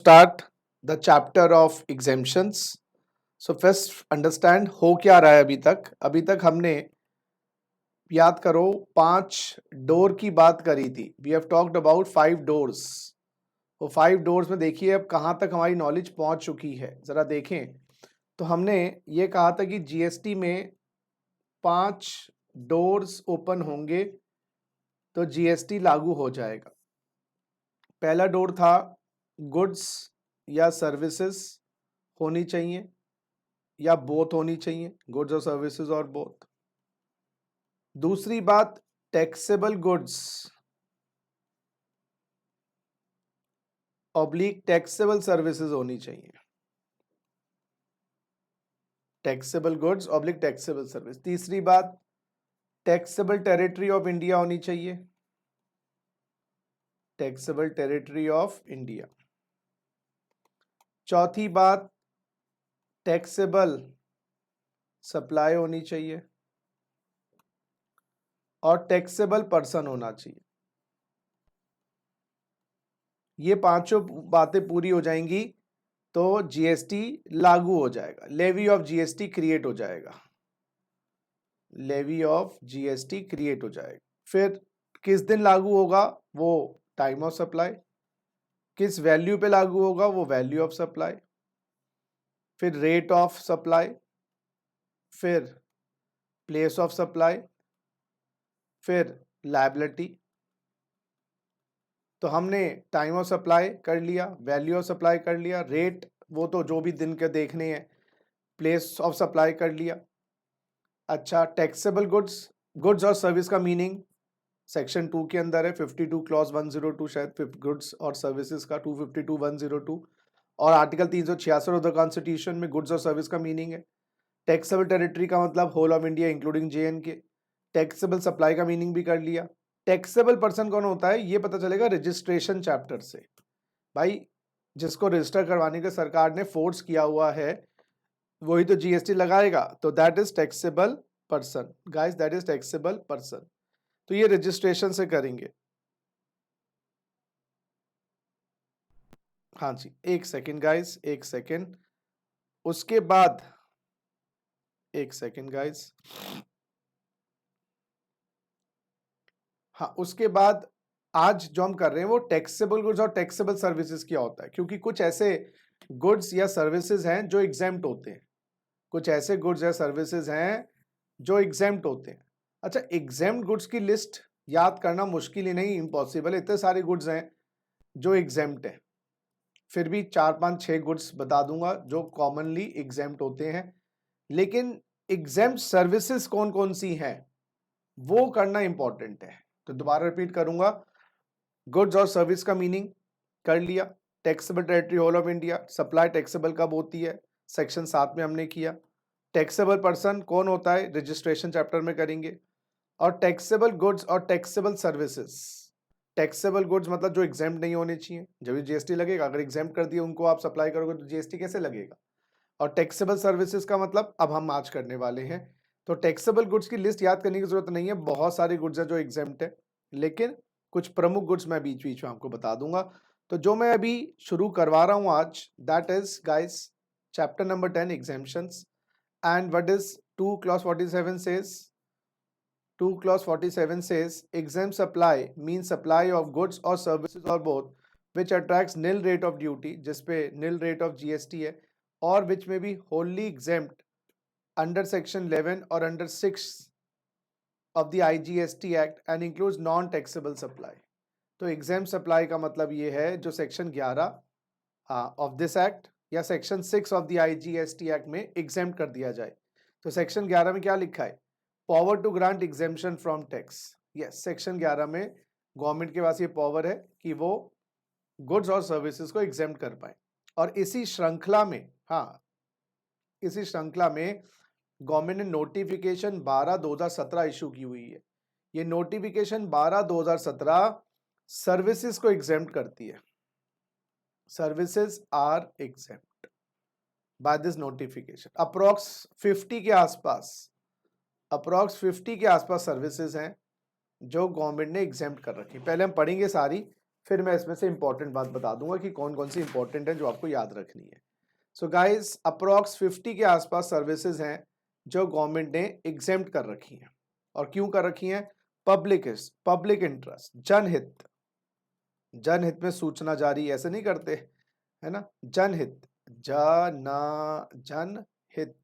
Start the chapter of exemptions. So first understand हो क्या रहा है अभी तक हमने याद करो 5 डोर की बात करी थी. We have talked about 5 doors. वो 5 डोर्स में देखिए अब कहाँ तक हमारी नॉलेज पहुंच चुकी है, जरा देखें. तो हमने ये कहा था कि जीएसटी में 5 डोर्स ओपन होंगे तो जीएसटी लागू हो जाएगा. पहला डोर था गुड्स या सर्विसेज होनी चाहिए या बोथ होनी चाहिए, गुड्स और सर्विसेज और बोथ. दूसरी बात taxable goods oblique taxable services होनी चाहिए. Taxable goods oblique taxable service. तीसरी बात टैक्सेबल टेरिटरी ऑफ इंडिया होनी चाहिए. Taxable territory of India. चौथी बात टैक्सेबल सप्लाई होनी चाहिए और टैक्सेबल पर्सन होना चाहिए. ये पांचों बातें पूरी हो जाएंगी तो जीएसटी लागू हो जाएगा. लेवी ऑफ जीएसटी क्रिएट हो जाएगा. लेवी ऑफ जीएसटी क्रिएट हो जाएगा. फिर किस दिन लागू होगा? वो टाइम ऑफ सप्लाई. किस वैल्यू पे लागू होगा? वो वैल्यू ऑफ सप्लाई. फिर रेट ऑफ सप्लाई. फिर प्लेस ऑफ सप्लाई. फिर लायबिलिटी. तो हमने टाइम ऑफ सप्लाई कर लिया, वैल्यू ऑफ सप्लाई कर लिया, रेट वो तो जो भी दिन के देखने हैं, प्लेस ऑफ सप्लाई कर लिया. अच्छा, टैक्सेबल गुड्स, गुड्स और सर्विस का मीनिंग सेक्शन 2 के अंदर है. 52 क्लॉज 102 शायद गुड्स और सर्विसेज का 252 102 और आर्टिकल 366 ऑफ द कॉन्स्टिट्यूशन में गुड्स और सर्विस का मीनिंग है. टैक्सेबल टेरिटरी का मतलब whole of India including JNK. Taxable supply का मीनिंग भी कर लिया. टैक्सेबल पर्सन कौन होता है ये पता चलेगा रजिस्ट्रेशन चैप्टर से. भाई जिसको रजिस्टर करवाने के सरकार ने फोर्स किया हुआ है वही तो जीएसटी लगाएगा. तो that is taxable person guys, that is taxable person. तो ये रजिस्ट्रेशन से करेंगे. हाँ जी, एक सेकेंड गाइस, एक सेकेंड. उसके बाद एक सेकेंड गाइस. हाँ, उसके बाद आज जो हम कर रहे हैं वो टैक्सेबल गुड्स और टैक्सेबल सर्विसेज क्या होता है, क्योंकि कुछ ऐसे गुड्स या सर्विसेज हैं जो एग्जेम्प्ट होते हैं. कुछ ऐसे गुड्स या सर्विसेज हैं जो एग्जेम्प्ट होते हैं. अच्छा, एग्जेम्प्ट गुड्स की लिस्ट याद करना मुश्किल ही नहीं, इम्पॉसिबल. इतने सारे गुड्स हैं जो एग्जेम्प्ट हैं. फिर भी 4 5 6 गुड्स बता दूंगा जो कॉमनली एग्जेम्प्ट होते हैं. लेकिन एग्जेम्प्ट सर्विसेज कौन कौन सी हैं वो करना इंपॉर्टेंट है. तो दोबारा रिपीट करूंगा. गुड्स और सर्विस का मीनिंग कर लिया. Taxable territory whole of India. Supply taxable कब होती है? सेक्शन 7 में हमने किया. टैक्सेबल पर्सन कौन होता है? रजिस्ट्रेशन चैप्टर में करेंगे. और टैक्सेबल गुड्स और टैक्सेबल सर्विसेज. टैक्सेबल गुड्स मतलब जो एग्जेम्प्ट नहीं होने चाहिए, जब जीएसटी लगेगा. अगर एग्जेम्प्ट कर दिए उनको आप सप्लाई करोगे तो जीएसटी कैसे लगेगा? और टैक्सेबल सर्विसेज का मतलब अब हम आज करने वाले हैं. तो टैक्सेबल गुड्स की लिस्ट याद करने की जरूरत नहीं है, बहुत सारे गुड्स हैं जो एग्जेम्प्ट है, लेकिन कुछ प्रमुख गुड्स मैं बीच बीच में आपको बता दूंगा. तो जो मैं अभी शुरू करवा रहा हूं आज, that is guys chapter number 10 exemptions. And what is 2 clause 47 says? 2 clause 47 says exempt supply means supply of goods or services or both which attracts nil rate of duty, जिसपे nil rate of GST है, or which may be wholly exempt under section 11 or under 6 of the IGST Act and includes non-taxable supply. तो exempt supply का मतलब ये है जो section 11 of this act या section 6 of the IGST Act में exempt कर दिया जाए. तो सेक्शन 11 में क्या लिखा है? Power to grant exemption from tax. Yes, section 11 में गवर्नमेंट के पास ये पावर है कि वो गुड्स और सर्विसेज को एग्जेम्प्ट कर पाए. और इसी श्रृंखला में गवर्नमेंट ने नोटिफिकेशन 12/2017 इशू की हुई है. ये नोटिफिकेशन 12/2017 सर्विसेज को एग्जेम्प्ट करती है. Services are exempt by this notification. Approx 50 के आसपास सर्विसेज हैं जो गवर्नमेंट ने एग्जेम्प्ट कर रखी. पहले हम पढ़ेंगे सारी, फिर मैं इसमें से इंपॉर्टेंट बात बता दूंगा कि कौन कौन सी इंपॉर्टेंट है जो आपको याद रखनी है। सो गाइस अप्रॉक्स 50 के आसपास सर्विसेज हैं जो गवर्नमेंट ने एग्जेम्प्ट कर रखी हैं। और क्यों कर रखी हैं? पब्लिक इंटरेस्ट, जनहित। जनहित में सूचना जारी ऐसे नहीं करते, है ना? जनहित, जनहित,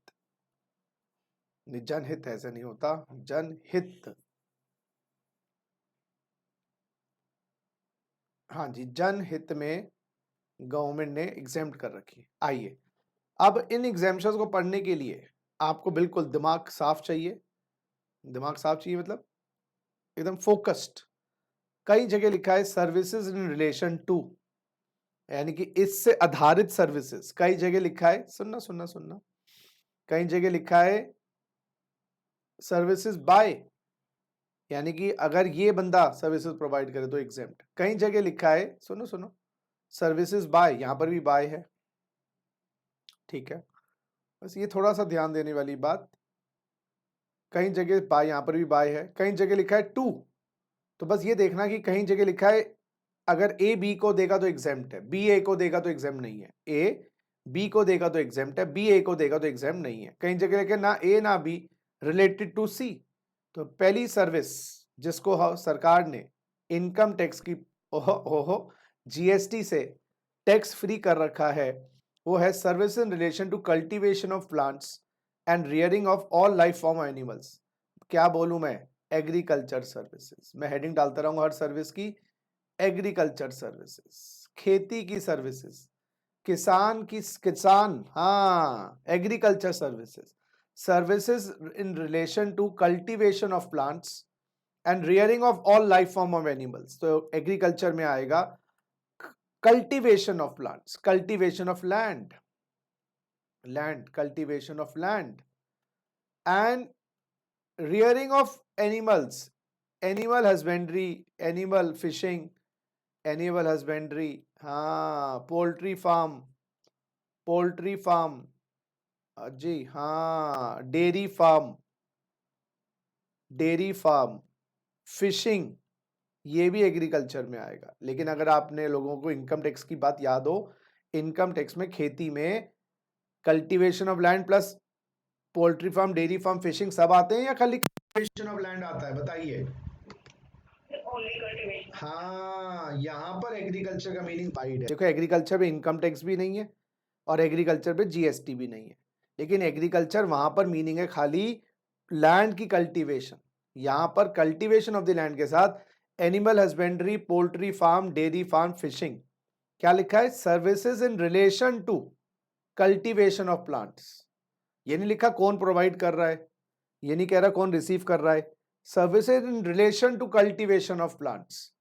जनहित ऐसे नहीं होता, जनहित। हाँ जी, जनहित में गवर्नमेंट ने एग्जेम्प्ट कर रखी है। आइए अब इन एग्जाम्पशंस को पढ़ने के लिए आपको बिल्कुल दिमाग साफ चाहिए। दिमाग साफ चाहिए मतलब एकदम फोकस्ड। कई जगह लिखा है सर्विसेज इन रिलेशन टू, यानी कि इससे आधारित सर्विसेज। कई जगह लिखा है, सुनना सुनना सुनना, कई जगह लिखा है सर्विसेज बाय, यानी कि अगर ये बंदा सर्विसेज प्रोवाइड करे तो एग्जेम्प्ट। कई जगह लिखा है, सुनो सुनो, सर्विसेज बाय, यहां पर भी बाय है, ठीक है? बस ये थोड़ा सा ध्यान देने वाली बात। कई जगह बाय, यहां पर भी बाय है, कई जगह लिखा है टू। तो बस ये देखना कि कहीं जगह लिखा है अगर ए बी को देगा तो एग्जेम्प्ट है, बी ए को देगा तो एग्जेम्प्ट नहीं है, ए बी को देगा तो एग्जेम्प्ट है, बी ए को देगा तो एग्जेम्प्ट नहीं है। कहीं जगह लिखा ना ए ना बी, रिलेटेड टू सी। तो पहली सर्विस जिसको सरकार ने इनकम टैक्स की ओहो जीएसटी से टैक्स फ्री कर रखा है वो है service in relation to cultivation of plants and rearing of all life form animals. क्या बोलूं मैं? Agriculture services. मैं हेडिंग डालता रहूंगा हर सर्विस की, एग्रीकल्चर सर्विसेज, खेती की सर्विसेज, किसान, हाँ, agriculture services, services in relation to cultivation of plants and rearing of all life form of animals. तो एग्रीकल्चर में आएगा cultivation of plants, cultivation of land, cultivation of land, and rearing of animals, animal husbandry, animal fishing, animal husbandry, हाँ, poultry farm, जी हाँ, dairy farm, fishing, ये भी agriculture में आएगा। लेकिन अगर आपने लोगों को इनकम टैक्स की बात याद हो, इनकम टैक्स में खेती में cultivation of land plus poultry farm, dairy farm, fishing सब आते हैं या खाली कल्टीवेशन ऑफ लैंड आता है? बताइए। हाँ, यहां पर एग्रीकल्चर का मीनिंग वाइड है। देखो एग्रीकल्चर में इनकम टैक्स भी नहीं है और एग्रीकल्चर पे जीएसटी भी नहीं है, लेकिन एग्रीकल्चर वहां पर मीनिंग है खाली लैंड की कल्टीवेशन। यहां पर कल्टीवेशन ऑफ द लैंड के साथ animal husbandry, poultry farm, dairy farm, fishing. क्या लिखा है? Services in relation to cultivation of plants. ये नहीं लिखा कौन प्रोवाइड कर रहा है, ये नहीं कह रहा कौन रिसीव कर रहा है, services in relation to cultivation of plants.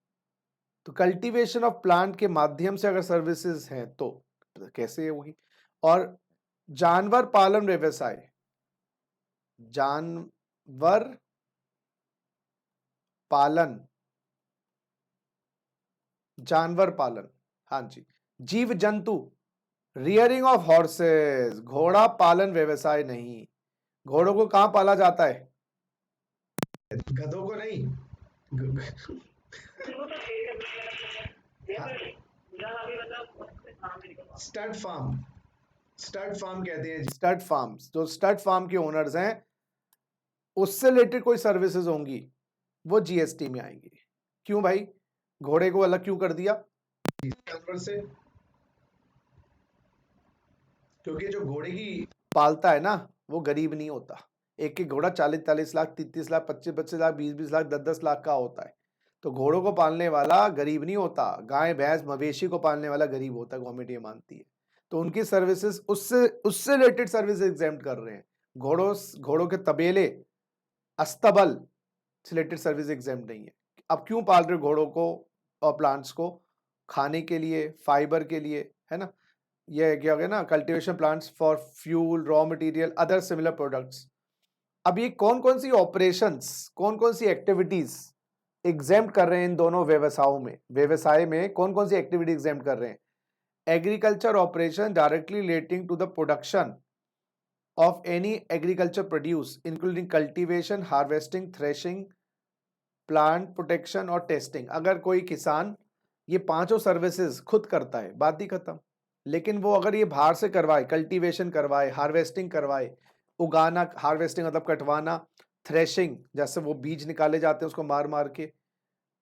तो कल्टीवेशन ऑफ प्लांट के माध्यम से अगर सर्विसेज हैं तो कैसे होगी? और जानवर पालन व्यवसाय, जानवर पालन, जानवर पालन, हाँ जी, जीव जंतु, रियरिंग ऑफ हॉर्सेस, घोड़ा पालन व्यवसाय नहीं। घोड़ों को कहां पाला जाता है? गधों को नहीं। स्टड फार्म, स्टड फार्म कहते हैं, स्टड फार्म्स। जो स्टड फार्म के ओनर्स हैं उससे रिलेटेड कोई सर्विसेज होंगी वो जीएसटी में आएंगी। क्यों भाई? घोड़े को अलग क्यों कर दिया जानवर से? क्योंकि जो घोड़े की पालता है ना वो गरीब नहीं होता। एक एक घोड़ा 40-40 लाख, 33 लाख, 25-25 लाख, 20-20 लाख, 10-10 लाख का होता है। तो घोड़ों को पालने वाला गरीब नहीं होता, गाय भैंस मवेशी को पालने वाला गरीब होता है, गवर्नमेंट ये मानती है। तो उनकी सर्विसेज उससे रिलेटेड सर्विस एग्जेम्प्ट कर रहे हैं। घोड़ों के तबेले, अस्तबल रिलेटेड सर्विस एग्जेम्प्ट नहीं है। अब क्यों पाल रहे घोड़ों को और प्लांट्स को? खाने के लिए, फाइबर के लिए, है ना? ये क्या हो गया ना, cultivation plants for fuel, raw material, other similar products. अब ये कौन कौन सी ऑपरेशंस, कौन कौन सी एक्टिविटीज एग्जेम्प्ट कर रहे हैं इन दोनों व्यवसायों में? व्यवसाय में कौन कौन सी एक्टिविटी एग्जेम्प्ट कर रहे हैं? Agriculture operation directly relating to the production of any agriculture produce including cultivation, harvesting, threshing, plant protection और टेस्टिंग। अगर कोई किसान ये पांचों सर्विसेज खुद करता है, बात ही खत्म। लेकिन वो अगर ये बाहर से करवाए, कल्टीवेशन करवाए, हार्वेस्टिंग करवाए, उगाना, हार्वेस्टिंग मतलब कटवाना, थ्रेशिंग जैसे वो बीज निकाले जाते हैं उसको मार मार के,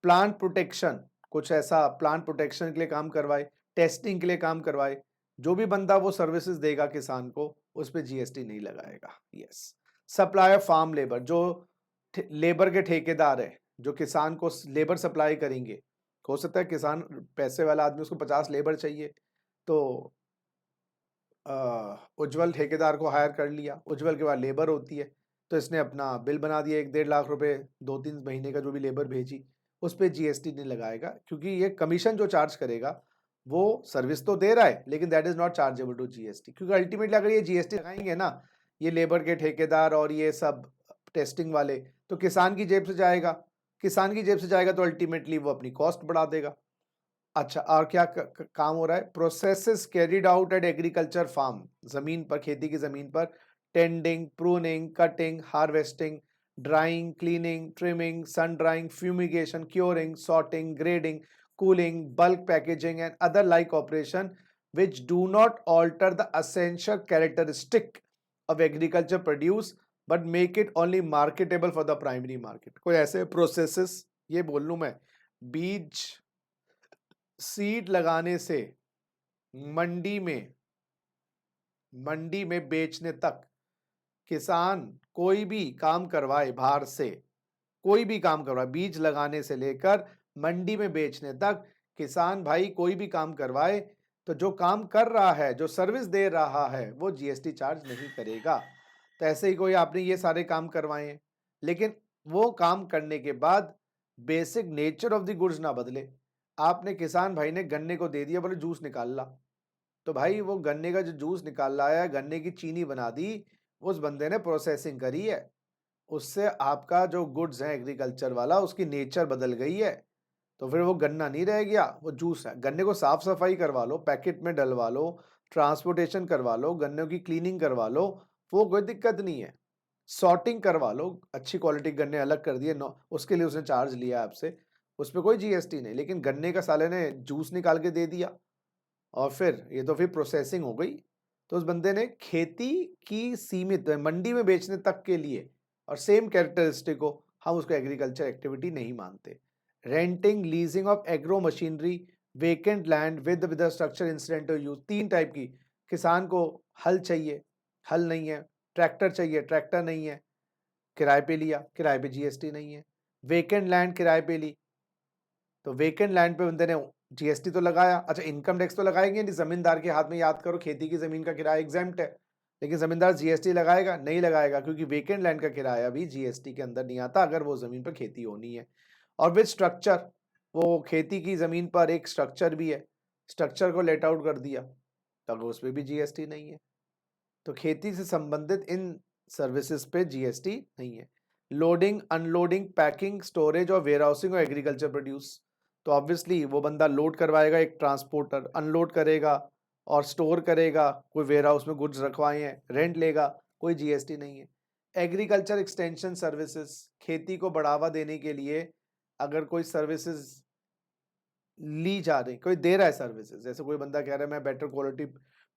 प्लांट प्रोटेक्शन, कुछ ऐसा प्लांट प्रोटेक्शन के लिए काम करवाए, टेस्टिंग के लिए काम करवाए, जो भी बंदा वो सर्विसेज देगा किसान को, उस पर जीएसटी नहीं लगाएगा। Yes. Supply of farm labour, जो लेबर के ठेकेदार है, जो किसान को लेबर सप्लाई करेंगे, हो सकता है किसान पैसे वाला आदमी, उसको 50 लेबर चाहिए, तो उज्जवल ठेकेदार को हायर कर लिया, उज्जवल के बाद लेबर होती है, तो इसने अपना बिल बना दिया 1-1.5 लाख रुपए 2-3 महीने का, जो भी लेबर भेजी, उस पर जीएसटी नहीं लगाएगा, क्योंकि ये कमीशन जो चार्ज करेगा वो सर्विस तो दे रहा है, लेकिन that is not chargeable to GST, क्योंकि अल्टीमेटली अगर ये जीएसटी लगाएंगे ना, ये लेबर के ठेकेदार और ये सब टेस्टिंग वाले, तो किसान की जेब से जाएगा, किसान की जेब से जाएगा तो अल्टीमेटली वो अपनी कॉस्ट बढ़ा देगा। अच्छा, और क्या काम हो रहा है? Processes carried out at agriculture farm, जमीन पर, खेती की जमीन पर, tending, pruning, cutting, harvesting, drying, cleaning, trimming, sun drying, fumigation, curing, sorting, grading, cooling, bulk packaging and other like operation which do not alter the essential characteristic of agriculture produce but make it only marketable for the primary market। कोई ऐसे processes, ये बोल लूं मैं, बीज seed लगाने से मंडी में बेचने तक, किसान कोई भी काम करवाए बाहर से, कोई भी काम करवाए, बीज लगाने से लेकर मंडी में बेचने तक, किसान भाई कोई भी काम करवाए, तो जो काम कर रहा है, जो सर्विस दे रहा है, वो जीएसटी चार्ज नहीं करेगा। तो ऐसे ही कोई आपने ये सारे काम करवाए हैं, लेकिन वो काम करने के बाद basic nature of the goods ना बदले, आपने किसान भाई ने गन्ने को दे दिया, बोले जूस निकाल ला, तो भाई वो गन्ने का जो जूस निकाल लाया है, गन्ने की चीनी बना दी, उस बंदे ने प्रोसेसिंग करी है, उससे आपका जो गुड्स है एग्रीकल्चर वाला, उसकी नेचर बदल गई है, तो फिर वो गन्ना नहीं रह गया, वो जूस है। गन्ने को साफ सफाई करवा लो, पैकेट में डलवा लो, ट्रांसपोर्टेशन करवा लो, गन्ने की क्लीनिंग करवा लो, वो कोई दिक्कत नहीं है। सॉर्टिंग करवा लो, अच्छी क्वालिटी गन्ने अलग कर दिए, उसके लिए उसने चार्ज लिया आपसे, उस पर कोई जीएसटी नहीं, लेकिन गन्ने का साले ने जूस निकाल के दे दिया, और फिर ये तो फिर प्रोसेसिंग हो गई। तो उस बंदे ने खेती की सीमित मंडी में बेचने तक के लिए, और सेम कैरेक्टरिस्टिक को हम उसको एग्रीकल्चर एक्टिविटी नहीं मानते। Renting, leasing of agro machinery, vacant land with structure incidental use, 3 type की, किसान को हल चाहिए, हल नहीं है, ट्रैक्टर चाहिए, ट्रैक्टर नहीं है, किराए पे लिया, किराए पे जीएसटी नहीं है, वेकेंट लैंड किराए पे ली, तो वेकेंट लैंड पे बंदे ने जीएसटी तो लगाया, अच्छा इनकम टैक्स तो लगाएंगे नहीं, जमींदार के हाथ में, याद करो खेती की जमीन का किराया एग्जेम्प्ट है, लेकिन जमींदार जीएसटी लगाएगा नहीं? लगाएगा, क्योंकि वेकेंट लैंड का किराया भी जीएसटी के अंदर नहीं आता, अगर वो जमीन पर खेती होनी है। और विद स्ट्रक्चर, वो खेती की जमीन पर एक स्ट्रक्चर भी है, स्ट्रक्चर को लेट आउट कर दिया, तो उस पर भी जीएसटी नहीं है। तो खेती से संबंधित इन सर्विसेज पे जीएसटी नहीं है। लोडिंग, अनलोडिंग, पैकिंग, स्टोरेज और वेयरहाउसिंग और एग्रीकल्चर प्रोड्यूस, तो ऑब्वियसली वो बंदा लोड करवाएगा, एक ट्रांसपोर्टर अनलोड करेगा और स्टोर करेगा, कोई वेयरहाउस में गुड्स रखवाए हैं, रेंट लेगा, कोई जीएसटी नहीं है। एग्रीकल्चर एक्सटेंशन सर्विसेज, खेती को बढ़ावा देने के लिए अगर कोई सर्विसेज ली जा रही, कोई दे रहा है सर्विसेज, जैसे कोई बंदा कह रहा है मैं बेटर क्वालिटी,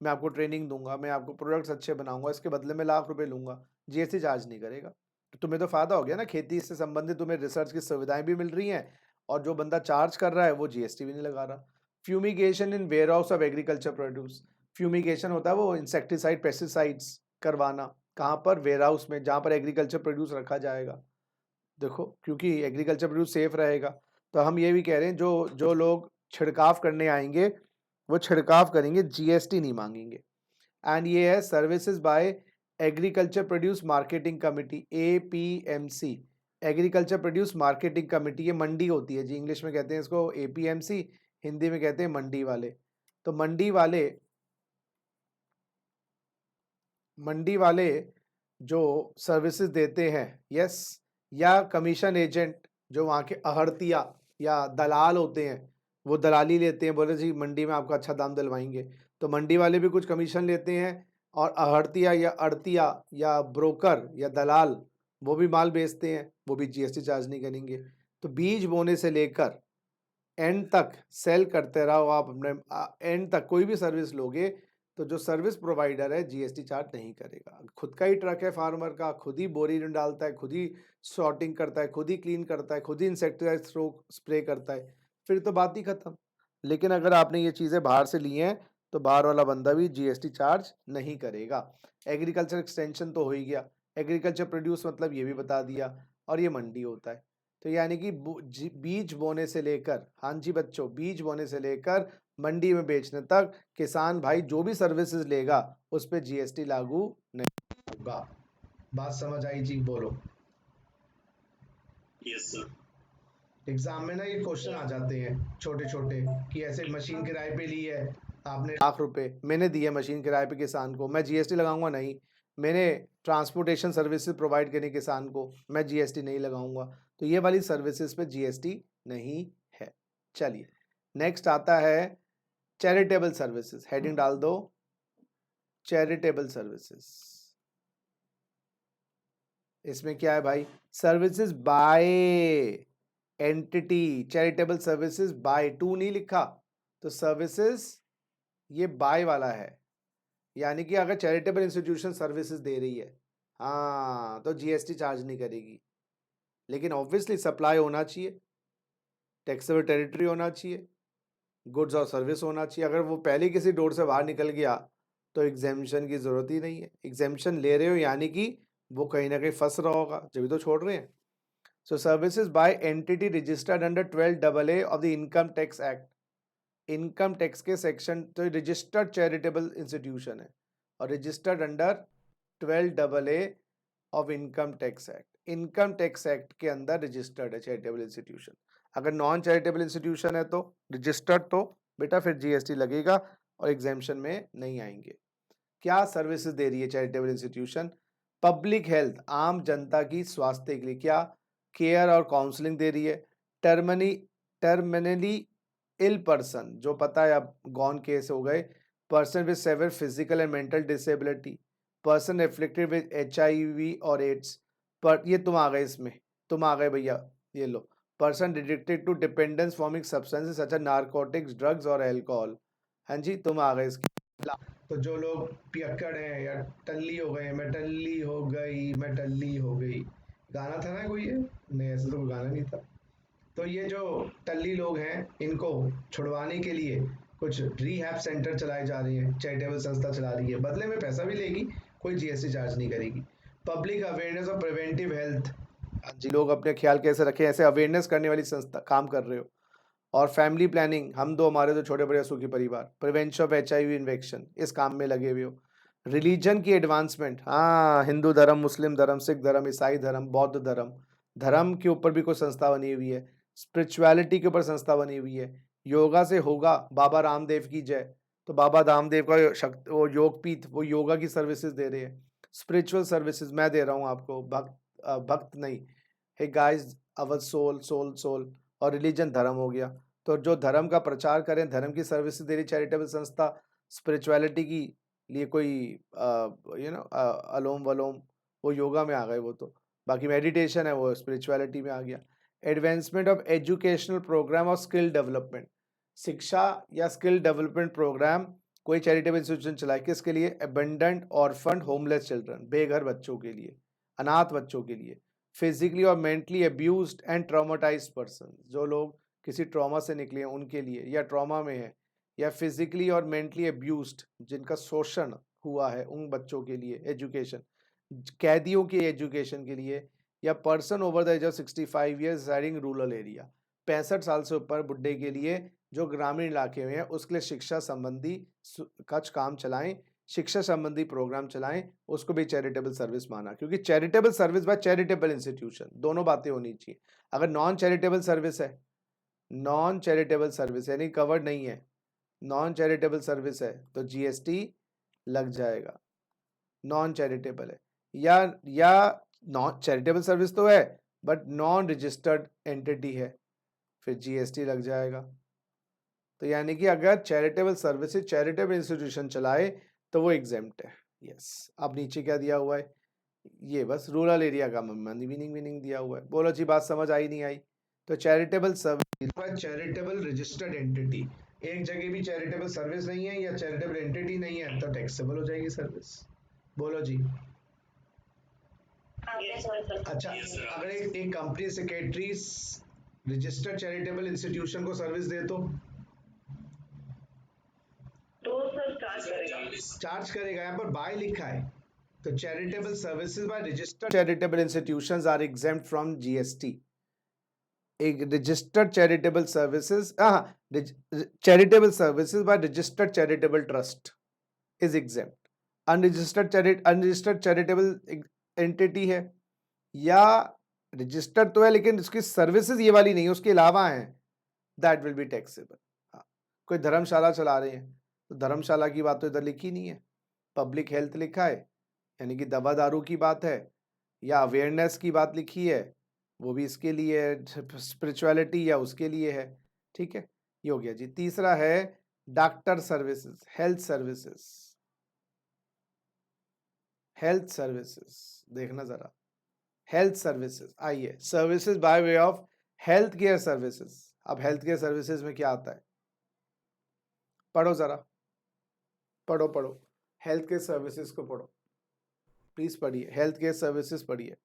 मैं आपको ट्रेनिंग दूंगा, मैं आपको प्रोडक्ट्स अच्छे बनाऊंगा, इसके बदले में लाख रुपए लूंगा, जीएसटी चार्ज नहीं करेगा, तो तुम्हें तो फायदा हो गया ना, खेती से संबंधित तुम्हें रिसर्च की सुविधाएं भी मिल रही हैं, और जो बंदा चार्ज कर रहा है वो जीएसटी भी नहीं लगा रहा। Fumigation in warehouse of agriculture produce, fumigation होता है वो इंसेक्टिसाइड, पेस्टिसाइड्स करवाना, कहाँ पर? वेयर हाउस में, जहाँ पर एग्रीकल्चर प्रोड्यूस रखा जाएगा। देखो, क्योंकि एग्रीकल्चर प्रोड्यूस सेफ रहेगा, तो हम ये भी कह रहे हैं जो जो लोग छिड़काव करने आएंगे वो छिड़काव करेंगे, जीएसटी नहीं मांगेंगे। एंड ये है services bye agriculture produce marketing committee, APMC, agriculture produce marketing committee, ये मंडी होती है जी, इंग्लिश में कहते हैं इसको एपीएमसी, हिंदी में कहते हैं मंडी वाले। तो मंडी वाले जो सर्विसेज देते हैं, यस, या कमीशन एजेंट, जो वहाँ के अहर्तिया या दलाल होते हैं, वो दलाली लेते हैं, बोले जी मंडी में आपको अच्छा दाम दिलवाएंगे, तो मंडी वाले भी कुछ कमीशन लेते हैं, और अहर्तिया या अड़तिया या ब्रोकर या दलाल वो भी माल बेचते हैं, वो भी जीएसटी चार्ज नहीं करेंगे। तो बीज बोने से लेकर एंड तक सेल करते रहो आप अपने एंड तक कोई भी सर्विस लोगे तो जो सर्विस प्रोवाइडर है जीएसटी चार्ज नहीं करेगा। खुद का ही ट्रक है फार्मर का, खुद ही बोरी डालता है, खुद ही सॉर्टिंग करता है, खुद ही क्लीन करता है, खुद ही इंसेक्टिसाइड स्प्रे करता है, फिर तो बात ही खत्म। लेकिन अगर आपने ये चीज़ें बाहर से ली हैं तो बाहर वाला बंदा भी जीएसटी चार्ज नहीं करेगा। एग्रीकल्चर एक्सटेंशन तो हो ही गया, एग्रीकल्चर प्रोड्यूस मतलब ये भी बता दिया, और ये मंडी होता है। तो यानी कि बीज बोने से लेकर, हाँ जी बच्चों, बीज बोने से लेकर मंडी में बेचने तक किसान भाई जो भी सर्विसेज लेगा उस पर जीएसटी लागू नहीं होगा। बात समझ आई जी? बोलो। Yes sir. एग्जाम में ना ये क्वेश्चन आ जाते हैं छोटे छोटे कि ऐसे मशीन किराए पे ली है आपने ₹1,00,000, मैंने दी है मशीन किराए पे किसान को, मैं जीएसटी लगाऊंगा नहीं। मैंने ट्रांसपोर्टेशन सर्विसेज प्रोवाइड करी किसान को, मैं जीएसटी नहीं लगाऊंगा। तो ये वाली सर्विसेज पे जीएसटी नहीं है। चलिए नेक्स्ट आता है चैरिटेबल सर्विसेज। हेडिंग डाल दो चैरिटेबल सर्विसेज। इसमें क्या है भाई? Services by entity, charitable services by, to नहीं लिखा तो सर्विसेज ये बाय वाला है। यानी कि अगर चैरिटेबल इंस्टीट्यूशन सर्विसेज दे रही है हाँ तो जीएसटी चार्ज नहीं करेगी। लेकिन ऑब्वियसली सप्लाई होना चाहिए, टैक्सेबल टेरिटरी होना चाहिए, गुड्स और सर्विस होना चाहिए। अगर वो पहले किसी डोर से बाहर निकल गया तो एग्जेम्पशन की जरूरत ही नहीं है। एग्जेम्पशन ले रहे हो यानी कि वो कहीं ना कहीं फंस रहा होगा, जब तो छोड़ रहे हैं। So services by entity registered under 12AA of the income tax act. Income tax के सेक्शन, तो रजिस्टर्ड चैरिटेबल इंस्टीट्यूशन है और registered under 12AA of income tax act. Income tax act के अंदर रजिस्टर्ड है चैरिटेबल इंस्टीट्यूशन। अगर non charitable institution है तो रजिस्टर्ड, तो बेटा फिर जीएसटी लगेगा और एग्जेम्पशन में नहीं आएंगे। क्या सर्विसेज दे रही है चैरिटेबल इंस्टीट्यूशन? पब्लिक हेल्थ, आम जनता की स्वास्थ्य के लिए क्या केयर और काउंसलिंग दे रही है। टर्मिनली इल पर्सन, जो पता है अब गॉन केस हो गए, person with severe physical and mental disability, person afflicted with HIV और एड्स। पर ये तुम आ गए, इसमें तुम आ गए भैया, ये लो। Person addicted to dependence forming substances such as narcotics, drugs और एल्कोहल। हाँ जी, तुम आ गए इसके। तो जो लोग पियक्कड़ हैं या टल्ली हो गए, मैं टल्ली हो गई, मैं टल्ली हो गई, गाना था ना कोई? ये नहीं, ऐसा तो कोई गाना नहीं था। तो ये जो टल्ली लोग हैं इनको छुड़वाने के लिए कुछ रिहैब सेंटर चलाए जा रहे हैं, चैरिटेबल संस्था चला रही है, बदले में पैसा भी लेगी, कोई जीएसटी चार्ज नहीं करेगी। Public awareness of preventive health, हाँ जी, लोग अपने ख्याल कैसे रखें, ऐसे अवेयरनेस करने वाली संस्था काम कर रहे हो। और फैमिली प्लानिंग, हम दो हमारे तो छोटे बड़े सुखी परिवार, प्रिवेंशन ऑफ HIV इन्फेक्शन, इस काम में लगे हुए हो। रिलीजन की एडवांसमेंट, हाँ, हिंदू धर्म, मुस्लिम धर्म, सिख धर्म, ईसाई धर्म, बौद्ध धर्म, धर्म के ऊपर भी कोई संस्था बनी हुई है। स्पिरिचुअलिटी के ऊपर संस्था बनी हुई है। योगा से होगा, बाबा रामदेव की जय, तो बाबा रामदेव का शक्ति, वो योगपीठ, वो योगा की सर्विसेज दे रहे हैं। स्पिरिचुअल सर्विसेज मैं दे रहा हूँ आपको, भक्त नहीं। Hey guys, our soul soul soul. और रिलीजन धर्म हो गया, तो जो धर्म का प्रचार करें, धर्म की सर्विसेज दे रही चैरिटेबल संस्था। स्पिरिचुअलिटी की लिए कोई अलोम वलोम, वो योगा में आ गए वो तो। बाकी मेडिटेशन है वो स्पिरिचुअलिटी में आ गया। एडवांसमेंट ऑफ एजुकेशनल प्रोग्राम और स्किल डेवलपमेंट, शिक्षा या स्किल डेवलपमेंट प्रोग्राम कोई चैरिटेबल इंस्टीट्यूशन चलाए, किसके लिए? एबंडेंट ऑर्फन होमलेस चिल्ड्रन, बेघर बच्चों के लिए, अनाथ बच्चों के लिए। फिजिकली और mentally abused and traumatised person, जो लोग किसी ट्रॉमा से निकले हैं उनके लिए, या ट्रॉमा में है, या फिजिकली और मेंटली अब्यूज्ड, जिनका शोषण हुआ है, उन बच्चों के लिए एजुकेशन। कैदियों की एजुकेशन के लिए, या person over the age of 65 years residing rural area, 65 साल से ऊपर बुढ़े के लिए जो ग्रामीण इलाके में है, उसके लिए शिक्षा संबंधी कुछ काम चलाएं, शिक्षा संबंधी प्रोग्राम चलाएं, उसको भी चैरिटेबल सर्विस माना। क्योंकि charitable service by charitable institution, दोनों बातें होनी चाहिए। अगर नॉन चैरिटेबल सर्विस है, नॉन चैरिटेबल सर्विस यानी कवर्ड नहीं है, नॉन चैरिटेबल सर्विस है तो जीएसटी लग जाएगा। नॉन चैरिटेबल है या नॉन चैरिटेबल सर्विस तो है बट नॉन रजिस्टर्ड एंटिटी है, फिर जीएसटी लग जाएगा। तो यानी कि अगर चैरिटेबल सर्विसेज चैरिटेबल इंस्टीट्यूशन चलाए तो वो एग्जेम्प्ट है। यस, अब नीचे क्या दिया हुआ है? ये बस रूरल एरिया का मीनिंग दिया हुआ है। बोलो जी, बात समझ आई नहीं आई? तो charitable service charitable registered entity, एक जगह भी चैरिटेबल सर्विस नहीं है या चैरिटेबल एंटिटी नहीं है तो टैक्सेबल हो जाएगी सर्विस। बोलो जी। अच्छा, अगर एक company secretary registered charitable institution को सर्विस दे तो चार्ज करेगा। यहाँ पर बाय लिखा है, तो charitable services by registered charitable institutions are exempt from GST. एक registered charitable services, charitable services by registered charitable trust is exempt. Unregistered charitable entity है या रजिस्टर्ड तो है लेकिन उसकी सर्विसेज ये वाली नहीं है, उसके अलावा है, दैट विल बी टैक्सेबल। कोई धर्मशाला चला रहे हैं तो धर्मशाला की बात तो इधर लिखी नहीं है, पब्लिक हेल्थ लिखा है यानी कि दवा दारू की बात है, या अवेयरनेस की बात लिखी है वो भी इसके लिए है, स्पिरिचुअलिटी या उसके लिए है। ठीक है, ये हो गया जी। तीसरा है doctor services, health services. Health services देखना जरा, हेल्थ सर्विसेज आइए, services by way of health care services. अब हेल्थ केयर सर्विसेज में क्या आता है, पढ़ो जरा, पढ़ो पढ़ो, हेल्थ केयर सर्विसेज को पढ़ो प्लीज, पढ़िए हेल्थ केयर सर्विसेज पढ़िए।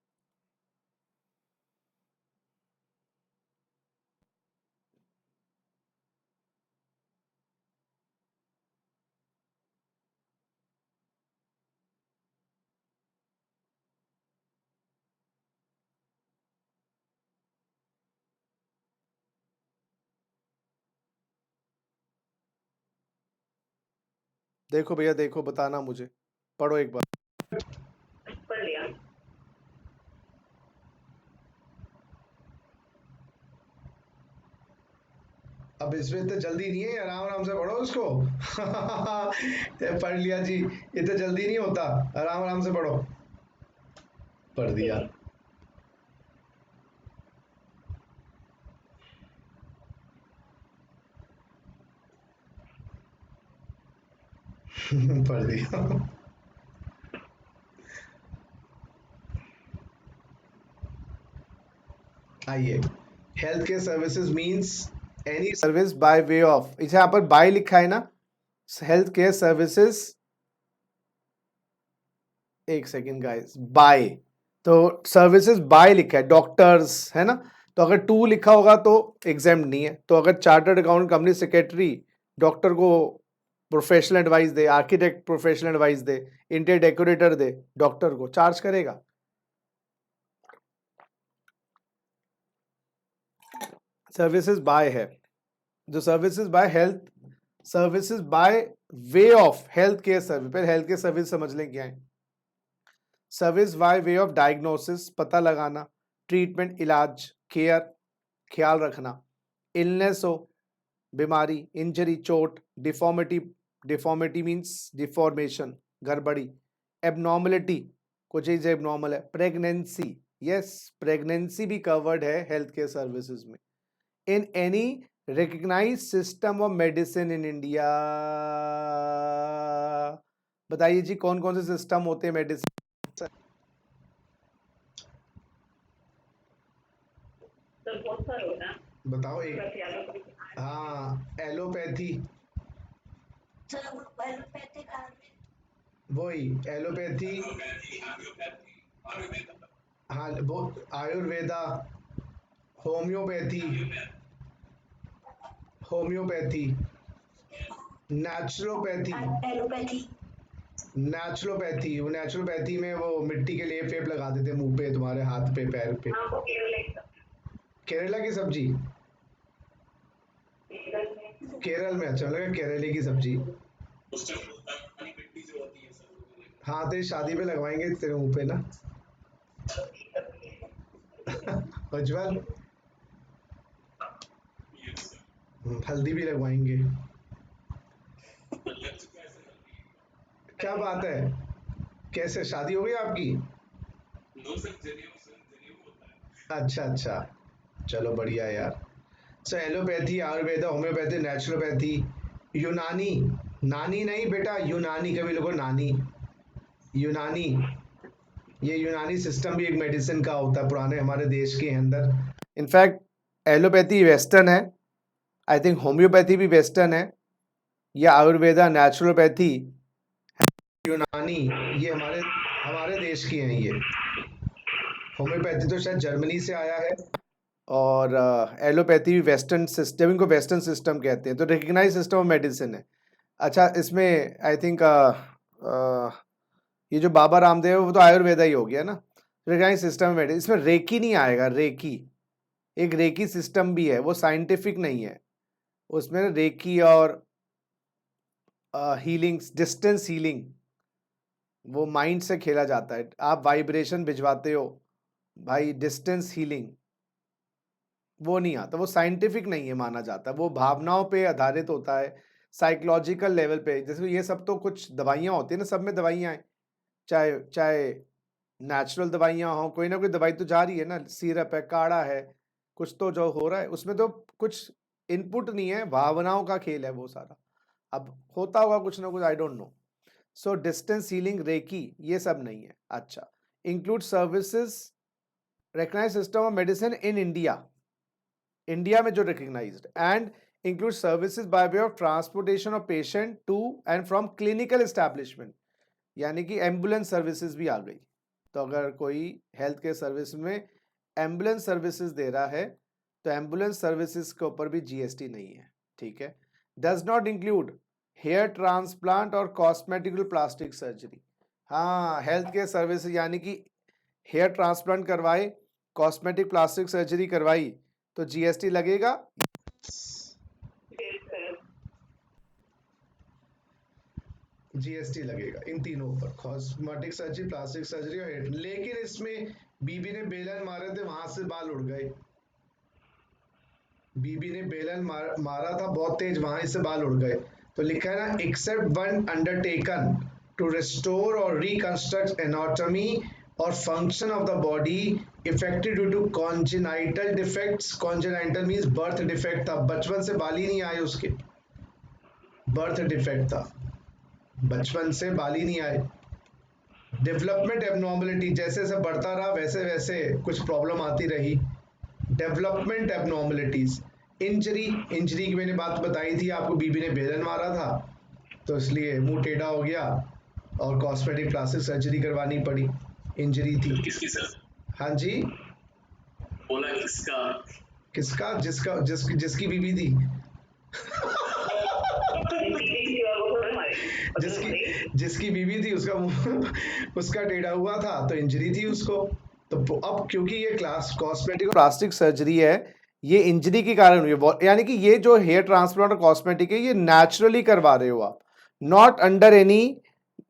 देखो भैया देखो, बताना मुझे, पढ़ो एक बार। पढ़ लिया। अब इसमें तो जल्दी नहीं है, आराम आराम से पढ़ो उसको। पढ़ लिया जी, ये तो जल्दी नहीं होता, आराम आराम से पढ़ो। पढ़ दिया। पढ़ दिया। आइए, health care services means any service by way of, इसे यहाँ पर बाय लिखा है ना, हेल्थ केयर सर्विसेज, एक सेकेंड गाइस, बाय, तो सर्विसेज बाय लिखा है, डॉक्टर्स है ना, तो अगर टू लिखा होगा तो एग्जाम नहीं है। तो अगर chartered account company secretary doctor को प्रोफेशनल एडवाइस दे, आर्किटेक्ट प्रोफेशनल एडवाइस दे, इंटीरियर डेकोरेटर दे डॉक्टर को, चार्ज करेगा। सर्विसेज बाय है, जो services by health, services by way of health care service, पहले हेल्थ केयर सर्विस समझ लें क्या है। Service by way of diagnosis, पता लगाना, ट्रीटमेंट इलाज, केयर ख्याल रखना, इलनेस हो बीमारी, इंजरी चोट, डिफॉर्मिटी, डिफॉर्मिटी मीन्स डिफॉर्मेशन गड़बड़ी, एबनॉर्मलिटी कुछ चीज एबनॉर्मल है, प्रेगनेंसी, यस प्रेगनेंसी भी कवर्ड है हेल्थ केयर सर्विसेज में, in any recognise system of medicine in India. बताइए जी कौन कौन से सिस्टम होते हैं मेडिसिन, बहुत सारे होता है, बताओ एक। हाँ एलोपैथी, वही एलोपैथी, हाँ वो Ayurveda, homeopathy, homeopathy, naturopathy, allopathy, naturopathy, वो नेचुरोपैथी में वो मिट्टी के लेप वेप लगा देते मुंह पे, तुम्हारे हाथ पे पैर पे। केरला की सब्जी, केरल में, अच्छा लगा केरले की सब्जी। हाँ तेरी शादी पे लगवाएंगे तेरे मुंह पे ना। उज्जवल, हल्दी भी लगवाएंगे। क्या बात है, कैसे शादी हो गई आपकी? अच्छा अच्छा, चलो बढ़िया यार। सो एलोपैथी, आयुर्वेदा, होम्योपैथी, नेचुरोपैथी, यूनानी, नानी नहीं बेटा यूनानी, कभी लोगों नानी, यूनानी, ये यूनानी सिस्टम भी एक मेडिसिन का होता है पुराने हमारे देश के अंदर। इनफैक्ट एलोपैथी वेस्टर्न है, आई थिंक होम्योपैथी भी वेस्टर्न है, या आयुर्वेदा, नेचुरोपैथी, यूनानी, ये हमारे हमारे देश की हैं ये। होम्योपैथी तो शायद जर्मनी से आया है, और एलोपैथी भी वेस्टर्न सिस्टम, इनको वेस्टर्न सिस्टम कहते हैं, तो रिकग्नाइज सिस्टम ऑफ मेडिसिन है। अच्छा, इसमें आई थिंक ये जो बाबा रामदेव है वो तो आयुर्वेदा ही हो गया ना, रिकग्नाइज सिस्टम ऑफ मेडिसिन। इसमें रेकी नहीं आएगा, रेकी एक रेकी सिस्टम भी है, वो साइंटिफिक नहीं है, उसमें रेकी और हीलिंग्स, डिस्टेंस हीलिंग, वो माइंड से खेला जाता है, आप वाइब्रेशन भिजवाते हो भाई, डिस्टेंस हीलिंग वो नहीं आता, वो साइंटिफिक नहीं है माना जाता, वो भावनाओं पे आधारित होता है, साइकोलॉजिकल लेवल पे। जैसे ये सब तो कुछ दवाइयाँ होती है ना, सब में दवाइयाँ हैं, चाहे चाहे नेचुरल दवाइयाँ हों, कोई ना कोई दवाई तो जा रही है ना, सिरप है, काढ़ा है, कुछ तो जो हो रहा है उसमें तो कुछ इनपुट नहीं है, भावनाओं का खेल है वो सारा। अब होता होगा कुछ ना कुछ, I don't know. So distance healing, reiki, ये सब नहीं है। अच्छा, include services recognised system of medicine in India, India में जो recognised, and include services by way of transportation of patient to and from clinical establishment, यानी कि ambulance services भी आ गई। तो अगर कोई हेल्थ केयर सर्विस में एम्बुलेंस सर्विसेज दे रहा है तो एम्बुलेंस सर्विसेज के ऊपर भी जीएसटी नहीं है, ठीक है। Does not include hair transplant और कॉस्मेटिकल प्लास्टिक सर्जरी। हाँ, हेल्थ केयर सर्विसेज यानी कि हेयर ट्रांसप्लांट करवाए, कॉस्मेटिक प्लास्टिक सर्जरी करवाई तो जीएसटी लगेगा। जीएसटी लगेगा इन तीनों पर, कॉस्मेटिक सर्जरी, प्लास्टिक सर्जरी और हेयर। लेकिन इसमें बीबी ने बेलन मारे थे, वहां से बाल उड़ गए। बीबी ने बेलन मारा था बहुत तेज, वहां से बाल उड़ गए। तो लिखा है ना, except one undertaken to restore और रिकंस्ट्रक्ट एनाटॉमी और function of the body affected due to congenital defects. Congenital means birth defect था, बचपन से बाल ही नहीं आए उसके, बर्थ डिफेक्ट था, बचपन से बाल ही नहीं आए। डेवलपमेंट एबनॉर्मलिटी, जैसे जैसे बढ़ता रहा वैसे वैसे कुछ प्रॉब्लम आती रही। डेवलपमेंट एबनॉर्मलिटीज, इंजरी, इंजरी की मैंने बात बताई थी आपको, बीबी ने बेलन मारा था तो इसलिए मुंह टेढ़ा हो गया और कॉस्मेटिक प्लास्टिक सर्जरी करवानी पड़ी, इंजरी थी। किसकी सर? हाँ जी, बोला किसका? किसका? जिसका जिसकी बीबी थी जिसकी बीबी थी उसका मुंह उसका टेढ़ा हुआ था तो इंजरी थी उसको। तो अब क्योंकि ये क्लास कॉस्मेटिक प्लास्टिक सर्जरी है, ये इंजरी के कारण हुई है, यानी कि ये जो हेयर ट्रांसप्लांट और कॉस्मेटिक है ये नेचुरली करवा रहे हो आप, not under any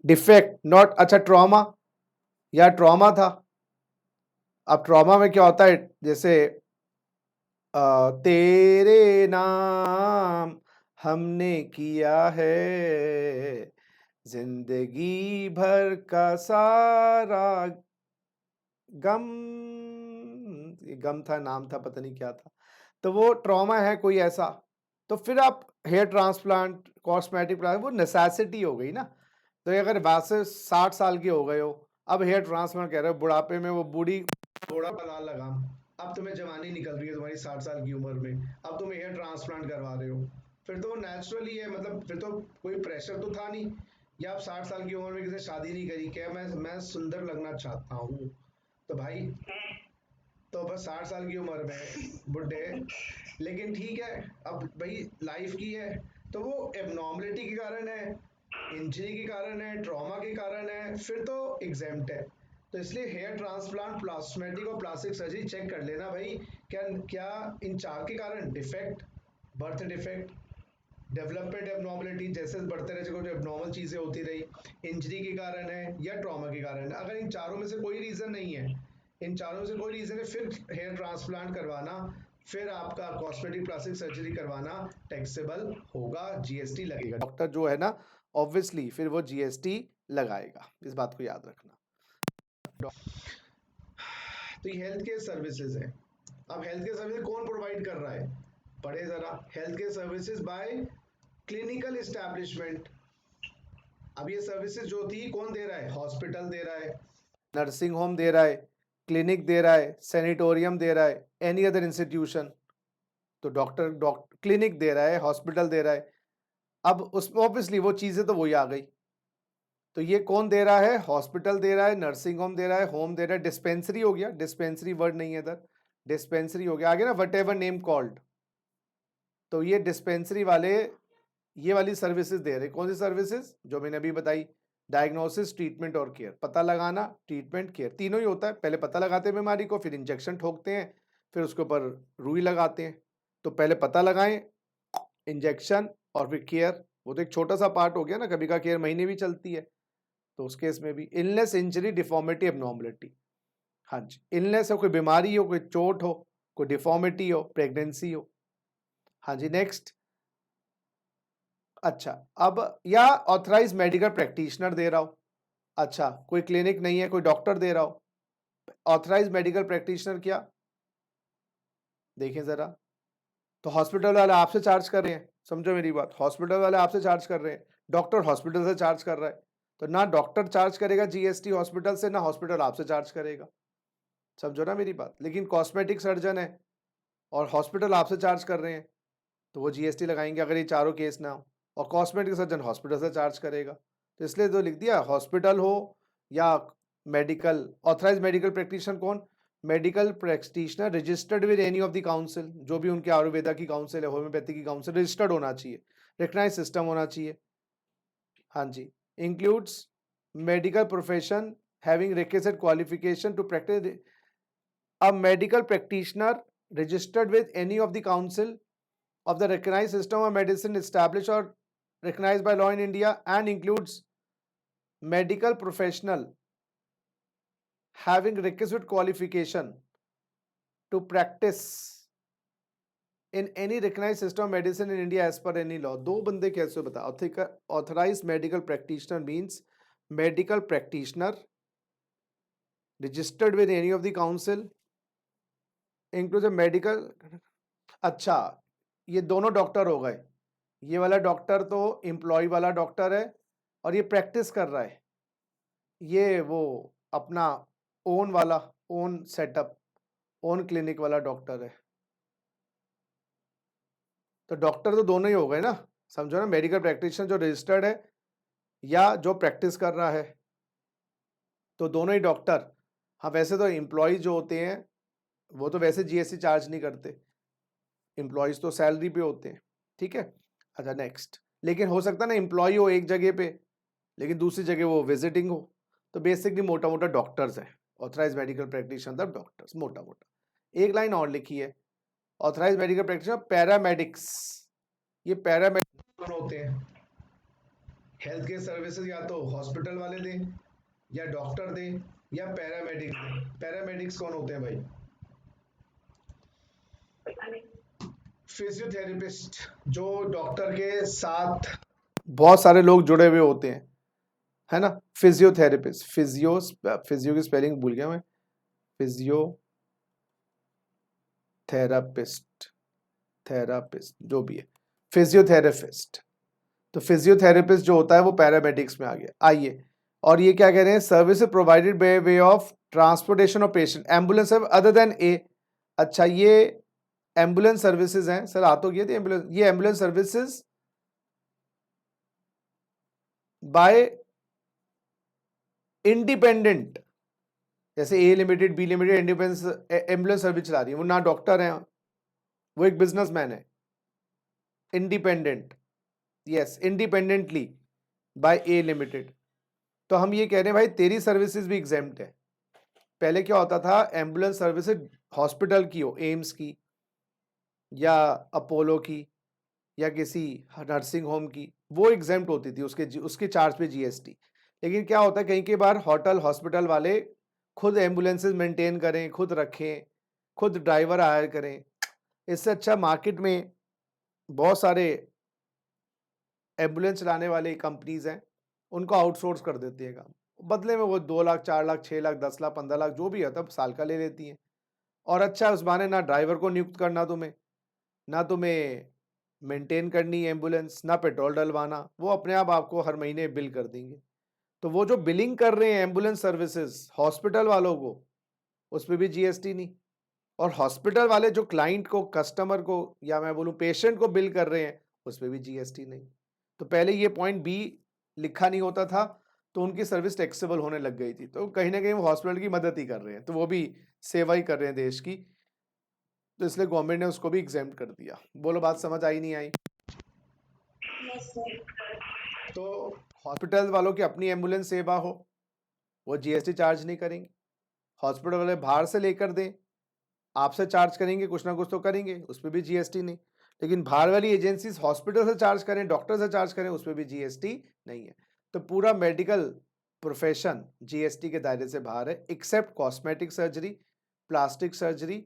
defect, not. अच्छा, ट्रॉमा, या ट्रॉमा था। अब ट्रॉमा में क्या होता है, जैसे तेरे नाम हमने किया है जिंदगी भर का सारा गम, ये गम था, नाम था, पता नहीं क्या था, तो वो ट्रॉमा है कोई ऐसा, तो फिर आप हेयर ट्रांसप्लांट, कॉस्मेटिक प्लांट, वो नेसेसिटी हो गई ना। तो अगर बात से 60 साल के हो गए हो, अब हेयर ट्रांसप्लांट कह रहे हो, बुढ़ापे में वो बूढ़ी थोड़ा पला लगाम, अब तुम्हें जवानी निकल रही है तुम्हारी 60 साल की उम्र में, अब तुम हेयर ट्रांसप्लांट करवा रहे हो, फिर तो वो नेचुरली है, मतलब फिर तो कोई प्रेशर तो था नहीं। या आप 60 साल की उम्र में किसी शादी नहीं करी, क्या मैं सुंदर लगना चाहता हूँ, तो भाई तो बस 60 साल की उम्र में बुढ़े, लेकिन ठीक है, अब भाई लाइफ की है, तो वो एबनॉर्मलिटी के कारण है, इंजरी के कारण है, ट्रॉमा के कारण है, फिर तो एग्जेम्प्ट है। तो इसलिए हेयर ट्रांसप्लांट, प्लास्मेटिक और प्लास्टिक सर्जरी चेक कर लेना भाई, क्या क्या इन चार के कारण defect, birth defect, development abnormality, जैसे बढ़ते रहे जो एबनॉर्मल चीजें होती रही, इंजरी के कारण है या ट्रॉमा के कारण है। अगर इन चारों में से कोई रीजन नहीं है, इन चारों में से कोई रीजन है, फिर हेयर ट्रांसप्लांट करवाना, फिर आपका कॉस्मेटिक प्लास्टिक सर्जरी करवाना टैक्सेबल होगा, जीएसटी लगेगा। डॉक्टर जो है ना, ऑब्वियसली फिर वो जीएसटी लगाएगा, इस बात को याद रखना। तो ये हेल्थ केयर सर्विसेज है। अब हेल्थ केयर सर्विस कौन प्रोवाइड कर रहा है, पढ़े जरा, health care services by clinical establishment. अब ये सर्विसेज जो थी कौन दे रहा है, हॉस्पिटल दे रहा है, नर्सिंग होम दे रहा है, क्लिनिक दे रहा है, सैनिटोरियम दे रहा है, एनी अदर इंस्टीट्यूशन, तो डॉक्टर क्लिनिक दे रहा है, हॉस्पिटल दे रहा है। अब उसमें ऑब्वियसली वो चीजें तो वही आ गई। तो ये कौन दे रहा है? हॉस्पिटल दे रहा है, नर्सिंग होम दे रहा है, होम दे रहा है, डिस्पेंसरी हो गया, डिस्पेंसरी वर्ड नहीं है इधर, डिस्पेंसरी हो गया, आगे ना वट एवर नेम कॉल्ड। तो ये डिस्पेंसरी वाले ये वाली सर्विसेज दे रहे। कौन सी सर्विसेज? जो मैंने अभी बताई, डायग्नोसिस, ट्रीटमेंट और केयर। पता लगाना, ट्रीटमेंट, केयर, तीनों ही होता है। पहले पता लगाते हैं बीमारी को, फिर इंजेक्शन ठोकते हैं, फिर उसके ऊपर रुई लगाते हैं। तो पहले पता लगाएं, इंजेक्शन, और फिर केयर। वो तो एक छोटा सा पार्ट हो गया ना, कभी का केयर महीने भी चलती है। तो उस केस में भी इलनेस, इंजरी, डिफॉर्मिटी, एबनॉर्मलिटी। हाँ जी, इलनेस हो, कोई बीमारी हो, कोई चोट हो, कोई डिफॉर्मिटी हो, प्रेगनेंसी हो। हाँ जी, नेक्स्ट। अच्छा, अब या ऑथराइज मेडिकल प्रैक्टिशनर दे रहा हो। अच्छा, कोई क्लिनिक नहीं है, कोई डॉक्टर दे रहा हो। ऑथराइज मेडिकल प्रैक्टिशनर क्या? देखें जरा, तो हॉस्पिटल वाले आपसे चार्ज कर रहे हैं, समझो मेरी बात, हॉस्पिटल वाले आपसे चार्ज कर रहे हैं, डॉक्टर हॉस्पिटल से चार्ज कर रहा है। तो ना डॉक्टर चार्ज करेगा जीएसटी हॉस्पिटल से, ना हॉस्पिटल आपसे चार्ज करेगा, समझो ना मेरी बात। लेकिन कॉस्मेटिक सर्जन है और हॉस्पिटल आपसे चार्ज कर रहे हैं, तो वो जीएसटी लगाएंगे अगर ये चारों केस ना हो। और कॉस्मेटिक सर्जन हॉस्पिटल से चार्ज करेगा। तो इसलिए तो लिख दिया, हॉस्पिटल हो या मेडिकल, ऑथराइज मेडिकल प्रैक्टिशनर कौन? Medical practitioner registered with any of the council, जो भी उनके आयुर्वेदा की काउंसिल है, होम्योपैथी की काउंसिल, रजिस्टर्ड होना चाहिए, रिकग्नाइज सिस्टम होना चाहिए। हाँ जी, includes medical profession having requisite qualification to practise a medical practitioner registered with any of the council of the recognized system of medicine established or recognized by law in India, and includes medical professional having requisite qualification to practice in any recognized system of medicine in India as per any law. दो बंदे कैसे बता? Authorized medical practitioner means medical practitioner registered with any of the council, includes a medical। अच्छा, ये दोनों doctor हो गए। ये वाला डॉक्टर तो एम्प्लॉय वाला डॉक्टर है, और ये प्रैक्टिस कर रहा है, ये वो अपना ओन वाला, ओन सेटअप, ओन क्लिनिक वाला डॉक्टर है। तो डॉक्टर तो दोनों ही हो गए ना, समझो ना। मेडिकल प्रैक्टिशनर जो रजिस्टर्ड है या जो प्रैक्टिस कर रहा है, तो दोनों ही डॉक्टर। हाँ, वैसे तो एम्प्लॉय जो होते हैं वो तो वैसे जीएसटी चार्ज नहीं करते, एम्प्लॉयज तो सैलरी पे होते हैं, ठीक है। अच्छा, नेक्स्ट। लेकिन हो सकता है ना एम्प्लॉय हो एक जगह पे, लेकिन दूसरी जगह वो विजिटिंग हो। तो बेसिकली मोटा मोटा डॉक्टर्स हैं, ऑथराइज मेडिकल प्रैक्टिशनर डॉक्टर्स, मोटा मोटा। एक लाइन और लिखी है, ऑथराइज मेडिकल प्रैक्टिशनर पैरामेडिक्स। ये पैरामेडिक्स कौन होते हैं? हेल्थ केयर सर्विसेज या तो हॉस्पिटल वाले दें, या डॉक्टर दें, या पैरामेडिक्स दें। पैरामेडिक्स कौन होते हैं भाई? पता नहीं। फिजियोथेरेपिस्ट, जो डॉक्टर के साथ बहुत सारे लोग जुड़े हुए होते हैं, है ना। फिजियोथेरेपिस्ट, फिजियो की स्पेलिंग भूल गया मैं, थेरापिस्ट जो भी है, फिजियोथेरेपिस्ट। तो फिजियोथेरेपिस्ट जो होता है वो पैरामेडिक्स में आ गया। आइए, और ये क्या कह रहे हैं? Service provided by way of transportation of patient, ambulance other than a. अच्छा, ये एम्बुलेंस सर्विसेज हैं सर, आ तो गए थे एम्बुलेंस। ये एम्बुलेंस सर्विसेज बाय इंडिपेंडेंट, जैसे A limited, B limited, independence ambulance service चला रही है, वो ना डॉक्टर है, वो एक बिजनेसमैन है। इंडिपेंडेंट, यस, इंडिपेंडेंटली बाय ए लिमिटेड। तो हम ये कह रहे हैं भाई तेरी सर्विसेज भी एग्जेम्प्ट है। पहले क्या होता था, एम्बुलेंस सर्विसेज हॉस्पिटल की हो, एम्स की या अपोलो की या किसी नर्सिंग होम की, वो एग्जेम्प्ट होती थी, उसके चार्ज पे जीएसटी। लेकिन क्या होता है, कहीं के बार होटल हॉस्पिटल वाले खुद एम्बुलेंसेज मेंटेन करें, खुद रखें, खुद ड्राइवर हायर करें। इससे अच्छा मार्केट में बहुत सारे एम्बुलेंस चलाने वाले कंपनीज हैं, उनको आउटसोर्स कर देती है काम, बदले में वो 2 लाख, 4 लाख, 6 लाख, 10 लाख, 15 लाख जो भी है तब साल का ले लेती हैं। और अच्छा, उस बहाने ना ड्राइवर को नियुक्त करना तुम्हें, ना तुम्हें मेंटेन करनी एम्बुलेंस, ना पेट्रोल डलवाना, वो अपने आप आपको हर महीने बिल कर देंगे। तो वो जो बिलिंग कर रहे हैं एम्बुलेंस सर्विसेज हॉस्पिटल वालों को, उस पर भी जीएसटी नहीं, और हॉस्पिटल वाले जो क्लाइंट को, कस्टमर को, या मैं बोलूं पेशेंट को बिल कर रहे हैं, उस पर भी जीएसटी नहीं। तो पहले ये पॉइंट बी लिखा नहीं होता था तो उनकी सर्विस टैक्सेबल होने लग गई थी। तो कहीं ना कहीं वो हॉस्पिटल की मदद ही कर रहे हैं, तो वो भी सेवा ही कर रहे हैं देश की, तो इसलिए गवर्नमेंट ने उसको भी एग्जेम्प्ट कर दिया। बोलो बात समझ आई नहीं आई? Yes sir. तो हॉस्पिटल वालों की अपनी एम्बुलेंस सेवा हो, वो जीएसटी चार्ज नहीं करेंगे। हॉस्पिटल वाले बाहर से लेकर दें, आपसे चार्ज करेंगे, कुछ ना कुछ तो करेंगे, उस पर भी जीएसटी नहीं। लेकिन बाहर वाली एजेंसीज हॉस्पिटल से चार्ज करें, डॉक्टर से चार्ज करें, उस पर भी जीएसटी नहीं है। तो पूरा मेडिकल प्रोफेशन जीएसटी के दायरे से बाहर है, except cosmetic surgery, plastic surgery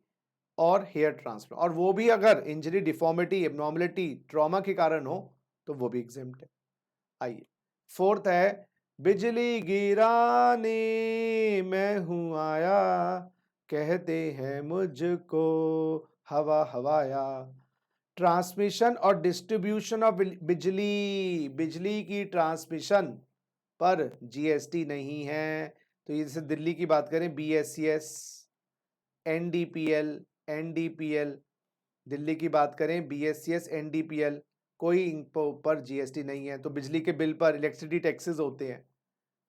और हेयर ट्रांसप्लांट, और वो भी अगर इंजरी, डिफॉर्मिटी, एबनॉर्मलिटी, ट्रॉमा के कारण हो तो वो भी एग्जेम्प्ट है। आइए, फोर्थ है बिजली गिराने मैं हूं आया, कहते हैं मुझको हवा हवाया। ट्रांसमिशन और डिस्ट्रीब्यूशन ऑफ बिजली, बिजली की ट्रांसमिशन पर जीएसटी नहीं है। तो ये जैसे दिल्ली की बात करें, बीएससीएस, एनडीपीएल, एनडीपीएल, दिल्ली की बात करें बीएससीएस, एनडीपीएल, कोई इन पर जीएसटी नहीं है। तो बिजली के बिल पर इलेक्ट्रिसिटी टैक्सेस होते हैं,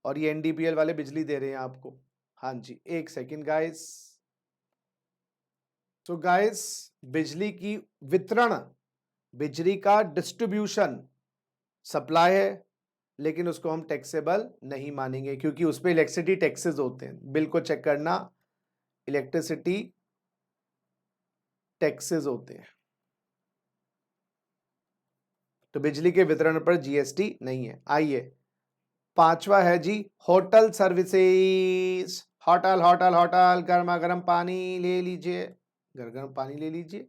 और ये एनडीपीएल वाले बिजली दे रहे हैं आपको। हाँ जी, एक सेकंड गाइस। तो गाइस, बिजली की वितरण, बिजली का डिस्ट्रीब्यूशन, सप्लाई है, लेकिन उसको हम टैक्सेबल नहीं मानेंगे क्योंकि उस पर इलेक्ट्रिसिटी टैक्सेस होते हैं। बिल को चेक करना, इलेक्ट्रिसिटी टैक्सेस होते हैं। तो बिजली के वितरण पर जीएसटी नहीं है। आइए, पांचवा है जी hotel services. Hotel hotel hotel, गर्मा गर्म पानी ले लीजिए, गर्म गर्म पानी ले लीजिए,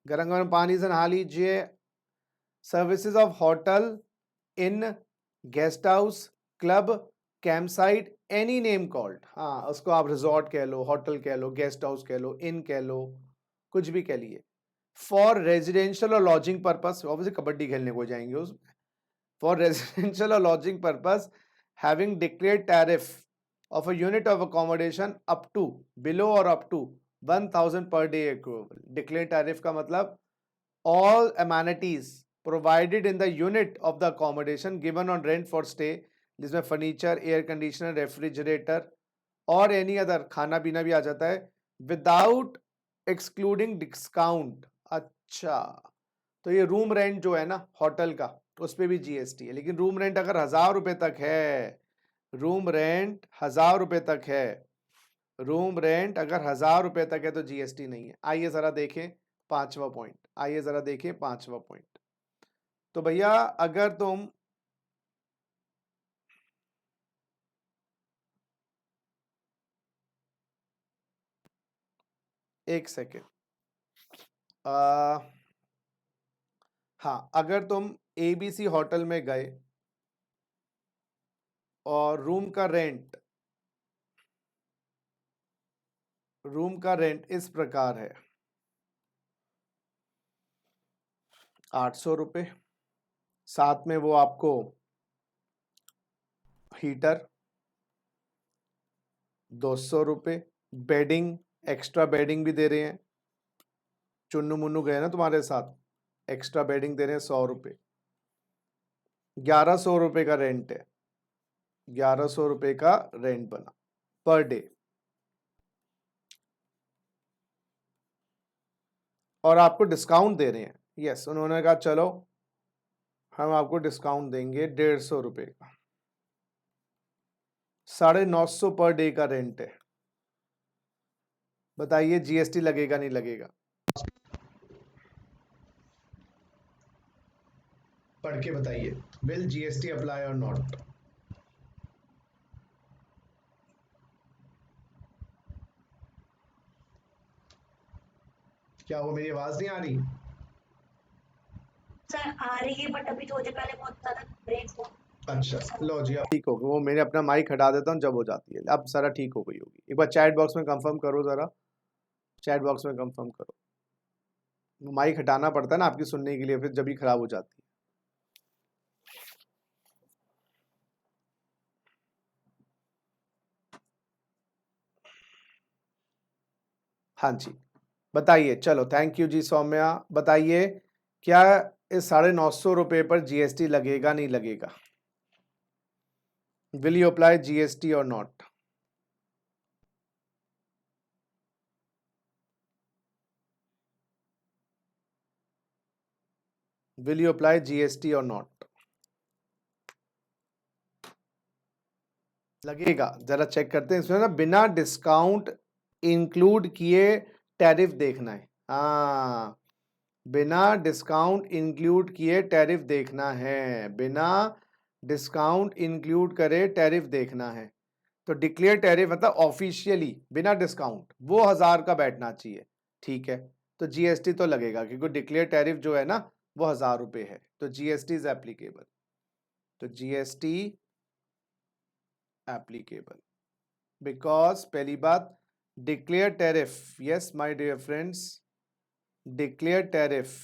गर्म गर्म पानी से नहा लीजिए। Services of hotel in, guest house, club, camp site, any name called. हाँ, उसको आप रिजॉर्ट कह लो, होटल कह लो, गेस्ट हाउस कह लो, इन कह लो, कुछ भी कह लिए। फॉर रेजिडेंशियल और लॉजिंग पर्पस, ऑब्वियसली कबड्डी खेलने को जाएंगे उसमें। फॉर रेजिडेंशियल और lodging purpose having declared tariff of a unit of accommodation up to, below or up to 1000 per day equivalent. Declared tariff का मतलब all amenities provided in the unit of the accommodation given on rent for stay, जिसमें furniture, air conditioner, refrigerator और any other, खाना पीना भी आ जाता है, without excluding discount. अच्छा, तो ये रूम रेंट जो है ना होटल का, उस पर भी जीएसटी है। लेकिन रूम रेंट अगर 1000 रुपए तक है, रूम रेंट 1000 रुपए तक है, रूम रेंट अगर 1000 रुपए तक है तो जीएसटी नहीं है। आइए जरा देखें पांचवा पॉइंट, आइए जरा देखें पांचवा पॉइंट। तो भैया अगर तुम एक सेकेंड, हाँ, अगर तुम एबीसी होटल में गए और रूम का रेंट इस प्रकार है, 800 रुपये, साथ में वो आपको हीटर 200 रुपये, बेडिंग, एक्स्ट्रा बेडिंग भी दे रहे हैं, चुन्नू मुन्नू गए ना तुम्हारे साथ, एक्स्ट्रा बेडिंग दे रहे हैं 100 रुपये, 1100 रुपये का रेंट है, 1100 रुपये का रेंट बना पर डे। और आपको डिस्काउंट दे रहे हैं, यस, उन्होंने कहा चलो हम आपको डिस्काउंट देंगे 150 रुपये का, 950 पर डे का रेंट है। बताइए जीएसटी लगेगा नहीं लगेगा? पढ़ के बताइए, विल जीएसटी अप्लाई और नॉट? क्या वो मेरी आवाज नहीं आ रही? सर आ रही है बट अभी थोड़ी देर पहले बहुत ज्यादा ब्रेक हुआ। अच्छा, लो जी, अब ठीक हो गई। वो मैंने अपना माइक हटा देता हूँ जब हो जाती है। अब सारा ठीक हो गई होगी। एक बार चैट बॉक्स में कंफर्म करो जरा, चैट बॉक्स में कंफर्म करो। माइक हटाना पड़ता है ना आपकी सुनने के लिए, फिर जब भी खराब हो जाती है। हाँ जी, बताइए। चलो, थैंक यू जी सौम्या। बताइए, क्या इस 950 रुपये पर जीएसटी लगेगा, नहीं लगेगा? विल यू अप्लाई जीएसटी और not? Will you apply GST और नॉट? लगेगा, जरा चेक करते हैं इसमें ना, बिना डिस्काउंट इंक्लूड किए टैरिफ देखना है। हाँ, बिना डिस्काउंट इंक्लूड किए टैरिफ देखना है, बिना डिस्काउंट इंक्लूड करे टैरिफ देखना है। तो डिक्लेयर टैरिफ मतलब ऑफिशियली बिना डिस्काउंट वो 1000 का बैठना चाहिए, ठीक है? तो जीएसटी तो लगेगा, क्योंकि डिक्लेयर टैरिफ जो है ना वो 1000 रुपये है, तो जीएसटी इज एप्लीकेबल। तो जीएसटी एप्लीकेबल, बिकॉज पहली बात, declare tariff, yes my dear friends, declare tariff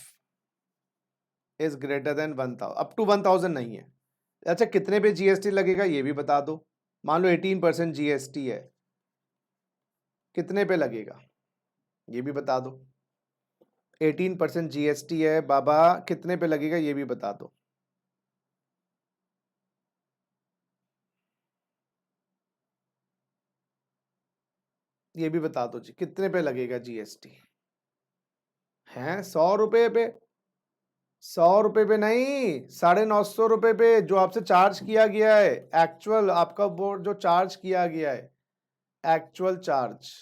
is greater than 1000, up to 1000 नहीं है। अच्छा, कितने पे जीएसटी लगेगा ये भी बता दो। मान लो 18% जीएसटी है, कितने पे लगेगा ये भी बता दो। 18% जीएसटी है बाबा, कितने पे लगेगा ये भी बता दो। ये भी बता दो जी, कितने पे लगेगा जीएसटी? हैं 100 रुपए पे? 100 रुपए पे नहीं, 950 रुपए पे, जो आपसे चार्ज किया गया है एक्चुअल, आपका बोर्ड जो चार्ज किया गया है, एक्चुअल चार्ज,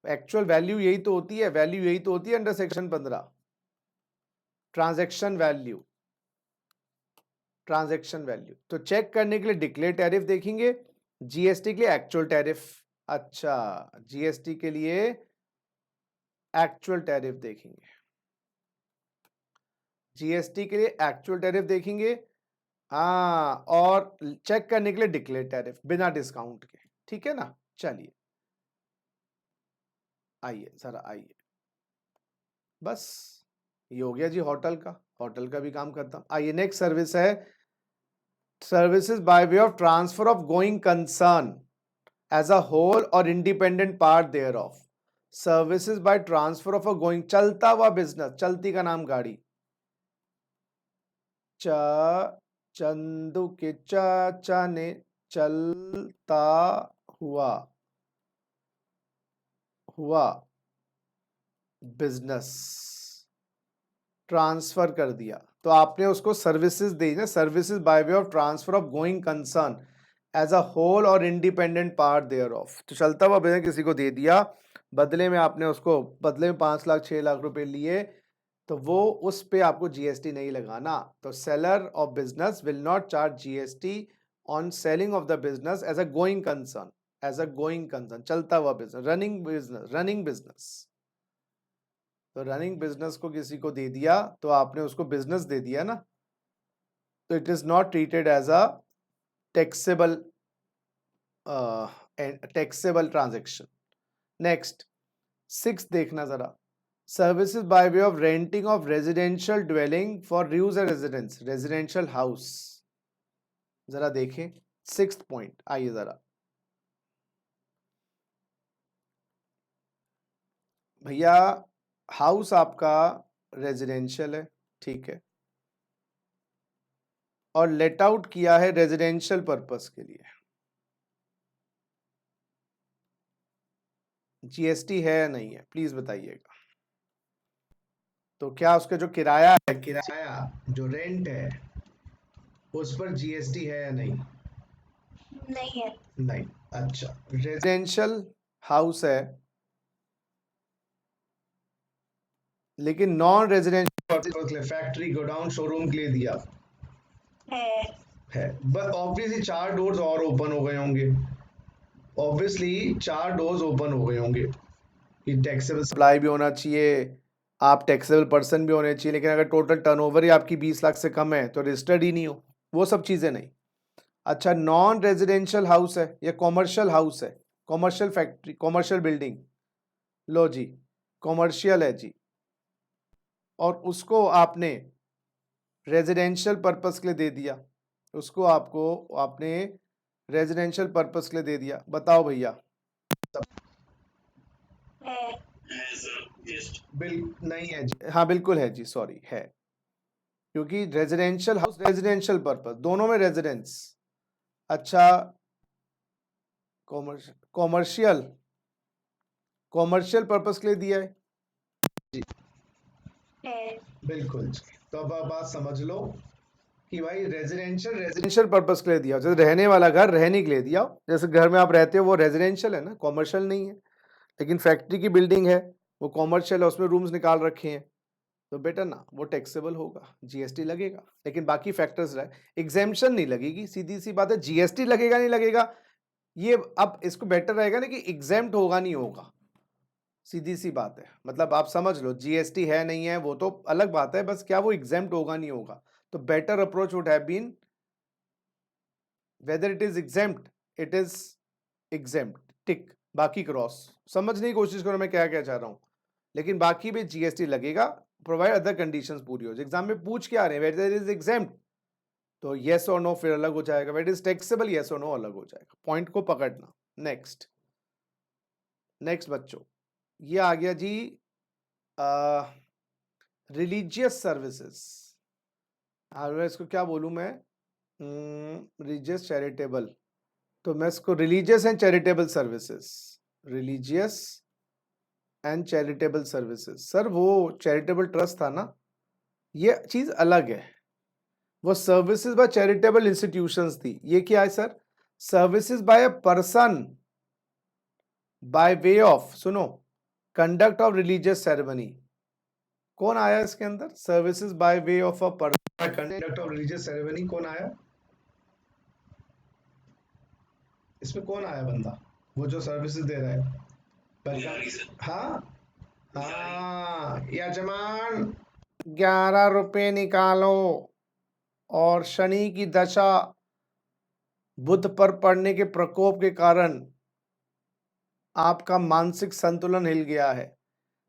एक्चुअल वैल्यू यही तो होती है, वैल्यू यही तो होती है under section 15, transaction value, transaction value. तो चेक करने के लिए डिक्लेयर टैरिफ देखेंगे, जीएसटी के लिए एक्चुअल टैरिफ। अच्छा, जीएसटी के लिए एक्चुअल टैरिफ देखेंगे, जीएसटी के लिए एक्चुअल टैरिफ देखेंगे। हाँ, और चेक करने के लिए डिक्लेयर टैरिफ बिना डिस्काउंट के, ठीक है ना? चलिए आइए, जरा आइए, बस ये हो गया जी होटल का, होटल का भी काम करता हूं। आइए, नेक्स्ट सर्विस है services by way of transfer of going concern as a whole और independent part thereof. Services by transfer of a going, चलता हुआ बिजनेस, चलती का नाम गाड़ी, चंदू के चाचा ने चलता हुआ हुआ बिजनेस ट्रांसफर कर दिया, तो आपने उसको सर्विसेज दी ना, services by way of transfer of going concern as a whole और इंडिपेंडेंट पार्ट देयर ऑफ। तो चलता हुआ बिजनेस किसी को दे दिया, बदले में आपने उसको, बदले में 5 लाख 6 लाख रुपए लिए, तो वो उस पे आपको जीएसटी नहीं लगाना। तो seller of business will not charge GST on selling of the business as a going concern, as a going concern, चलता हुआ business, running business, running business. तो रनिंग बिजनेस को किसी को दे दिया तो आपने उसको बिजनेस दे दिया ना, तो it is not treated as a taxable taxable transaction. Next 6 देखना जरा, services by way of renting of residential dwelling for use a residence, residential house, जरा देखें 6th पॉइंट। आइए जरा भैया, हाउस आपका रेजिडेंशियल है, ठीक है, और लेट आउट किया है रेजिडेंशियल पर्पस के लिए, जीएसटी है या नहीं है प्लीज बताइएगा। तो क्या उसका जो किराया है, किराया जो रेंट है, उस पर जीएसटी है या नहीं? नहीं है। नहीं। अच्छा, रेजिडेंशियल हाउस है, लेकिन non residential, factory godown showroom के लिए दिया है, बस ऑब्वियसली 4 डोर्स और ओपन हो गए होंगे, ऑब्वियसली 4 डोर्स ओपन हो गए होंगे कि टैक्सेबल सप्लाई भी होना चाहिए, आप टैक्सेबल पर्सन भी होने चाहिए, लेकिन अगर टोटल टर्नओवर ही आपकी 20 लाख से कम है तो रजिस्टर्ड ही नहीं हो, वो सब चीज़ें नहीं। अच्छा, नॉन रेजिडेंशियल हाउस है या कॉमर्शियल हाउस है, कॉमर्शियल फैक्ट्री, कॉमर्शियल बिल्डिंग, लो जी कॉमर्शियल है जी, और उसको आपने रेजिडेंशियल पर्पस के लिए दे दिया, उसको आपको आपने रेजिडेंशियल पर्पस के लिए दे दिया, बताओ भैया। है। has just नहीं है जी, हाँ बिल्कुल है जी, सॉरी है, क्योंकि रेजिडेंशियल हाउस रेजिडेंशियल पर्पस दोनों में रेजिडेंस। अच्छा, कॉमर्शियल कॉमर्शियल पर्पस के लिए दिया है, है। बिल्कुल। तो अब आप बात समझ लो कि भाई रेजिडेंशियल पर्पस के लिए दिया, जैसे रहने वाला घर रहने के लिए दिया, जैसे घर में आप रहते हो वो रेजिडेंशियल है ना, कॉमर्शियल नहीं है। लेकिन फैक्ट्री की बिल्डिंग है वो कॉमर्शियल है, उसमें रूम्स निकाल रखे हैं, तो बेटर ना वो टैक्सेबल होगा, जीएसटी लगेगा। लेकिन बाकी फैक्टर्स रहे, एग्जेम्पशन नहीं लगेगी, सीधी सी बात है। जीएसटी लगेगा नहीं लगेगा ये, अब इसको बेटर रहेगा ना कि एग्जेम्प्ट होगा नहीं होगा, सीधी सी बात है। मतलब आप समझ लो, जीएसटी है नहीं है वो तो अलग बात है, बस क्या वो एग्जेम्प्ट होगा नहीं होगा। तो better approach would have been whether it is exempt, it is exempt, tick, बाकी क्रॉस। समझने की कोशिश करो मैं क्या क्या चाह रहा हूं। लेकिन बाकी भी जीएसटी लगेगा प्रोवाइड अदर कंडीशंस पूरी हो जाए। एग्जाम में पूछ के आ रहे हैं whether it is exempt, तो येस और नो फिर अलग हो जाएगा, whether it is taxable yes और नो अलग हो जाएगा। पॉइंट को पकड़ना। नेक्स्ट नेक्स्ट बच्चों, ये आ गया जी रिलीजियस सर्विसेज। इसको क्या बोलूं मैं, रिलीजियस चैरिटेबल, तो मैं इसको religious and charitable services, religious and charitable services. Sir वो चैरिटेबल ट्रस्ट था ना, ये चीज अलग है, वो सर्विसेज बाय चैरिटेबल इंस्टीट्यूशंस थी। ये क्या है sir, services by a person by way of, सुनो, कंडक्ट ऑफ रिलीजियस सेरेमनी। कौन आया इसके अंदर, services by way of a person conduct of religious ceremony, कौन आया इसमें, कौन आया बंदा वो जो सर्विसेज दे रहा है? पुजारी सर, हाँ पुजारी। हाँ, यजमान 11 रुपए निकालो, और शनि की दशा बुध पर पड़ने के प्रकोप के कारण आपका मानसिक संतुलन हिल गया है।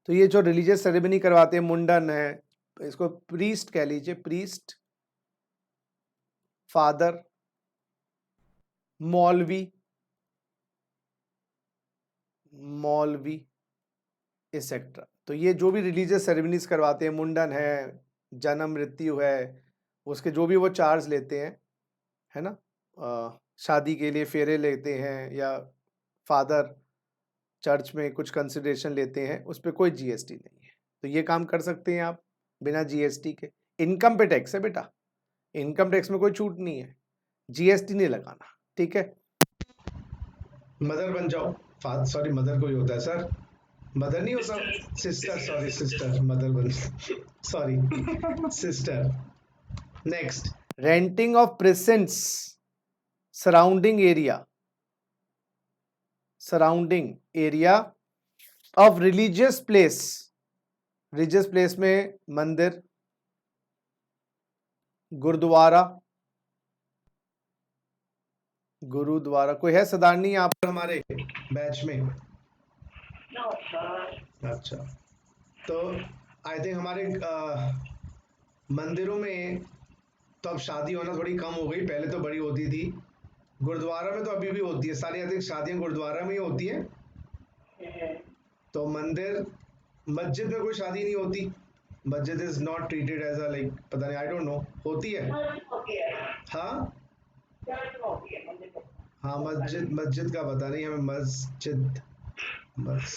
तो ये जो रिलीजियस सेरेमनी करवाते हैं, मुंडन है, इसको प्रीस्ट कह लीजिए, प्रीस्ट, फादर, मौलवी, मौलवी एक्सेट्रा। तो ये जो भी रिलीजियस सेरेमनीज करवाते हैं, मुंडन है, जन्म मृत्यु है, उसके जो भी वो चार्ज लेते हैं, है ना, शादी के लिए फेरे लेते हैं, या फादर चर्च में कुछ कंसिडरेशन लेते हैं, उस पर कोई जीएसटी नहीं है। तो ये काम कर सकते हैं आप बिना जीएसटी के। इनकम पे टैक्स है बेटा, इनकम टैक्स में कोई छूट नहीं है, जीएसटी नहीं लगाना, ठीक है। मदर बन जाओ, सॉरी मदर कोई होता है सर, मदर नहीं होता, सिस्टर, सॉरी सिस्टर, मदर बन, sorry sister. Next, renting of presents surrounding area, surrounding area of religious place, religious place में मंदिर, गुरुद्वारा, गुरुद्वारा। कोई है सदारनी यहाँ पर हमारे बैच में? अच्छा, तो आई थिंक हमारे मंदिरों में तो अब शादी होना थोड़ी कम हो गई, पहले तो बड़ी होती थी। गुरुद्वारा में तो अभी भी होती है सारी, आई थिंक शादियां गुरुद्वारा में ही होती हैं। तो मंदिर, मस्जिद में कोई शादी नहीं होती, मस्जिद is not treated as a like, पता नहीं, आई डोंट नो, होती है? हाँ हाँ, मस्जिद, मस्जिद का पता नहीं हमें, मस्जिद, बस।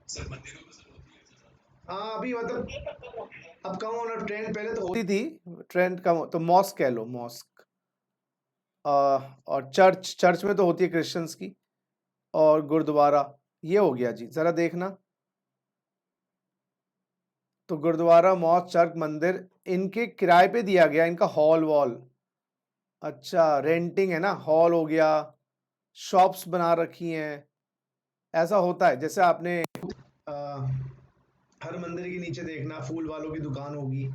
सर मंदिरों में सर होती है सर। हाँ अभी मतलब अब कम होना, ट्रेंड पहले तो होती थी, ट्रेंड कम तो मॉस्क कह लो, मॉस्क। और चर्च, चर्च में तो होती है क्रिश्चियंस की, और गुरुद्वारा ये हो गया जी। जरा देखना, तो गुरुद्वारा, मॉस्क, चर्च, मंदिर, इनके किराए पे दिया गया, इनका हॉल वॉल, अच्छा रेंटिंग है ना, हॉल हो गया, शॉप्स बना रखी हैं। ऐसा होता है जैसे आपने हर मंदिर के नीचे देखना, फूल वालों की दुकान होगी,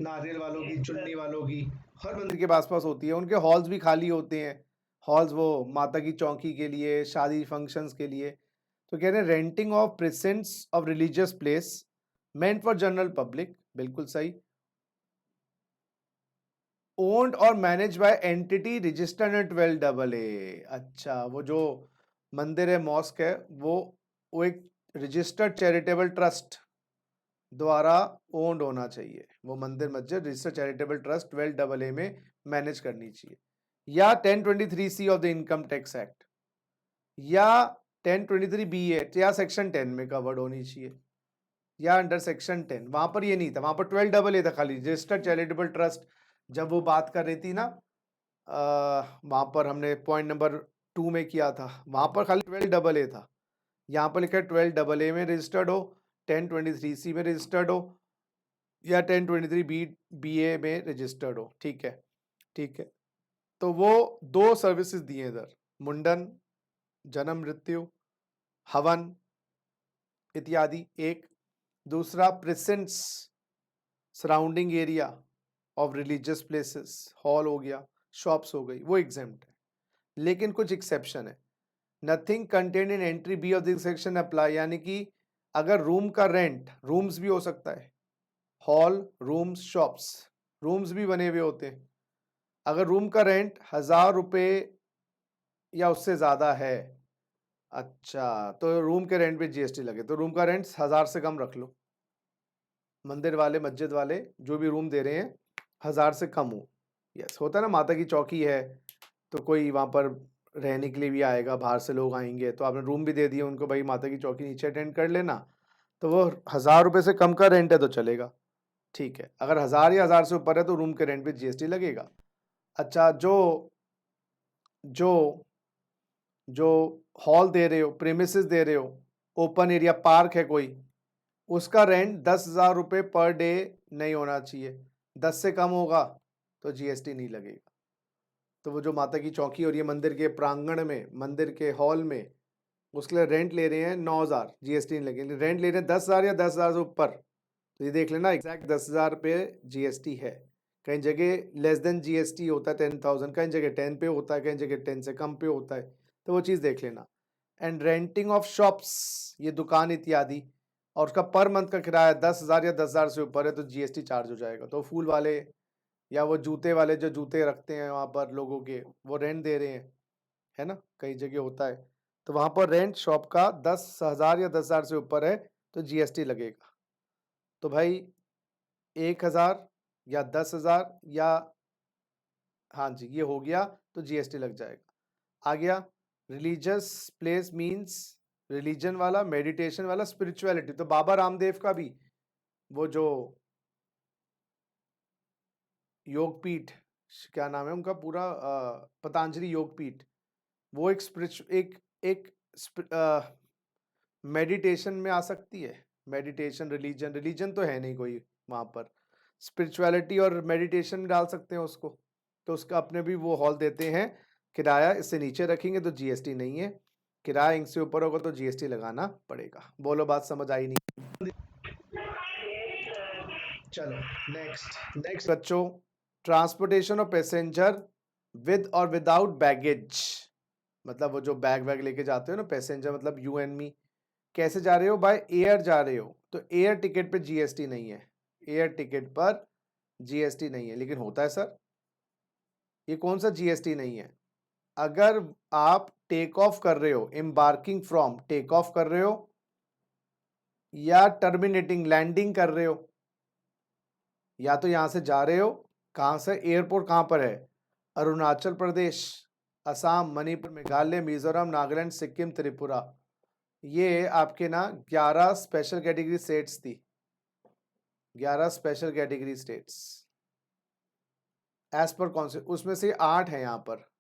नारियल वालों की, चुन्नी वालों की, हर मंदिर के आसपास होती है। उनके हॉल्स भी खाली होते हैं, हॉल्स वो माता की चौकी के लिए, शादी फंक्शंस के लिए। तो कह रहे हैं renting of presents of religious place meant for general public, बिल्कुल सही। ओन्ड और manage by entity registered eight 12AA। अच्छा, वो जो मंदिर है, मॉस्क है, वो एक रजिस्टर्ड चैरिटेबल ट्रस्ट द्वारा ओन्ड होना चाहिए। वो मंदिर मस्जिद रजिस्टर्ड चैरिटेबल ट्रस्ट 12AA में मैनेज करनी चाहिए, या 1023C of the income tax act, या 1023BA या सेक्शन 10 में कवर्ड होनी चाहिए, या अंडर सेक्शन 10। वहां पर ये नहीं था, वहां पर 12AA था खाली, रजिस्टर्ड चैरिटेबल ट्रस्ट। जब वो बात कर रही थी ना, वहां पर हमने पॉइंट नंबर 2 में किया था, वहां पर खाली 12AA था। यहाँ पर लिखा है 12AA में रजिस्टर्ड हो, 1023C में रजिस्टर्ड हो, या 1023BA में रजिस्टर्ड हो। ठीक है, ठीक है। तो वो 2 सर्विसेज दिए इधर, मुंडन, जन्म मृत्यु, हवन इत्यादि एक। दूसरा presents surrounding area of religious places, hall हो गया, शॉप्स हो गई, वो एग्जेम्प्ट है। लेकिन कुछ एक्सेप्शन है। Nothing content in entry B of this section apply, यानी कि अगर रूम का रेंट, रूम्स भी हो सकता है, हॉल, रूम्स, शॉप्स, रूम्स भी बने हुए होते हैं। अगर रूम का रेंट 1000 रुपये या उससे ज़्यादा है, अच्छा, तो रूम के रेंट पे जीएसटी लगे, तो रूम का रेंट 1000 से कम रख लो। मंदिर वाले, मस्जिद वाले जो भी रूम दे रहे हैं 1000 से कम हो। यस, होता है ना, माता की चौकी है तो कोई वहाँ पर रहने के लिए भी आएगा, बाहर से लोग आएंगे, तो आपने रूम भी दे दिए उनको, भाई माता की चौकी नीचे अटेंड कर लेना, तो वो 1000 रुपये से कम का रेंट है तो चलेगा। ठीक है, अगर 1000 या 1000 से ऊपर है तो रूम के रेंट पे जीएसटी लगेगा। अच्छा, जो जो हॉल दे रहे हो, प्रेमिसेस दे रहे हो, ओपन एरिया पार्क है कोई, उसका रेंट 10,000 रुपये पर डे नहीं होना चाहिए। 10 से कम होगा तो जीएसटी नहीं लगेगा। तो वो जो माता की चौकी हो रही है मंदिर के प्रांगण में, मंदिर के हॉल में, उसके लिए रेंट ले रहे हैं 9,000, जीएसटी नहीं लगेगी। रेंट ले रहे हैं 10,000 या 10,000 से ऊपर, तो ये देख लेना एग्जैक्ट 10,000 पे जीएसटी है। कई जगह लेस देन जीएसटी होता है 10,000, कई जगह 10 पे होता है, कई जगह 10 से कम पे होता है, तो वो चीज़ देख लेना। एंड रेंटिंग ऑफ शॉप्स, ये दुकान इत्यादि, और उसका पर मंथ का किराया 10,000 या 10,000 से ऊपर है तो जीएसटी चार्ज हो जाएगा। तो फूल वाले या वो जूते वाले जो जूते रखते हैं वहाँ पर लोगों के, वो रेंट दे रहे हैं, है ना, कई जगह होता है, तो वहाँ पर रेंट शॉप का 10,000 या 10,000 से ऊपर है तो जीएसटी लगेगा। तो भाई 1,000 या 10,000 या, हाँ जी, ये हो गया तो जीएसटी लग जाएगा। आ गया रिलीजियस प्लेस मींस रिलीजन वाला, मेडिटेशन वाला, स्पिरिचुअलिटी। तो बाबा रामदेव का भी वो जो योगपीठ, क्या नाम है उनका पूरा, पतंजलि योगपीठ, वो एक एक मेडिटेशन में आ सकती है। मेडिटेशन, रिलीजन तो है नहीं कोई वहाँ पर, स्पिरिचुअलिटी और मेडिटेशन डाल सकते हैं उसको, तो उसका अपने भी वो हॉल देते हैं। किराया इससे नीचे रखेंगे तो जीएसटी नहीं है, किराया इनसे ऊपर होगा तो जीएसटी लगाना पड़ेगा। बोलो, बात समझ आई नहीं? चलो नेक्स्ट बच्चों, transportation of passenger with or without baggage, मतलब वो जो बैग वैग लेके जाते हो ना पैसेंजर, मतलब यू एंड मी, कैसे जा रहे हो? बाय एयर जा रहे हो तो एयर टिकट पे जीएसटी नहीं है, एयर टिकट पर जीएसटी नहीं है। लेकिन होता है सर, ये कौन सा जीएसटी नहीं है? अगर आप टेक ऑफ कर रहे हो, एम्बार्किंग फ्रॉम, टेक ऑफ कर रहे हो, या टर्मिनेटिंग, लैंडिंग कर रहे हो, या तो यहां से जा रहे हो, कहां से, एयरपोर्ट कहां पर है? अरुणाचल प्रदेश, असम, मणिपुर, मेघालय, मिजोरम, नागालैंड, सिक्किम, त्रिपुरा, ये आपके ना 11 स्पेशल कैटेगरी स्टेट्स थी, 11 special category states as per कौन से, उसमें से 8 है यहाँ पर।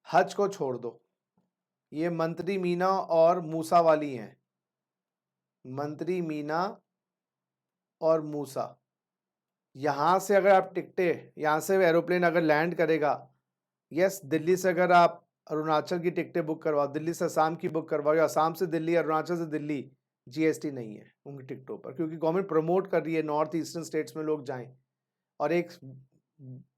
हज को छोड़ दो, ये मंत्री मीना और मूसा वाली हैं, मंत्री मीना और मूसा। यहाँ से अगर आप टिकटें, यहाँ से एरोप्लेन अगर लैंड करेगा, यस, दिल्ली से अगर आप अरुणाचल की टिकटें बुक करवाओ, दिल्ली से असम की बुक करवाओ, या असम से दिल्ली, अरुणाचल से दिल्ली, जीएसटी नहीं है उनकी टिकटों पर, क्योंकि गवर्नमेंट प्रमोट कर रही है नॉर्थ ईस्टर्न स्टेट्स में लोग जाएं। और एक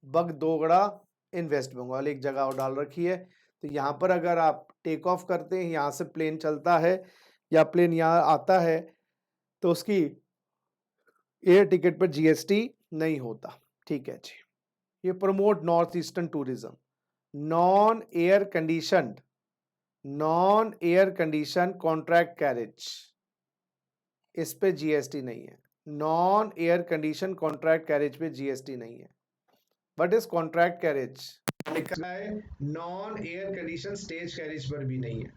बग दोगड़ा इन वेस्ट बंगाल एक जगह और डाल रखी है, तो यहाँ पर अगर आप टेक ऑफ करते हैं, यहाँ से प्लेन चलता है या प्लेन यहाँ आता है, तो उसकी एयर टिकट पर जीएसटी नहीं होता। ठीक है जी, ये promote north eastern tourism. Non air conditioned non air condition contract carriage, इस पे जीएसटी नहीं है। Non air condition contract carriage पे जीएसटी नहीं है। What is contract carriage? लिखा है non air condition stage carriage पर भी नहीं है।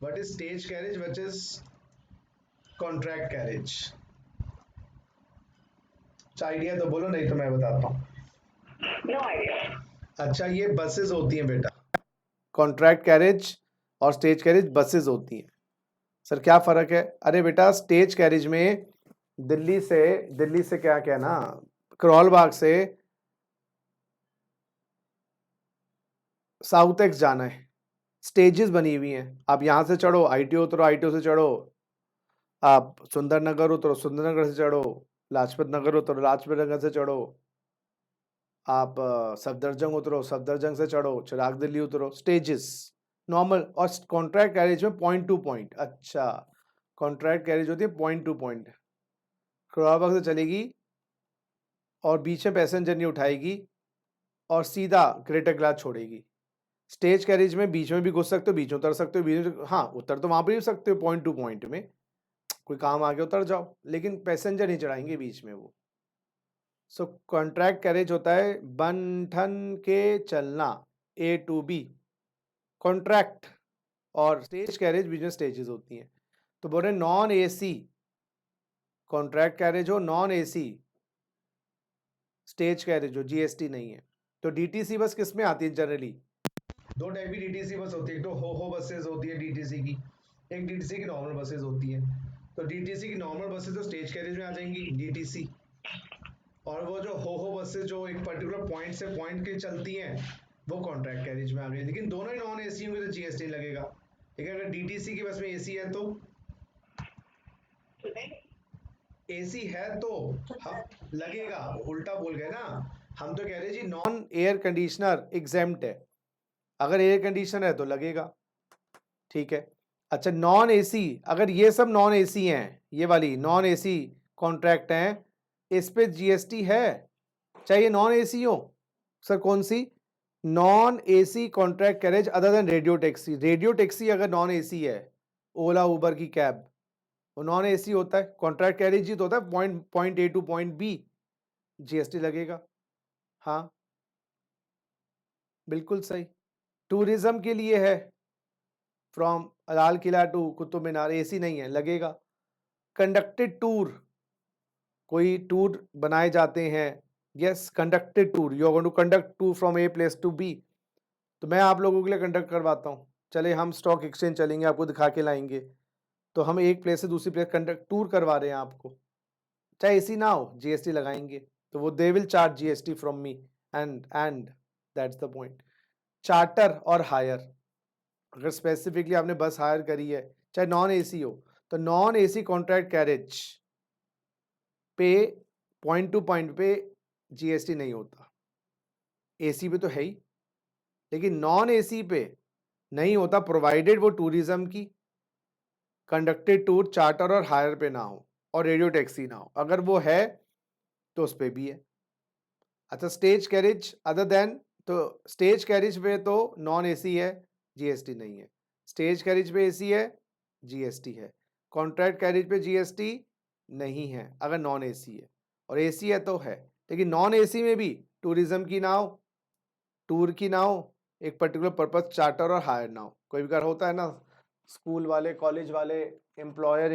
What is stage carriage, what is contract carriage? Idea तो बोलो, नहीं तो मैं बताता हूँ। No idea. अच्छा, ये बसेस होती हैं बेटा, कॉन्ट्रैक्ट कैरेज और स्टेज कैरेज बसेस होती हैं। सर क्या फर्क है? अरे बेटा, स्टेज कैरेज में दिल्ली से क्या क्या ना, करोल बाग से साउथ एक्स जाना है, स्टेजेस बनी हुई हैं। आप यहाँ से चढ़ो, आईटीओ उतरो, आईटीओ से चढ़ो, आप सुंदर नगर उतरो, सुंदर नगर से चढ़ो, लाजपत नगर उतरो, लाजपत नगर से चढ़ो, आप सफदरजंग उतरो, सफदरजंग से चढ़ो, चिराग दिल्ली उतरो, स्टेजेस नॉर्मल। और कॉन्ट्रैक्ट कैरेज में पॉइंट टू पॉइंट। अच्छा, कॉन्ट्रैक्ट कैरेज होती है पॉइंट टू पॉइंट, करोलबाग से चलेगी और बीच में पैसेंजर नहीं उठाएगी और सीधा ग्रेटर क्लास छोड़ेगी। स्टेज कैरेज में बीच में भी घुस सकते हो, बीच में उतर सकते हो, बीच में हाँ उतर तो वहां पर भी सकते हो, पॉइंट टू पॉइंट में कोई काम आगे उतर जाओ, लेकिन पैसेंजर नहीं चढ़ाएंगे बीच में वो। सो कॉन्ट्रैक्ट कैरेज होता है बन ठन के चलना, ए टू बी, कॉन्ट्रैक्ट। और स्टेज कैरेज बीच में स्टेजेस होती हैं। तो बोल रहे नॉन एसी कॉन्ट्रैक्ट कैरेज हो, नॉन एसी स्टेज कैरेज हो, जीएसटी नहीं है। तो डीटीसी बस किस में आती है जनरली? दो टाइप की डीटीसी बस होती है, एक तो हो बसेस होती है डीटीसी की, एक डीटीसी की नॉर्मल बसेस होती है। तो डीटीसी की नॉर्मल बसेस तो स्टेज कैरेज में आ जाएंगी डीटीसी, और वो जो हो बसेस जो एक पर्टिकुलर पॉइंट से पॉइंट के चलती हैं वो कॉन्ट्रैक्ट कैरेज में आ गई। लेकिन दोनों ही नॉन एसी होंगे तो जीएसटी लगेगा। लेकिन अगर डीटीसी की बस में एसी है तो एसी है तो हम लगेगा। उल्टा बोल गए ना, हम तो कह रहे जी नॉन एयर कंडीशनर एग्जेम्प्ट है, अगर एयर कंडीशनर है तो लगेगा। ठीक है। अच्छा, नॉन एसी, अगर ये सब नॉन एसी हैं, ये वाली नॉन एसी कॉन्ट्रैक्ट हैं, इस पे जीएसटी है चाहे नॉन एसी हो। सर कौन सी? Non AC contract carriage other than radio taxi. Radio taxi अगर नॉन एसी है, ओला उबर की कैब, वो नॉन एसी होता है, कॉन्ट्रैक्ट कैरेज ही तो होता है, point A to point B, GST लगेगा। हाँ बिल्कुल सही। टूरिज्म के लिए है, from Lal Qila to Qutub Minar, AC नहीं है, लगेगा। कंडक्टेड टूर, कोई टूर बनाए जाते हैं, yes conducted tour, you are going to conduct tour from A place to B, तो मैं आप लोगों के लिए कंडक्ट करवाता हूँ। चले हम स्टॉक एक्सचेंज चलेंगे, आपको दिखा के लाएंगे, तो हम एक प्लेस से दूसरी प्लेस कंडक्ट टूर करवा रहे हैं आपको, चाहे एसी ना हो जीएसटी लगाएंगे। तो वो they will charge GST from me, and that's the point. Charter और हायर, अगर स्पेसिफिकली आपने बस हायर करी है चाहे नॉन एसी हो, तो नॉन एसी कॉन्ट्रैक्ट कैरेज पे पॉइंट टू पॉइंट पे जीएसटी नहीं होता। एसी पे तो है ही, लेकिन नॉन एसी पे नहीं होता, प्रोवाइडेड वो टूरिज्म की कंडक्टेड टूर चार्टर और हायर पे ना हो और रेडियो टैक्सी ना हो। अगर वो है तो उस पे भी है। अच्छा, स्टेज कैरेज अदर देन, तो स्टेज कैरेज पे तो नॉन एसी है, जीएसटी नहीं है। स्टेज कैरेज पे एसी है, जीएसटी है। कॉन्ट्रैक्ट कैरेज पे जीएसटी नहीं है अगर नॉन एसी है, और एसी है तो है। लेकिन नॉन एसी में भी टूरिज्म की नाव, टूर की नाव, एक पर्टिकुलर पर्पज चार्टर और हायर नाव, कोई भी होता है ना, स्कूल वाले कॉलेज वाले एम्प्लॉयर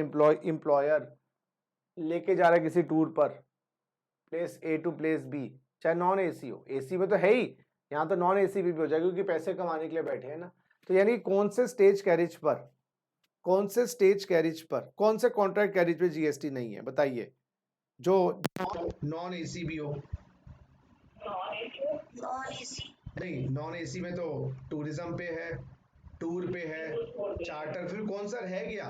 लेके जा रहा है किसी टूर पर, place A to place B, चाहे नॉन एसी हो, एसी में तो है ही, यहाँ तो नॉन एसी भी हो जाएगा क्योंकि पैसे कमाने के लिए बैठे हैं ना। तो यानी कौन से स्टेज कैरेज पर, कौन से स्टेज कैरेज पर, कौन से कॉन्ट्रैक्ट कैरेज पे जीएसटी नहीं है बताइए, जो नॉन एसी भी हो। Non AC. नहीं, नॉन एसी में तो टूरिज्म पे है, टूर पे है, चार्टर, फिर कौन सा रह गया,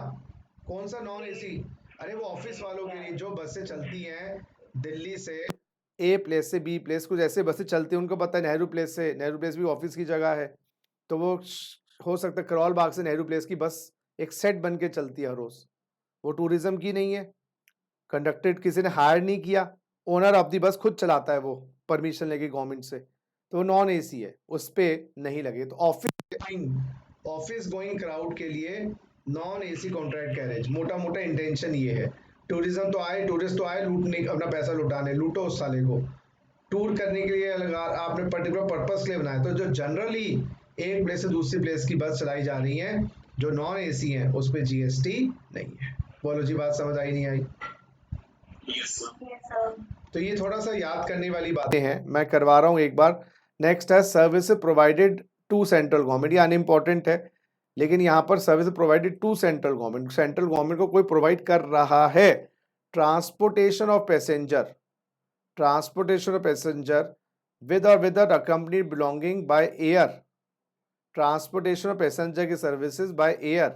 कौन सा नॉन एसी? अरे वो ऑफिस वालों के लिए जो बसें चलती हैं दिल्ली से ए प्लेस से बी प्लेस, कुछ ऐसे बसें चलती हैं, उनको पता है नेहरू प्लेस से, नेहरू प्लेस भी ऑफिस की जगह है, तो वो हो सकता है करोल बाग से नेहरू प्लेस की बस एक सेट बन के चलती है हर रोज, वो टूरिज्म की नहीं है, कंडक्टेड किसी ने हायर नहीं किया, ओनर ऑफ दी बस खुद चलाता है वो परमिशन लेके गवर्नमेंट से, तो वो नॉन एसी है, उस पे नहीं लगे। तो ऑफिस ऑफिस गोइंग क्राउड के लिए नॉन एसी कॉन्ट्रैक्ट कैरेज, मोटा मोटा इंटेंशन ये है। टूरिज्म तो आए, टूरिस्ट तो आए लूटने, अपना पैसा लुटाने, लूटो उस साले को। टूर करने के लिए अगर आपने पर्टिकुलर पर्पस के लिए बनाया, तो जो जनरली एक प्लेस से दूसरी प्लेस की बस चलाई जा रही है जो नॉन एसी है उस पर जीएसटी नहीं है। बोलो जी, बात समझ आई नहीं आई? Yes, sir. Yes, sir. तो ये थोड़ा सा याद करने वाली बातें हैं, मैं करवा रहा हूँ एक बार। नेक्स्ट है service provided to central government, ये अनइम्पॉर्टेंट है, लेकिन यहाँ पर service provided to central government, central government को कोई प्रोवाइड कर रहा है। Transportation of passenger, transportation of passenger with or without accompanied belonging by air, transportation of passenger की सर्विसेज बाय एयर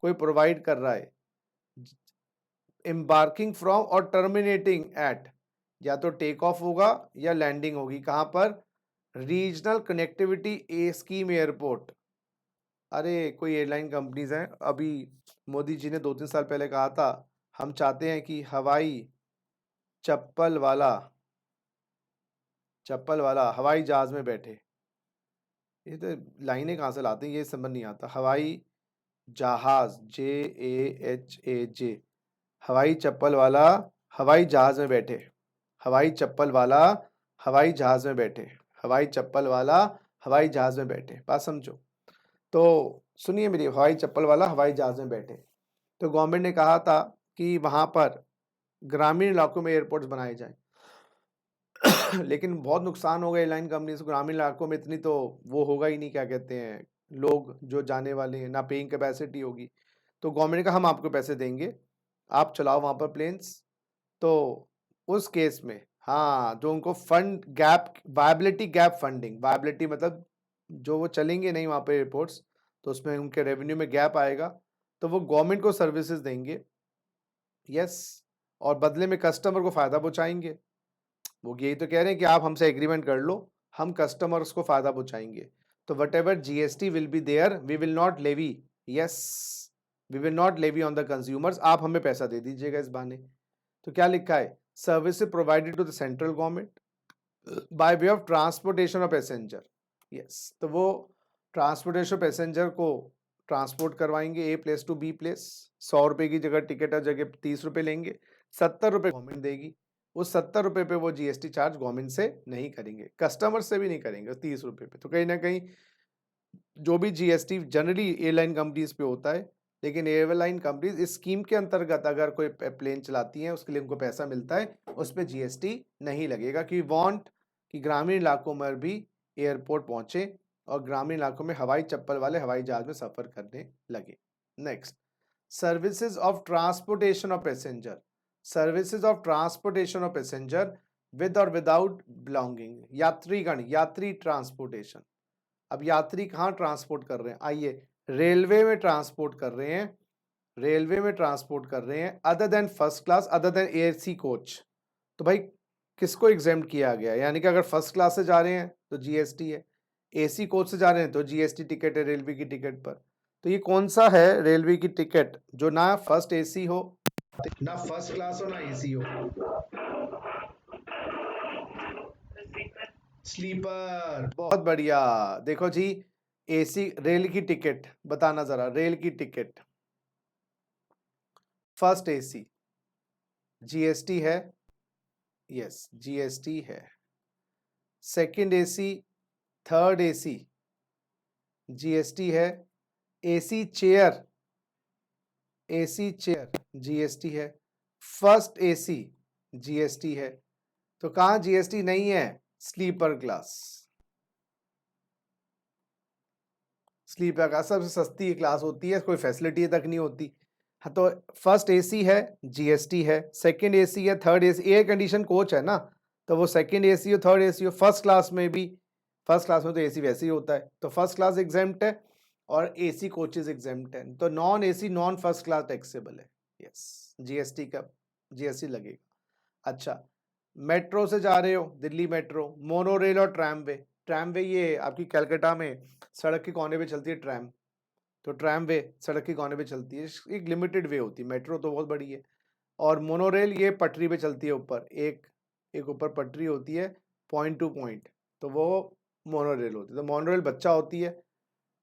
कोई प्रोवाइड कर रहा है। Embarking from or terminating at, या तो टेक ऑफ होगा या लैंडिंग होगी, कहां पर? रीजनल कनेक्टिविटी ए स्कीम एयरपोर्ट। अरे कोई एयरलाइन कंपनीज हैं, अभी मोदी जी ने 2-3 साल पहले कहा था हम चाहते हैं कि हवाई चप्पल वाला हवाई जहाज में बैठे। ये तो लाइनें कहाँ से लाते हैं, ये समझ नहीं आता। हवाई जहाज, JAHAJ, हवाई चप्पल वाला हवाई जहाज में बैठे, हवाई चप्पल वाला हवाई जहाज में बैठे, हवाई चप्पल वाला हवाई जहाज में बैठे, बात समझो। तो सुनिए मेरी, हवाई चप्पल वाला हवाई जहाज में बैठे। तो गवर्नमेंट ने कहा था कि वहां पर ग्रामीण इलाकों में एयरपोर्ट्स बनाए जाएं लेकिन बहुत नुकसान होगा एयरलाइन कंपनी से, ग्रामीण इलाकों में इतनी तो वो होगा ही नहीं, क्या कहते हैं, लोग जो जाने वाले हैं, ना पेइंग कैपेसिटी होगी। तो गवर्नमेंट ने कहा हम आपको पैसे देंगे, आप चलाओ वहाँ पर प्लेन्स। तो उस केस में हाँ, जो उनको fund gap, viability gap funding, viability मतलब जो वो चलेंगे नहीं वहाँ पे एयरपोर्ट्स, तो उसमें उनके रेवेन्यू में गैप आएगा, तो वो गवर्नमेंट को सर्विसेज देंगे, यस, और बदले में कस्टमर को फायदा पहुँचाएंगे। वो यही तो कह रहे हैं कि आप हमसे एग्रीमेंट कर लो, हम कस्टमर्स को फायदा पहुंचाएंगे। तो whatever GST will be there, we will not levy, yes, we will not levy on the consumers, आप हमें पैसा दे दीजिएगा इस बहाने। तो क्या लिखा है? Service provided to the central government by way of transportation of passenger, yes. तो वो ट्रांसपोर्टेशन पैसेंजर को ट्रांसपोर्ट करवाएंगे A place to B place. 100 रुपए की जगह टिकट है, जगह 30 रुपए लेंगे, 70 रुपए गवर्नमेंट देगी। उस 70 रुपए पे वो जीएसटी चार्ज गवर्नमेंट से नहीं करेंगे, कस्टमर से भी नहीं करेंगे, 30 रुपए पे। तो कहीं ना कहीं जो भी जीएसटी जनरली एयरलाइन कंपनीज पे होता है, लेकिन एयरलाइन कंपनीज इस स्कीम के अंतर्गत अगर कोई प्लेन चलाती हैं उसके लिए उनको पैसा मिलता है, उस पर जीएसटी नहीं लगेगा। कि वांट कि ग्रामीण इलाकों में भी एयरपोर्ट पहुंचे और ग्रामीण इलाकों में हवाई चप्पल वाले हवाई जहाज में सफर करने लगे। Next, services of transportation of passenger, services of transportation of passenger with or without belonging, यात्रीगण, यात्री ट्रांसपोर्टेशन। अब यात्री कहाँ ट्रांसपोर्ट कर रहे हैं? आइए, रेलवे में ट्रांसपोर्ट कर रहे हैं, रेलवे में ट्रांसपोर्ट कर रहे हैं, other than first class, other than AC coach. तो भाई किसको एग्जाम्प्ट किया गया? यानी कि अगर फर्स्ट क्लास से जा रहे हैं तो जीएसटी है, एसी कोच से जा रहे हैं तो जीएसटी टिकट है रेलवे की टिकट पर। तो ये कौन सा है रेलवे की टिकट जो ना फर्स्ट एसी हो, ना फर्स्ट क्लास हो, ना एसी हो? स्लीपर, बहुत बढ़िया। देखो जी, एसी रेल की टिकट बताना जरा, रेल की टिकट फर्स्ट एसी जीएसटी है, यस जीएसटी है। Second AC, third AC GST है। AC chair, AC chair GST है। फर्स्ट एसी जीएसटी है। तो कहां जीएसटी नहीं है? स्लीपर क्लास, स्लीपर क्लास सबसे सस्ती क्लास होती है, कोई फैसिलिटी तक नहीं होती। हाँ, तो फर्स्ट एसी है, जीएसटी है। सेकंड एसी है, third AC, air condition coach है ना, तो वो सेकंड एसी हो, थर्ड एसी हो। फर्स्ट क्लास में भी, फर्स्ट क्लास में तो एसी वैसे ही होता है, तो फर्स्ट क्लास एग्जेम्प्ट है और एसी कोचेज एग्जेम्प्ट है। तो non AC, non first class taxable है, यस, जीएसटी का जीएसटी लगेगा। अच्छा, मेट्रो से जा रहे हो, दिल्ली मेट्रो, मोनोरेल और ट्रैमवे। ट्रैमवे ये आपकी कलकत्ता में सड़क के कोने पे चलती है ट्रैम, तो ट्रैम वे सड़क के कोने पे चलती है, एक लिमिटेड वे होती है। मेट्रो तो बहुत बड़ी है। और मोनोरेल ये पटरी पे चलती है, ऊपर एक ऊपर पटरी होती है, पॉइंट टू पॉइंट, तो वो मोनोरेल होती है। तो मोनोरेल बच्चा होती है,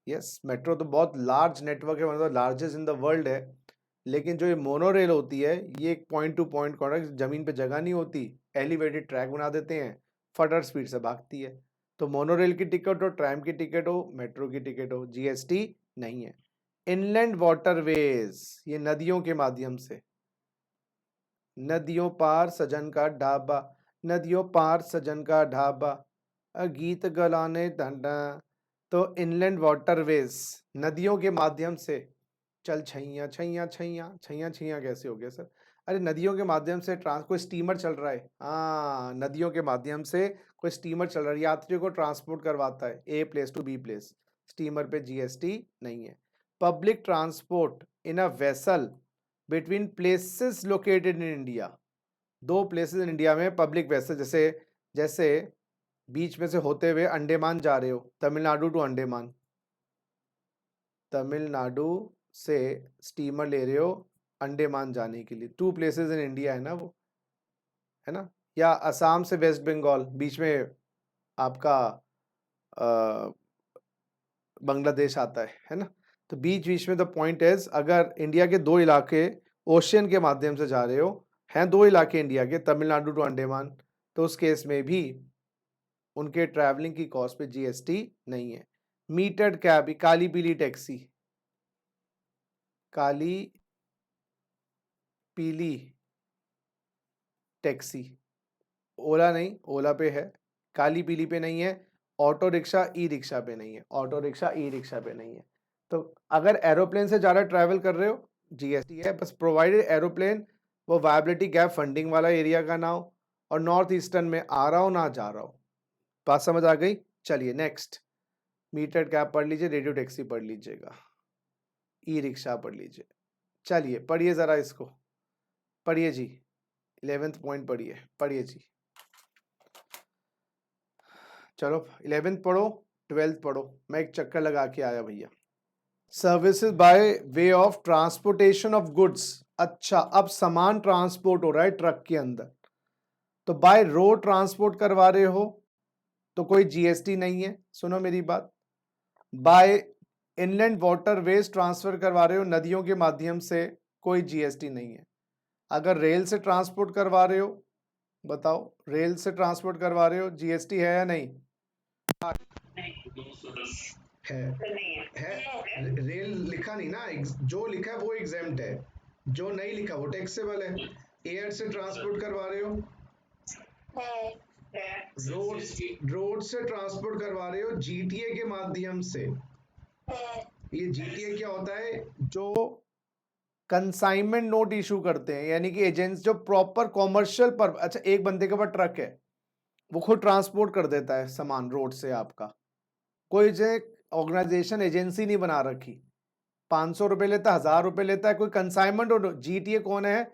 यस, मेट्रो तो बहुत लार्ज नेटवर्क है, मतलब लार्जेस्ट इन द वर्ल्ड है, लेकिन जो ये मोनो रेल होती है ये एक पॉइंट टू पॉइंट कॉन्टेक्ट, जमीन पे जगह नहीं होती, एलिवेटेड ट्रैक बना देते हैं, फटर स्पीड से भागती है। तो मोनो रेल की टिकट हो, ट्रैम की टिकट हो, मेट्रो की टिकट हो, जीएसटी नहीं है। इनलैंड वाटरवेज, ये नदियों के माध्यम से, नदियों पार सजन का ढाबा, नदियों पार सजन का ढाबा, गीत गलाने डंडा। तो इनलैंड वाटरवेज, नदियों के माध्यम से, चल छैया छैया छैया छैया छैया कैसे हो गया सर? अरे नदियों के माध्यम से कोई स्टीमर चल रहा है, हाँ नदियों के माध्यम से कोई स्टीमर चल रहा है, यात्रियों को ट्रांसपोर्ट करवाता है A place to B place, steamer पे जीएसटी नहीं है। Public transport in a vessel between places located in India, दो प्लेसेस इन इंडिया में पब्लिक वेसल, जैसे जैसे बीच में से होते हुए अंडमान जा रहे हो, तमिलनाडु टू अंडमान, तमिलनाडु से स्टीमर ले रहे हो अंडमान जाने के लिए, टू प्लेसेस इन इंडिया है ना वो, है ना। या असम से वेस्ट बंगाल, बीच में आपका बांग्लादेश आता है ना। तो बीच बीच में द पॉइंट इज, अगर इंडिया के दो इलाके ओशियन के माध्यम से जा रहे हो, हैं दो इलाके इंडिया के, तमिलनाडु टू अंडमान, तो उस केस में भी उनके ट्रैवलिंग की कॉस्ट पे जीएसटी नहीं है। मीटर्ड कैब, काली पीली टैक्सी, काली पीली टैक्सी, ओला नहीं, ओला पे है, काली पीली पे नहीं है, ऑटो रिक्शा ई रिक्शा पे नहीं है, ऑटो रिक्शा ई रिक्शा पे नहीं है। तो अगर एरोप्लेन से ज़्यादा ट्रैवल कर रहे हो जीएसटी है, बस प्रोवाइडेड एरोप्लेन वो वायबिलिटी गैप फंडिंग वाला एरिया का ना हो, और नॉर्थ ईस्टर्न में आ रहा हो ना जा रहा हो। बात समझ आ गई? चलिए नेक्स्ट, मीटर्ड कैब पढ़ लीजिए, रेडियो टैक्सी पढ़ लीजिएगा, ई रिक्शा पढ़ लीजिए। चलिए पढ़िए ज़रा इसको, पढ़िए जी, 11th पॉइंट पढ़िए, पढ़िए जी। चलो 11th पढ़ो, 12th पढ़ो, मैं एक चक्कर लगा के आया भैया। Services by way of transportation of goods, अच्छा अब सामान ट्रांसपोर्ट हो रहा है ट्रक के अंदर, तो बाय रोड ट्रांसपोर्ट करवा रहे हो तो कोई जीएसटी नहीं है, सुनो मेरी बात। बाय इनलैंड वाटरवेज ट्रांसफर करवा रहे हो नदियों के माध्यम से, कोई जीएसटी नहीं है। अगर रेल से ट्रांसपोर्ट करवा रहे हो, बताओ रेल से ट्रांसपोर्ट करवा रहे हो जीएसटी है या नहीं? है, तो नहीं है। है, रेल लिखा नहीं ना, जो लिखा है वो एग्जेम्प्ट है, जो नहीं लिखा वो टैक्सेबल है। एयर से ट्रांसपोर्ट करवा रहे हो, है। रोड से ट्रांसपोर्ट करवा रहे हो जीटीए के माध्यम से, ये जीटीए क्या होता है? जो कंसाइनमेंट नोट इशू करते हैं, यानी कि एजेंसी जो प्रॉपर कॉमर्शियल पर, अच्छा एक बंदे के पास ट्रक है, वो खुद ट्रांसपोर्ट कर देता है सामान रोड से आपका, कोई जो ऑर्गेनाइजेशन एजेंसी नहीं बना रखी, 500 रुपये लेता है, 1000 रुपये लेता है, कोई कंसाइनमेंट नोट, जीटीए कौन है?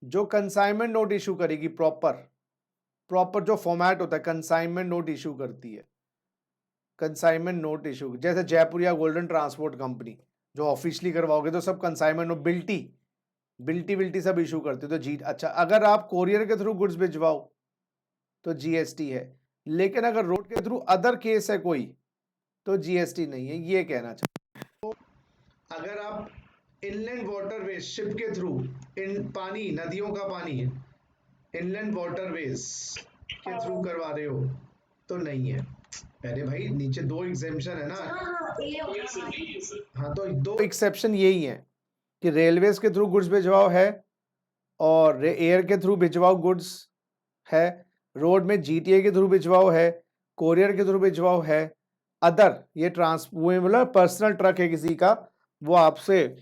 जो कंसाइनमेंट नोट इशू करेगी, प्रॉपर जो फॉर्मेट होता है कंसाइनमेंट नोट इशू करती है, कंसाइनमेंट नोट इशू, जैसे जयपुर या गोल्डन ट्रांसपोर्ट कंपनी, जो ऑफिशियली करवाओगे तो सब कंसाइनमेंट नोट, बिल्टी सब इशू करते हो तो जी। अच्छा अगर आप कोरियर के थ्रू गुड्स भिजवाओ तो जीएसटी है, लेकिन अगर रोड के थ्रू अदर केस है कोई तो जीएसटी नहीं है, ये कहना चाहिए। तो अगर आप इनलैंड वाटरवेज शिप के थ्रू, इन पानी नदियों का पानी है, इनलैंड वाटरवेज के थ्रू करवा रहे हो तो नहीं है। अरे भाई नीचे दो एग्जेम्पशन है ना, हाँ तो दो एक्सेप्शन यही है कि रेलवेज के थ्रू गुड्स भिजवाओ है, और एयर के थ्रू भिजवाओ गुड्स है, रोड में जीटीए के थ्रू भिजवाओ है, कोरियर के थ्रू भिजवाओ है, अदर ये मतलब पर्सनल ट्रक है किसी का, वो आपसे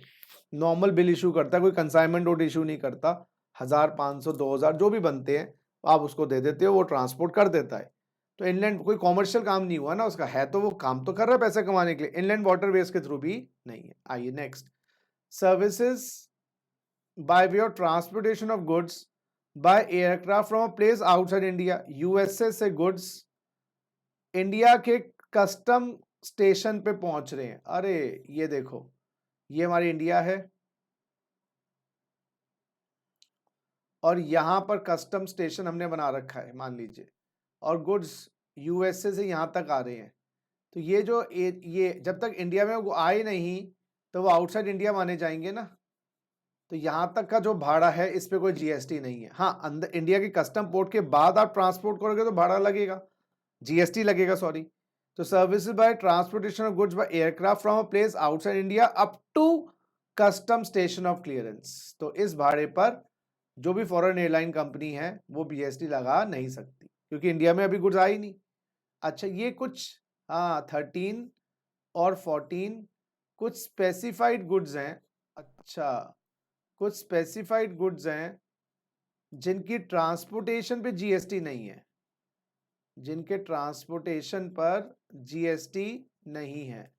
नॉर्मल बिल इशू करता है, कोई कंसाइनमेंट नोट इशू नहीं करता, 1000 500 2000 जो भी बनते हैं आप उसको दे देते हो, वो ट्रांसपोर्ट कर देता है। तो इनलैंड कोई कॉमर्शियल काम नहीं हुआ ना उसका, है तो वो काम तो कर रहा है पैसे कमाने के लिए, इनलैंड वाटरवेज के थ्रू भी नहीं है। आइए next, services by way of transportation of goods by aircraft from a place outside India, USA से गुड्स इंडिया के कस्टम स्टेशन पे पहुंच रहे हैं। अरे ये देखो, ये हमारी इंडिया है और यहां पर कस्टम स्टेशन हमने बना रखा है मान लीजिए, और गुड्स यूएसए से यहां तक आ रहे हैं, तो ये जो ये जब तक इंडिया में वो आए नहीं तो वो आउटसाइड इंडिया माने जाएंगे ना। तो यहाँ तक का जो भाड़ा है इस पे कोई जीएसटी नहीं है। हाँ, अंदर इंडिया के कस्टम पोर्ट के बाद आप ट्रांसपोर्ट करोगे तो भाड़ा लगेगा, जीएसटी लगेगा, सॉरी। तो services by transportation of goods by aircraft from a place outside India up to custom station of clearance. तो इस भाड़े पर जो भी फॉरेन एयरलाइन कंपनी है वो जीएसटी लगा नहीं सकती, क्योंकि इंडिया में अभी गुड्स आई नहीं। अच्छा, ये कुछ 13 और 14 कुछ स्पेसिफाइड गुड्स हैं। अच्छा, कुछ स्पेसिफाइड गुड्स हैं जिनकी ट्रांसपोर्टेशन पे जीएसटी नहीं है, जिनके ट्रांसपोर्टेशन पर जीएसटी नहीं है।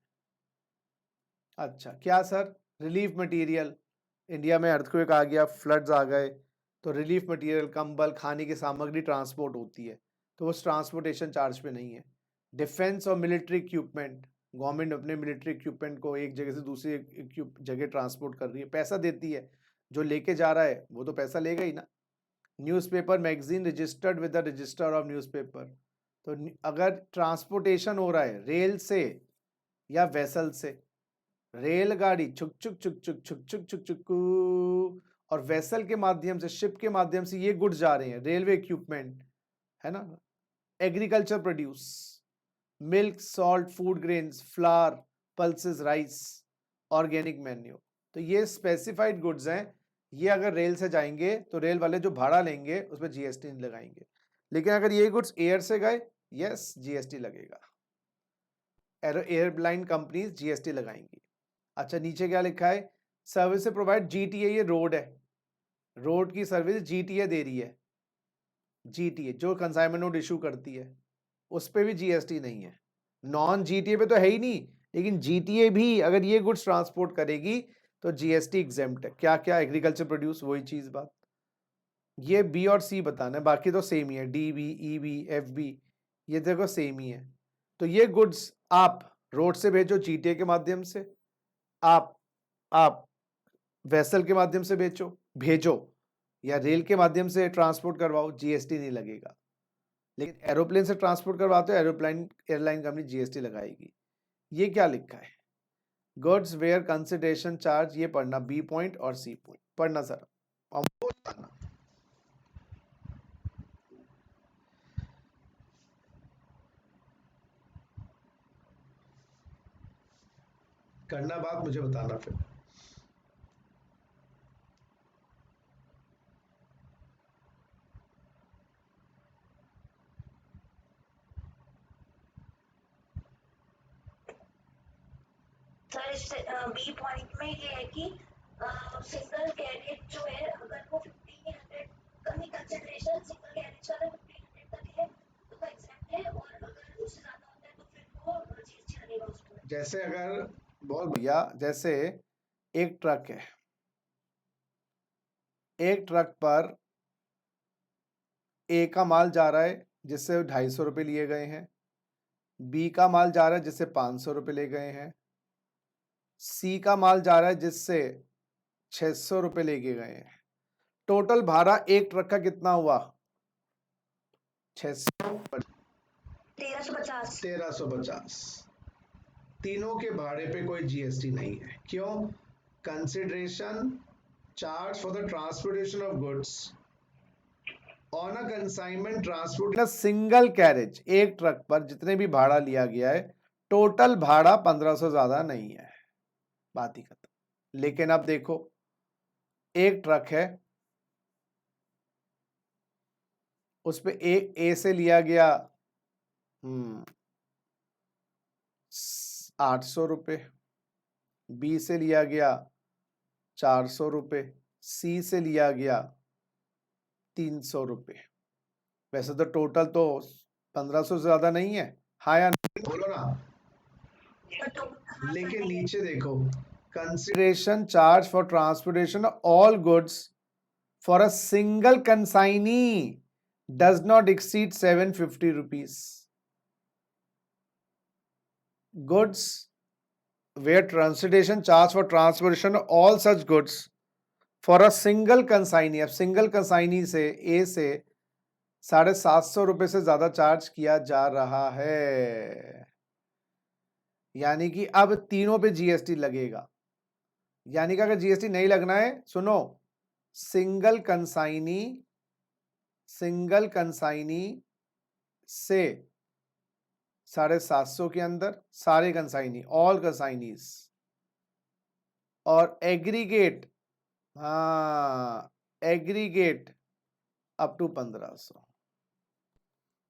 अच्छा, क्या सर? रिलीफ मटेरियल, इंडिया में अर्थक्वेक आ गया, फ्लड्स आ गए, तो रिलीफ मटेरियल, कंबल, खाने की सामग्री ट्रांसपोर्ट होती है, तो उस ट्रांसपोर्टेशन चार्ज पे नहीं है। डिफेंस और मिलिट्री इक्विपमेंट, गवर्नमेंट अपने मिलिट्री इक्विपमेंट को एक जगह से दूसरी जगह ट्रांसपोर्ट कर रही है, पैसा देती है, जो लेके जा रहा है वो तो पैसा लेगा ही ना। Newspaper magazine registered with the register of newspaper, तो अगर ट्रांसपोर्टेशन हो रहा है रेल से या वेसल से, रेलगाड़ी छुक छुक छुक छुक छुक छुक छुक छुक, और वेसल के माध्यम से, शिप के माध्यम से ये गुड्स जा रहे हैं, रेलवे इक्विपमेंट है ना, agriculture produce, milk, salt, food grains, flower, pulses, rice, organic menu, तो ये स्पेसिफाइड गुड्स हैं। ये अगर रेल से जाएंगे तो रेल वाले जो भाड़ा लेंगे उस पर जीएसटी नहीं लगाएंगे, लेकिन अगर ये गुड्स एयर से गए, यस जीएसटी लगेगा, एयरलाइन कंपनीज जीएसटी लगाएंगी। अच्छा, नीचे क्या लिखा है? सर्विस से प्रोवाइड जीटीए, ये रोड है, रोड की सर्विस जीटीए दे रही है, जीटीए जो कंसाइनमेंट नोट इशू करती है उस पे भी जीएसटी नहीं है। नॉन जीटीए पे तो है ही नहीं, लेकिन जीटीए भी अगर ये गुड्स ट्रांसपोर्ट करेगी तो जीएसटी एग्जेम्प्ट है। क्या क्या? एग्रीकल्चर प्रोड्यूस, वही चीज बात। ये बी और सी बताना है, बाकी तो सेम ही है, D B, E B, F B, ये देखो सेम ही है। तो ये गुड्स आप रोड से भेजो जीटीए के माध्यम से, आप वेसल के माध्यम से भेजो या रेल के माध्यम से ट्रांसपोर्ट करवाओ, जीएसटी नहीं लगेगा। लेकिन एरोप्लेन से ट्रांसपोर्ट करवाते हो, एयरलाइन कंपनी जीएसटी लगाएगी। ये क्या लिखा है? गुड्स वेयर कंसिडरेशन चार्ज, ये पढ़ना, बी पॉइंट और सी पॉइंट पढ़ना सर, और वो जानना। करना बात मुझे बताना फिर। सर इस बी पॉइंट में ये है कि सिंगल कैरेज जो है अगर वो 1500 कमी कंसिडरेशन सिंगल कैरेज का अगर 1500 तक है तो वो एग्जैक्ट है, और अगर उससे ज्यादा होता है तो फिर वो जीएसटी लगेगा उस पर। जैसे अगर बहुत भैया, जैसे एक ट्रक है, एक ट्रक पर ए का माल जा रहा है जिससे 250 रुपये लिए गए हैं, बी का माल जा रहा है जिससे 500 रुपये ले गए हैं, सी का माल जा रहा है जिससे 600 रुपये लेके गए हैं। टोटल भाड़ा एक ट्रक का कितना हुआ? 1350। तीनों के भाड़े पे कोई जीएसटी नहीं है। क्यों? Consideration charge for the transportation of goods on a consignment transport in a single carriage, एक ट्रक पर जितने भी भाड़ा लिया गया है, टोटल भाड़ा 1500 ज्यादा नहीं है, बात ही खत्म। लेकिन अब देखो, एक ट्रक है, उस पे ए से लिया गया 800 रुपये, बी से लिया गया 400 रुपये, सी से लिया गया 300 रुपये। वैसे तो टोटल तो 1500 से ज्यादा नहीं है, हाँ या नहीं बोलो ना। लेकिन नीचे देखो, consideration charge for transportation all goods for a single consignee does not exceed 750 rupees. Goods where transportation charge for transportation of all such goods for a single consignee, अब सिंगल कंसाइनी से ए से 750 रुपये से ज्यादा चार्ज किया जा रहा है। यानी कि अब तीनों पे जीएसटी लगेगा। यानी कि अगर जीएसटी नहीं लगना है, सुनो, सिंगल कंसाइनी से 750 के अंदर सारे कंसाइनी, ऑल कंसाइनीज, और एग्रीगेट, हाँ एग्रीगेट अप टू 1500,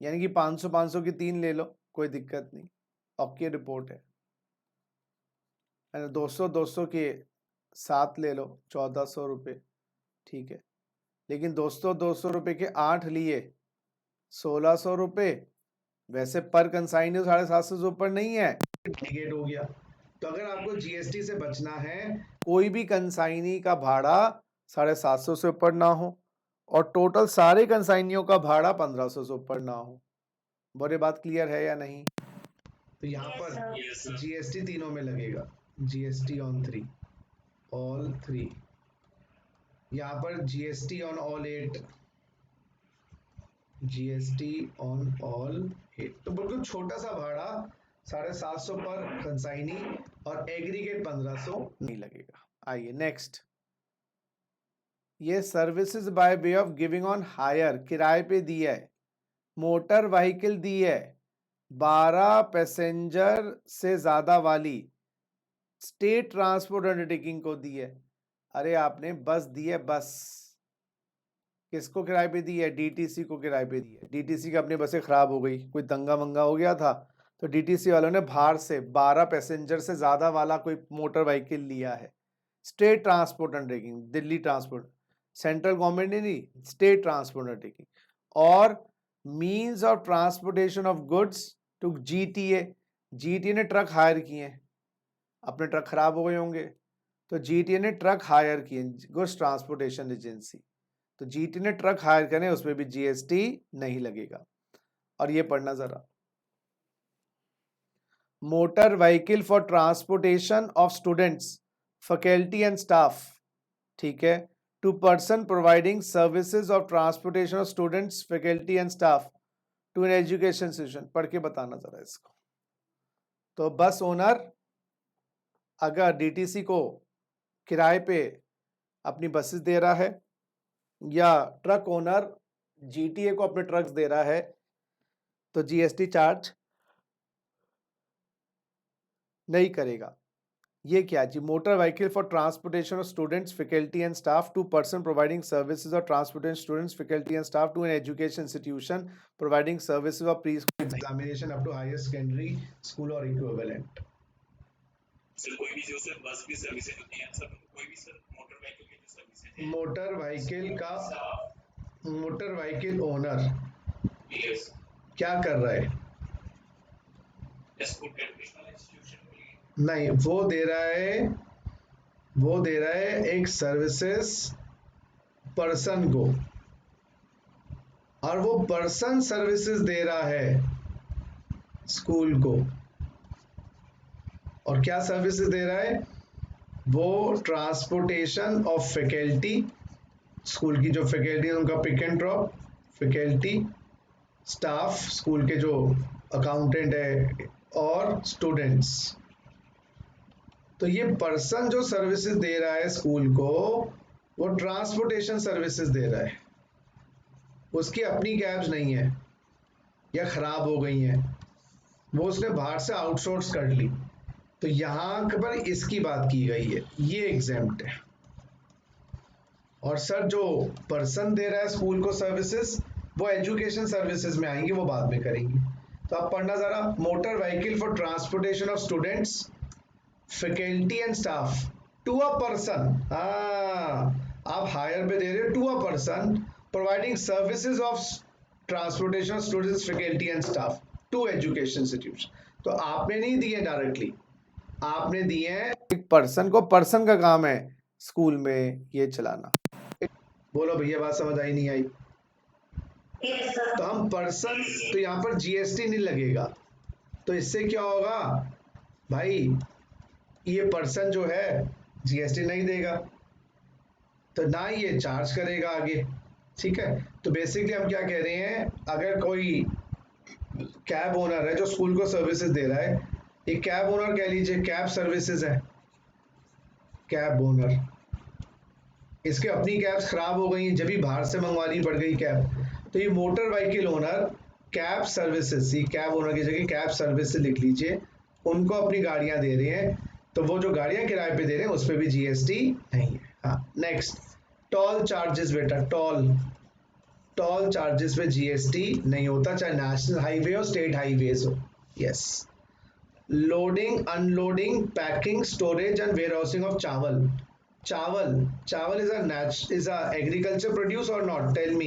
यानी कि 500 की 3 ले लो, कोई दिक्कत नहीं, ओके रिपोर्ट है। 200 के 7 ले लो, 1400 रुपये, ठीक है। लेकिन 200 रुपये के 8 लिए 1600 रुपये, वैसे पर कंसाइनी 750 से ऊपर नहीं है, एग्रीगेट हो गया। तो अगर आपको जीएसटी से बचना है, कोई भी कंसाइनी का भाड़ा 750 से ऊपर ना हो और टोटल सारे कंसाइनियों का भाड़ा 1500 से ऊपर ना हो। बोले बात क्लियर है या नहीं? तो यहाँ Yes, पर sir. Yes, sir. जीएसटी तीनों में लगेगा, जीएसटी ऑन 3, ऑल 3। यहाँ पर GST on all 8, GST on all 8। तो बिल्कुल छोटा सा भाड़ा 750 पर कंसाइनी और एग्रीगेट 1500 नहीं लगेगा। आइए नेक्स्ट, ये services by way of giving on hire, किराए पे दी है, मोटर व्हीकल दी है, 12 पैसेंजर से ज्यादा वाली स्टेट ट्रांसपोर्ट अंडरटेकिंग को दी है। अरे आपने बस दी है, बस किसको किराए पे दी है? डीटीसी को किराए पे दी है। डीटीसी की अपनी बसें खराब हो गई, कोई दंगा मंगा हो गया था, तो डीटीसी वालों ने बाहर से 12 पैसेंजर से ज्यादा वाला कोई मोटर व्हीकल लिया है। State transport undertaking, Delhi transport, central government ने नहीं, स्टेट ट्रांसपोर्ट अंडरटेकिंग। और means of transportation of goods to GTA, GTA ने ट्रक हायर किए हैं, अपने ट्रक खराब हो गए होंगे, तो जीटीए ने ट्रक हायर किए, गुड्स ट्रांसपोर्टेशन एजेंसी, तो जीटी ने ट्रक हायर करें, उसमें भी जीएसटी नहीं लगेगा। और ये पढ़ना जरा, motor vehicle for transportation of students, faculty and staff, ठीक है, to person providing services of transportation of students, faculty and staff to an education institution. पढ़ के बताना जरा इसको। तो बस ओनर अगर डीटीसी को किराए पे अपनी बसेस दे रहा है, या ट्रक ओनर जीटीए को अपने ट्रक्स दे रहा है, तो जीएसटी चार्ज नहीं करेगा। ये क्या जी? Motor vehicle for transportation of students, faculty and staff to person providing services of transportation students, faculty and staff to an education institution providing services of pre school examination up to higher secondary school or equivalent. Sir कोई भी जो sir बस की services होती है sir, कोई भी sir motor vehicle की जो सर्विसेज है, मोटर व्हीकल ओनर यस, क्या कर रहा है? एस्कॉर्ट एजुकेशनल इंस्टीट्यूशन नहीं, वो दे रहा है एक सर्विसेज पर्सन को, और वो पर्सन सर्विसेज दे रहा है स्कूल को। और क्या सर्विसेज दे रहा है? वो ट्रांसपोर्टेशन ऑफ फैकल्टी, स्कूल की जो फैकल्टी है उनका pick and drop, faculty, staff, school के जो अकाउंटेंट है, और स्टूडेंट्स। तो ये पर्सन जो सर्विसेज दे रहा है स्कूल को, वो ट्रांसपोर्टेशन सर्विसेज दे रहा है, उसकी अपनी कैब्स नहीं है या खराब हो गई हैं, वो उसने बाहर से आउटसोर्स कर ली। तो यहां पर इसकी बात की गई है, ये एग्जेम्प्ट है। और सर जो पर्सन दे रहा है स्कूल को सर्विसेज, वो एजुकेशन सर्विसेज में आएंगी, वो बाद में करेंगी। तो आप पढ़ना जरा, motor vehicle for transportation of students, faculty and staff to a person, आप हायर पे दे रहे हो, to a person providing services of transportation of students, faculty and staff to education institution. तो आपने नहीं दिए डायरेक्टली, आपने दिए हैं एक पर्सन को, पर्सन का काम है स्कूल में ये चलाना। बोलो भैया, बात समझ आई नहीं आई? Yes, sir. तो हम पर्सन, तो यहाँ पर जीएसटी नहीं लगेगा, तो इससे क्या होगा भाई, ये पर्सन जो है जीएसटी नहीं देगा, तो ना ये चार्ज करेगा आगे, ठीक है। तो बेसिकली हम क्या कह रहे हैं, अगर कोई कैब ओनर है जो स्कूल को सर्विसेज दे रहा है, ये कैब ओनर कह लीजिए, कैब सर्विसेज है, कैब ओनर। इसके अपनी कैब्स खराब हो गई, जब भी बाहर से मंगवानी पड़ गई कैब, तो ये motor vehicle owner cab services, ये कैब ओनर की जगह कैब सर्विसेज लिख लीजिए, उनको अपनी गाड़ियां दे रहे हैं, तो वो जो गाड़ियां किराए पे दे रहे हैं उस पर भी जीएसटी नहीं है। हाँ, नेक्स्ट, टोल चार्जेस बेटा, टोल चार्जेस पे जीएसटी नहीं होता, चाहे नेशनल हाईवे हो स्टेट हाईवेज हो। Yes. Loading, unloading, packing, storage and warehousing of chawal. Chawal is a agriculture produce or not? Tell me.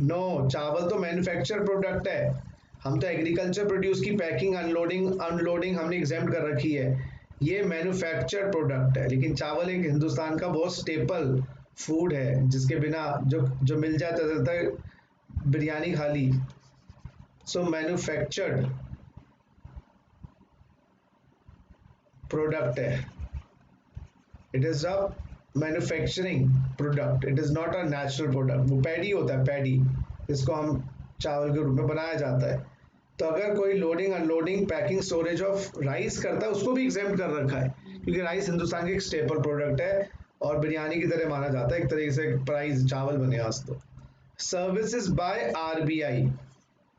No, चावल तो मैन्युफैक्चर प्रोडक्ट है। हम तो एग्रीकल्चर प्रोड्यूस की पैकिंग, अनलोडिंग हमने एग्जेम्प्ट कर रखी है, ये मैन्युफैक्चर प्रोडक्ट है। लेकिन चावल एक हिंदुस्तान का बहुत स्टेपल फूड है, जिसके बिना जो जो मिल जाता है बिरयानी खा ली। सो मैन्युफैक्चर्ड प्रोडक्ट है, it is a manufacturing product, it is not a natural product. वो पैडी होता है, पैडी, इसको हम चावल के रूप में बनाया जाता है। तो अगर कोई loading, unloading, packing, storage of rice करता है, उसको भी एग्जेम्प्ट कर रखा है, क्योंकि राइस हिंदुस्तान की एक स्टेपल प्रोडक्ट है और बिरयानी की तरह माना जाता है, एक तरीके से प्राइस चावल बने आज तो। Services by RBI,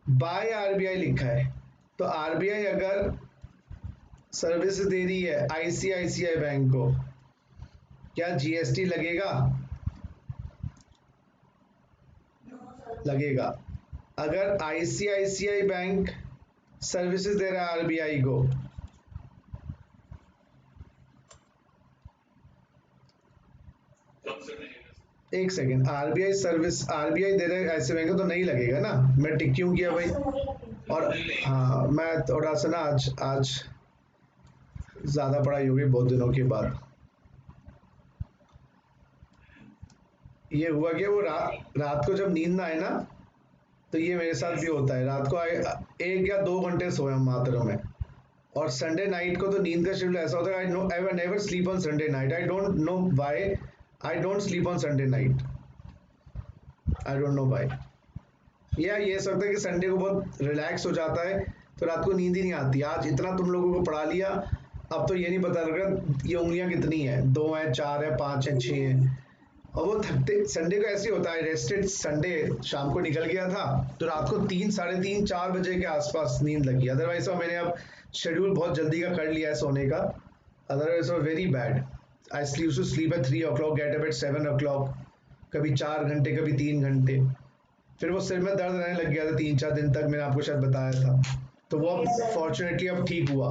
by RBI लिखा है, तो आरबीआई अगर सर्विस दे रही है आईसीआईसीआई बैंक को, क्या जीएसटी लगेगा? लगेगा। अगर आईसीआईसीआई बैंक सर्विसेज दे रहा है आरबीआई को, एक सेकेंड, आरबीआई सर्विस, आरबीआई दे रहे ऐसे बैंक तो नहीं लगेगा ना, मैं टिक क्यों किया भाई? और हाँ, मैं थोड़ा सा ना आज आज ज्यादा पढ़ाई होगी बहुत दिनों के बाद। ये हुआ कि वो रात को जब नींद ना आए ना, तो ये मेरे साथ भी होता है, रात को 1 या 2 घंटे सोया मात्र में। और संडे नाइट को तो नींद का शेड्यूल ऐसा होता है, I never sleep on Sunday night, I don't know why I don't sleep on Sunday night, I don't know why. या ये सकता है कि संडे को बहुत रिलैक्स हो जाता है, तो रात को नींद ही नहीं आती। आज इतना तुम लोगों को पढ़ा लिया, अब तो ये नहीं पता लग रहा ये उंगलियां कितनी है, 2 है, 4 है, 5 है, 6 है। और वो थकते, संडे को ऐसे होता है, रेस्टेड संडे, शाम को निकल गया था, तो रात को 3, साढ़े 3, 4 बजे के आसपास नींद लगी। अदरवाइज तो मैंने अब शेड्यूल बहुत जल्दी का कर लिया है सोने का, otherwise very bad. I sleep to sleep at 3 o'clock, get up at 7 o'clock, कभी 4 घंटे, कभी 3 घंटे। फिर वो सिर में दर्द रहने लग गया था 3-4 दिन तक, मैंने आपको शायद बताया था, तो वो अब फॉर्चुनेटली अब ठीक हुआ,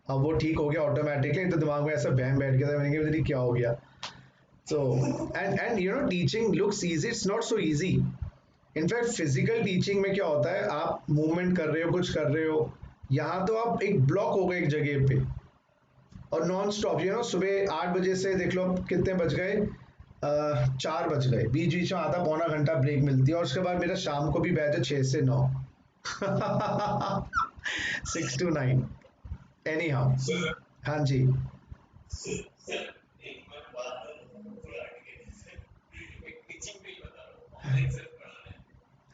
अब वो ठीक हो गया ऑटोमेटिकली। तो दिमाग में ऐसा बहम बैठ गया था, मैंने कहा क्या हो गया। So, and you know, teaching looks easy, it's not so easy. In fact, physical teaching में क्या होता है, आप मूवमेंट कर रहे हो, कुछ कर रहे हो, यहाँ तो आप एक ब्लॉक हो गए एक जगह पे, और नॉन स्टॉप, यू नो, सुबह 8 बजे से देख लो कितने बज गए, 4 बज गए, बीच बीच में आधा पौना घंटा ब्रेक मिलती है, और उसके बाद मेरा शाम को भी बैच है 6 से 9 6 to 9 एनी हाउ। हाँ जी।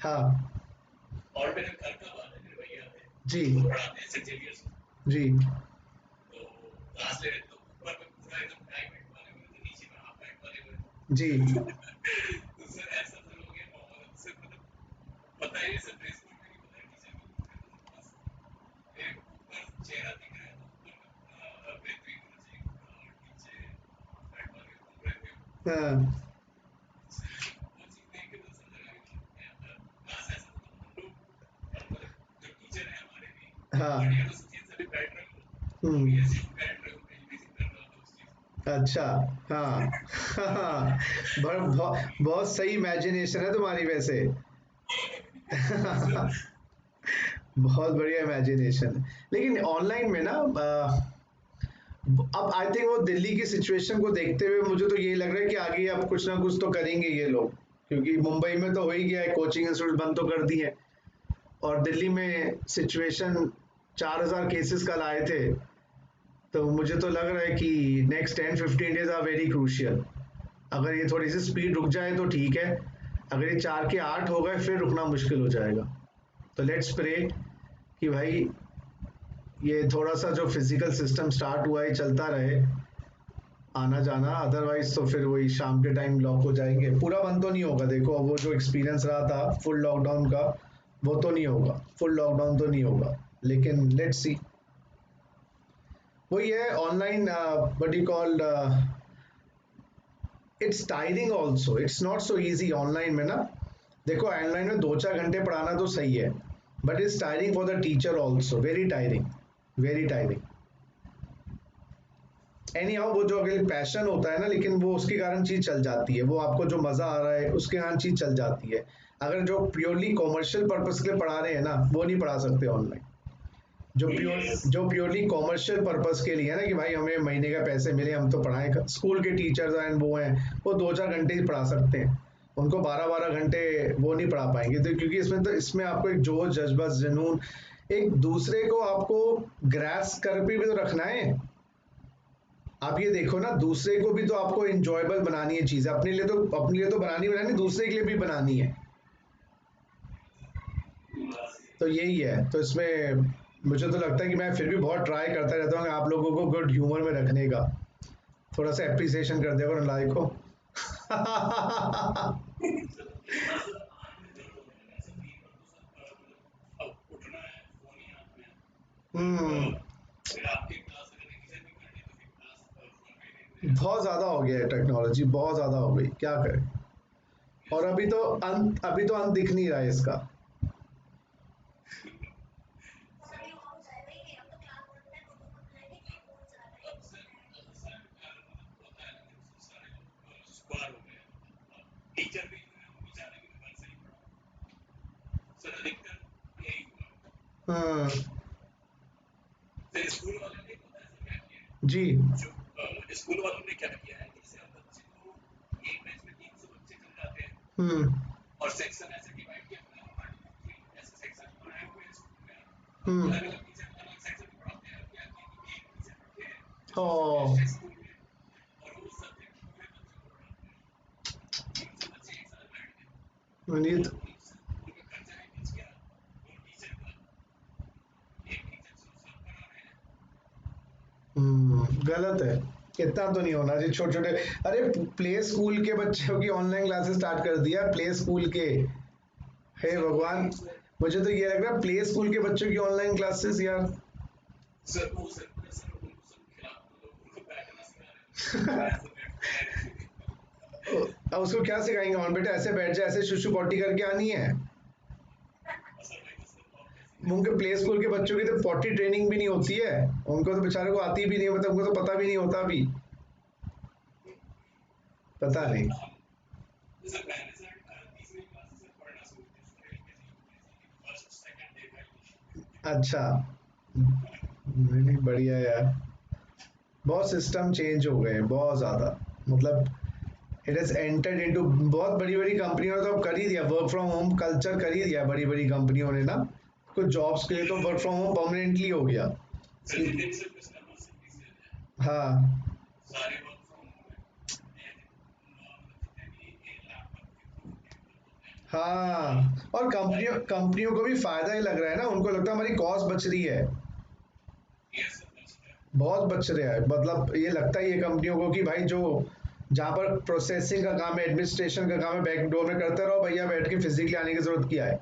हाँ और मेरे घर का बात है, मेरे भैया थे, जी वो पढ़ाते हैं सेंट जेवियर्स में, जी तो क्लास ले रहे तो ऊपर में पूरा एकदम टाइट पैंट वाले हुए थे, नीचे में हाफ पैंट वाले हुए थे। जी तो सर ऐसा सर हो गया माहौल, सर मतलब पता ही नहीं, सर ड्रेस कोड में नहीं पता है टीचर को, फिर बस एक ऊपर चेहरा दिख रहा है, ऊपर बेहतरीन होना चाहिए कपड़ा, और नीचे हाफ पैंट वाले घूम रहे थे। हाँ वो चीज देख के तो सर लगा कि यार क्लास ऐसा तो हम लोग, और मतलब जो टीचर है हमारे भी, हाँ बढ़िया तो सचिन से भी बैठ रहे हो, हम्म, ये ऐसे बैठ रहे हो, मैं इमेजिन कर रहा था उस चीज को। अच्छा, हाँ हाँ, बहुत सही इमेजिनेशन है तुम्हारी वैसे बहुत बढ़िया इमेजिनेशन है। लेकिन ऑनलाइन में ना अब आई थिंक वो दिल्ली की सिचुएशन को देखते हुए मुझे तो ये लग रहा है कि आगे अब कुछ ना कुछ तो करेंगे ये लोग, क्योंकि मुंबई में तो हो ही गया है, कोचिंग इंस्टीट्यूट बंद तो कर दिए, और दिल्ली में सिचुएशन 4,000 केसेस कल आए थे, तो मुझे तो लग रहा है कि next 10-15 days are very crucial. अगर ये थोड़ी सी स्पीड रुक जाए तो ठीक है, अगर ये 4 के 8 हो गए फिर रुकना मुश्किल हो जाएगा। तो लेट्स प्रे कि भाई ये थोड़ा सा जो फिजिकल सिस्टम स्टार्ट हुआ है चलता रहे, आना जाना, अदरवाइज तो फिर वही शाम के टाइम लॉक हो जाएंगे। पूरा बंद तो नहीं होगा, देखो वो जो एक्सपीरियंस रहा था फुल लॉकडाउन का वो तो नहीं होगा, फुल लॉकडाउन तो नहीं होगा, लेकिन लेट्स सी। वही है online, what you called, it's tiring also, it's not so easy online में ना। देखो ऑनलाइन में 2-4 घंटे पढ़ाना तो सही है, but it's tiring for the teacher also, very tiring, very tiring. Any how वो जो अगर पैशन होता है ना, लेकिन वो उसके कारण चीज चल जाती है, वो आपको जो मजा आ रहा है उसके कारण चीज चल जाती है। अगर जो प्योरली कॉमर्शियल पर्पस के लिए पढ़ा रहे हैं ना, वो नहीं पढ़ा सकते ऑनलाइन। जो प्योरली कॉमर्शियल पर्पस के लिए है ना, कि भाई हमें महीने का पैसे मिले हम तो पढ़ाएं, स्कूल के टीचर्स एंड वो हैं, वो 2-4 घंटे ही पढ़ा सकते हैं, उनको 12-12 घंटे वो नहीं पढ़ा पाएंगे। तो क्योंकि इसमें आपको एक जोश, जज्बा, जुनून, एक दूसरे को आपको ग्रास कर भी तो रखना है। आप ये देखो ना, दूसरे को भी तो आपको इंजॉयबल बनानी है चीजें, अपने लिए तो बनानी, दूसरे के लिए भी बनानी है। तो यही है, तो इसमें मुझे तो लगता है कि मैं फिर भी बहुत ट्राई करता रहता हूँ कि आप लोगों को गुड ह्यूमर में रखने का, थोड़ा सा एप्रिसिएशन कर दिया करो लाइक को। अब उठना है, फोन ही हाथ में है, हम्म, फिर आपकी क्लास अगर रिवीजन नहीं करनी तो फिर क्लास फोन पे ही देख रहे बहुत ज्यादा हो गया है, टेक्नोलॉजी बहुत ज्यादा हो गई, क्या करें। और अभी तो अंत दिख नहीं रहा है इसका। ऑलरेडी हो जाएगा ही, अब तो क्लास बोलते हैं 2-2 घंटे रहेंगे, क्योंकि फोन चला रहे हैं, सर ऐड नहीं सर होगा। होता है, लेकिन सारे लोग स्क्वायर हो गए हैं। टीचर भी जो है वो बेचारे भी घर से ही पढ़ा, सर अधिकतर यही हुआ। हम्म, फिर स्कूल वालों ने पता है सर क्या किया है? जी, जो स्कूल वालों ने क्या किया है कि जैसे अब बच्चे को एक बैच में 300 बच्चे चल जाते हैं हम्म, और सेक्शन ऐसे डिवाइड किया अपना 1 2 3 ऐसे सेक्शन बनाए हुए हैं स्कूल में। हम्म, अलग अलग टीचर अलग सेक्शन में पढ़ाते हैं। क्या किया कि एक टीचर रखे हैं ओ, जो सबसे बेस्ट स्कूल में, और वो सब्जेक्ट पूरे बच्चों को पढ़ाते हैं। 300 बच्चे एक साथ बैठ के, ये तो तो, उनका खर्चा भी बच गया, दो टीचर का, एक टीचर से सब पढ़ा रहे हैं। गलत है, इतना तो नहीं होना चाहिए। छोटे छोटे, अरे प्ले स्कूल के बच्चों की ऑनलाइन क्लासेस स्टार्ट कर दिया, प्ले स्कूल के, हे सर वो भगवान। भी मुझे तो ये लग रहा है प्ले स्कूल के बच्चों की ऑनलाइन क्लासेस यार। सर वो सर उनको सब खिला, मतलब उनको बैठना सिखा रहे हैं कि ऐसे बैठते हैं। अब उसको क्या सिखाएंगे, और बेटा ऐसे बैठ जा, ऐसे शुशु पॉटी करके आनी है। सर भाई तो सर और क्या सिखाएं उनके सर। प्ले स्कूल के बच्चों की तो पॉटी ट्रेनिंग भी नहीं होती है, उनको तो बेचारे को आती भी नहीं, मतलब उनको तो पता भी नहीं होता अभी, पता सर नहीं। हम सर पहले सर तीसरी क्लास से पढ़ना शुरू किया सर, एलकेजी यूकेजी की फर्स्ट सेकंड डे का। अच्छा, नहीं नहीं, बढ़िया यार। बहुत सिस्टम चेंज हो गए हैं, बहुत ज्यादा, मतलब इट हैज एंटर्ड इनटू, बहुत बड़ी बड़ी कंपनियों ने तो अब कर ही दिया, वर्क फ्रॉम होम कल्चर कर ही दिया बड़ी बड़ी कंपनियों ने ना। कुछ जॉब्स के लिए तो वर्क फ्रॉम होम परमानेंटली हो गया सर कि, जितने भी सर कस्टमर सर्विस है हाँ, सारे वर्क फ्रॉम होम है, मतलब जितने भी ये लैपटॉप के थ्रू कंप्यूटर होते हैं हाँ, और सारे कंपनियों को भी फायदा ही लग रहा है ना, उनको लगता है हमारी कॉस्ट बच रही है, ये सब बचता है। बहुत बच रहा है, मतलब ये लगता ही है कंपनियों को कि भाई जो जहाँ पर प्रोसेसिंग का काम है, एडमिनिस्ट्रेशन का काम है, बैक डोर में करते रहो भैया, बैठ के फिजिकली आने की जरूरत क्या है।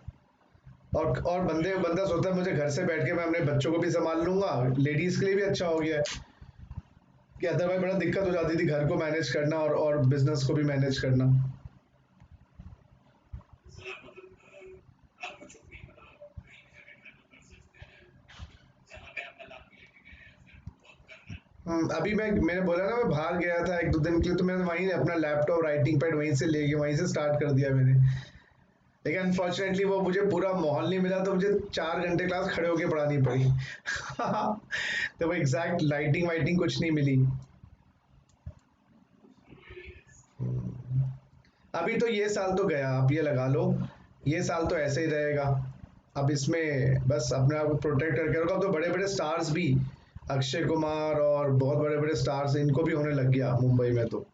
और बंदा सोचता है मुझे घर से बैठ के मैं अपने बच्चों को भी संभाल लूंगा, लेडीज के लिए भी अच्छा हो गया है, कि अदरवाइज बड़ा दिक्कत हो जाती थी घर को मैनेज करना और बिजनेस को भी मैनेज करना। सर आप कुछ भी मतलब कहीं भी जगह ट्रैवल कर सकते हैं, जहाँ पे आप लैपटॉप लेके गए हैं फिर वर्क करना है। अभी मैंने बोला ना मैं बाहर गया था 1-2 दिन के लिए, तो मैंने वहीं अपना लैपटॉप राइटिंग पैड वहीं से लेके वहीं से स्टार्ट कर दिया मैंने। लेकिन अनफॉर्चुनेटली वो मुझे पूरा माहौल नहीं मिला, तो मुझे 4 घंटे क्लास खड़े होके पढ़ानी पड़ी। तो वो एग्जैक्ट लाइटिंग वाइटिंग कुछ नहीं मिली। अभी तो ये साल तो गया, आप ये लगा लो, ये साल तो ऐसे ही रहेगा। अब इसमें बस अपने आप को प्रोटेक्ट करके रखो। अब तो बड़े बड़े स्टार्स भी, अक्षय कुमार और बहुत बड़े बड़े स्टार्स, इनको भी होने लग गया मुंबई में यस सर।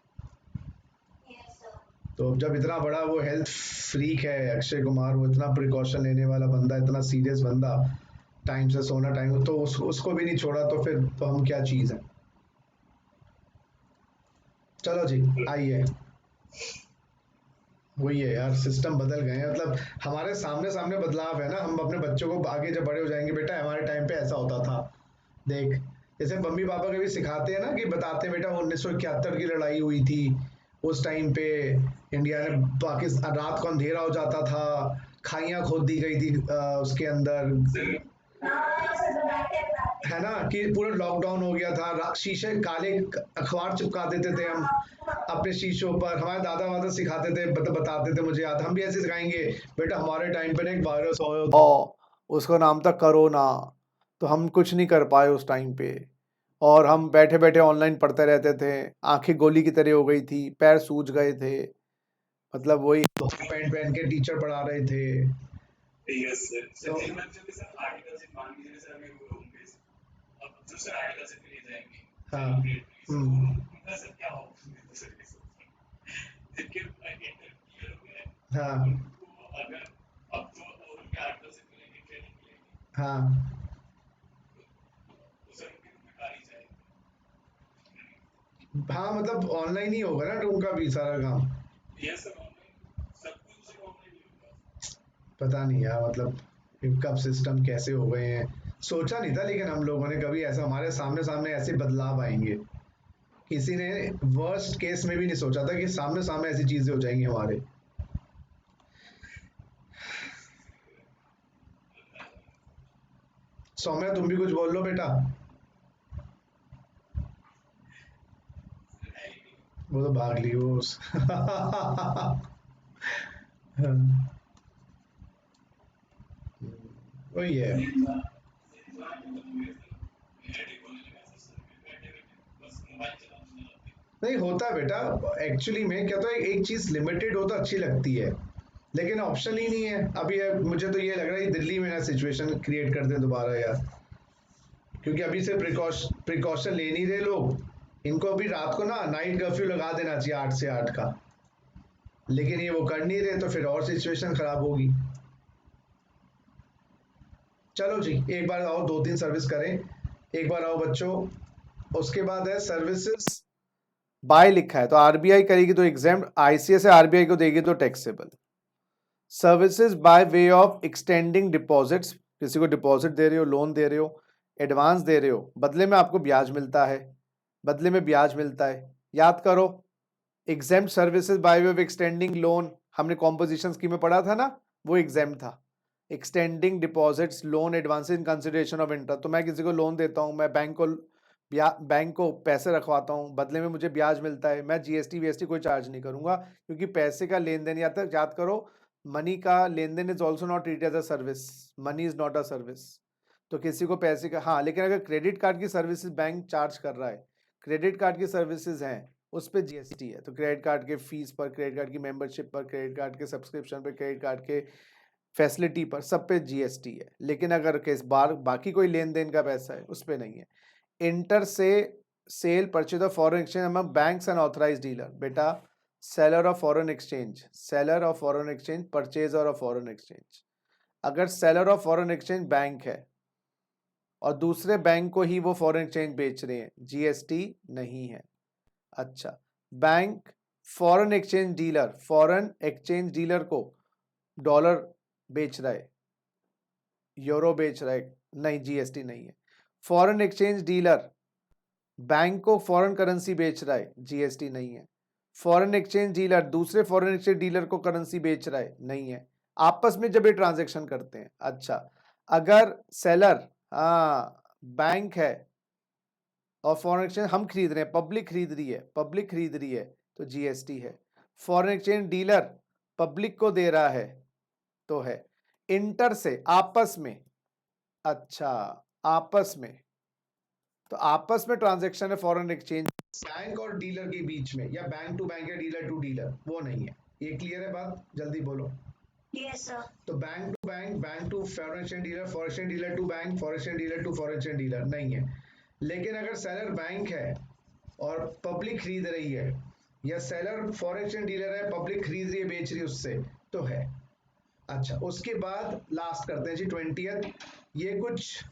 तो अब जब इतना बड़ा वो हेल्थ फ्रीक है अक्षय कुमार, वो इतना प्रिकॉशन लेने वाला बंदा, इतना सीरियस बंदा, टाइम से सोना, टाइम तो उसको भी नहीं छोड़ा, तो फिर तो हम क्या चीज है। चलो जी, आइए। वही है यार, सिस्टम बदल गए हैं, मतलब हमारे सामने सामने बदलाव है ना। हम अपने बच्चों को आगे जब बड़े हो जाएंगे, बेटा हमारे टाइम पे ऐसा होता था, देख। जैसे मम्मी पापा कभी सिखाते हैं ना, कि बताते हैं बेटा 1971 की लड़ाई हुई थी, उस टाइम पे इंडिया ने पाकिस्तान, रात को अंधेरा हो जाता था, खाइयां खोद दी गई थी उसके अंदर, हाँ सर, बताते है ना, कि पूरा लॉकडाउन हो गया था, शीशे काले अखबार चिपका देते थे हम अपने शीशों पर। हमारे दादा वादा सिखाते थे, बताते थे, मुझे याद, हम भी ऐसे सिखाएंगे, बेटा हमारे टाइम पे ना एक वायरस आया था, उसका नाम था कोरोना, तो हम कुछ नहीं कर पाए उस टाइम पे, और हम बैठे बैठे ऑनलाइन पढ़ते रहते थे, आंखें गोली की तरह हो गई थी, पैर सूज गए थे, मतलब वही पैंट पहन के टीचर पढ़ा रहे थे। Yes sir. तो सचिन मैम जब सर आर्टिकल से मान लीजिए सर अभी होंगे, अब जो सर आर्टिकल से लिए जाएंगे, हाँ, उनका सर क्या ऑप्शन है सर, जिनके क्लियर हो गया है, हाँ, उनको अगर अब जो और उनके आर्टिकल से मिलेंगे, ट्रेनिंग मिलेगी, हाँ, तो सर उनकी बेकार ही जाएगी। हाँ, मतलब ऑनलाइन ही होगा ना, तो उनका भी सारा काम। यस सर, ऑनलाइन सब कुछ सर ऑनलाइन ही होगा। पता नहीं यार, मतलब कब सिस्टम कैसे हो गए हैं, सोचा नहीं था लेकिन हम लोगों ने कभी ऐसा, हमारे सामने सामने ऐसे बदलाव आएंगे। किसी ने वर्स्ट केस में भी नहीं सोचा था कि सामने सामने ऐसी चीजें हो जाएंगी हमारे। सौम्या, तुम भी कुछ बोल लो बेटा। वो तो भाग ली वो वही है। नहीं होता है बेटा, एक्चुअली में क्या, तो एक चीज लिमिटेड हो तो अच्छी लगती है, लेकिन ऑप्शन ही नहीं है अभी। मुझे तो ये लग रहा है कि दिल्ली में ना सिचुएशन क्रिएट कर दे दोबारा यार, क्योंकि अभी से प्रिकॉशन ले नहीं रहे लोग। इनको अभी रात को ना नाइट कर्फ्यू लगा देना चाहिए 8 से 8 का, लेकिन ये वो कर नहीं रहे, तो फिर और सिचुएशन खराब होगी। चलो जी, एक बार आओ, 2-3 सर्विस करें, एक बार आओ बच्चों। उसके बाद है सर्विसेज बाय लिखा है, तो आरबीआई करेगी तो एग्जाम, आईसीएसआई आरबीआई को देगी तो taxable. Services by way of extending deposits, किसी को डिपॉजिट दे रहे हो, लोन दे रहे हो, एडवांस दे रहे हो, बदले में आपको ब्याज मिलता है, बदले में ब्याज मिलता है। याद करो, exam services by way of extending loan, हमने कॉम्पोजिशन स्कीम में पढ़ा था ना, वो एग्जाम था। Extending deposits, loan, advance in consideration of interest, तो मैं किसी को लोन देता हूँ, मैं बैंक को पैसे रखवाता हूँ, बदले में मुझे ब्याज मिलता है, मैं जीएसटी वीएसटी कोई चार्ज नहीं करूंगा, क्योंकि पैसे का लेन देन, याद करो, मनी का लेन देन is also not treated as a service, money is not a service. तो किसी को पैसे का, हाँ, लेकिन अगर क्रेडिट कार्ड की सर्विसेज बैंक चार्ज कर रहा है, क्रेडिट कार्ड की सर्विसेज हैं, उस पर जीएसटी है, तो क्रेडिट कार्ड के फीस पर, क्रेडिट कार्ड की मेंबरशिप पर, क्रेडिट कार्ड के सब्सक्रिप्शन पर, क्रेडिट कार्ड के फैसिलिटी पर, सब पे जीएसटी है। लेकिन अगर बाकी कोई लेन देन का पैसा है, उस पर नहीं है। इंटर से sale purchase of foreign exchange among banks and authorised dealer, बेटा seller of foreign exchange, seller of foreign exchange, purchaser of foreign exchange. अगर seller of foreign exchange bank है और दूसरे बैंक को ही वो फॉरेन एक्सचेंज बेच रहे हैं, जीएसटी नहीं है। अच्छा, bank foreign exchange dealer, foreign exchange dealer को डॉलर बेच रहा है, यूरो बेच रहा है, नहीं, जीएसटी नहीं है। फॉरेन एक्सचेंज डीलर बैंक को फॉरेन करेंसी बेच रहा है, जीएसटी नहीं है। फॉरेन एक्सचेंज डीलर दूसरे फॉरेन एक्सचेंज डीलर को करेंसी बेच रहा है, नहीं है, आपस में जब ये ट्रांजैक्शन करते हैं। अच्छा, अगर सेलर, हाँ, बैंक है और फॉरेन एक्सचेंज हम खरीद रहे हैं, पब्लिक खरीद रही है, तो जीएसटी है। फॉरेन एक्सचेंज डीलर पब्लिक को दे रहा है, तो है। इंटर से, आपस में, अच्छा, आपस में, तो आपस में ट्रांजैक्शन है फॉरेन एक्सचेंज बैंक और डीलर के बीच में, या बैंक टू बैंक या डीलर टू डीलर, वो नहीं है। ये क्लियर है बात, जल्दी बोलो। Yes sir. तो bank to bank, bank to foreign exchange dealer, foreign exchange dealer to bank, foreign exchange dealer to foreign exchange dealer, नहीं है। लेकिन अगर सेलर बैंक है और पब्लिक खरीद रही है, या सेलर फॉरेन एक्सचेंज डीलर है, पब्लिक खरीद रही है, बेच रही है उससे, तो है। अच्छा, उसके बाद लास्ट करते हैं जी 20th, ये कुछ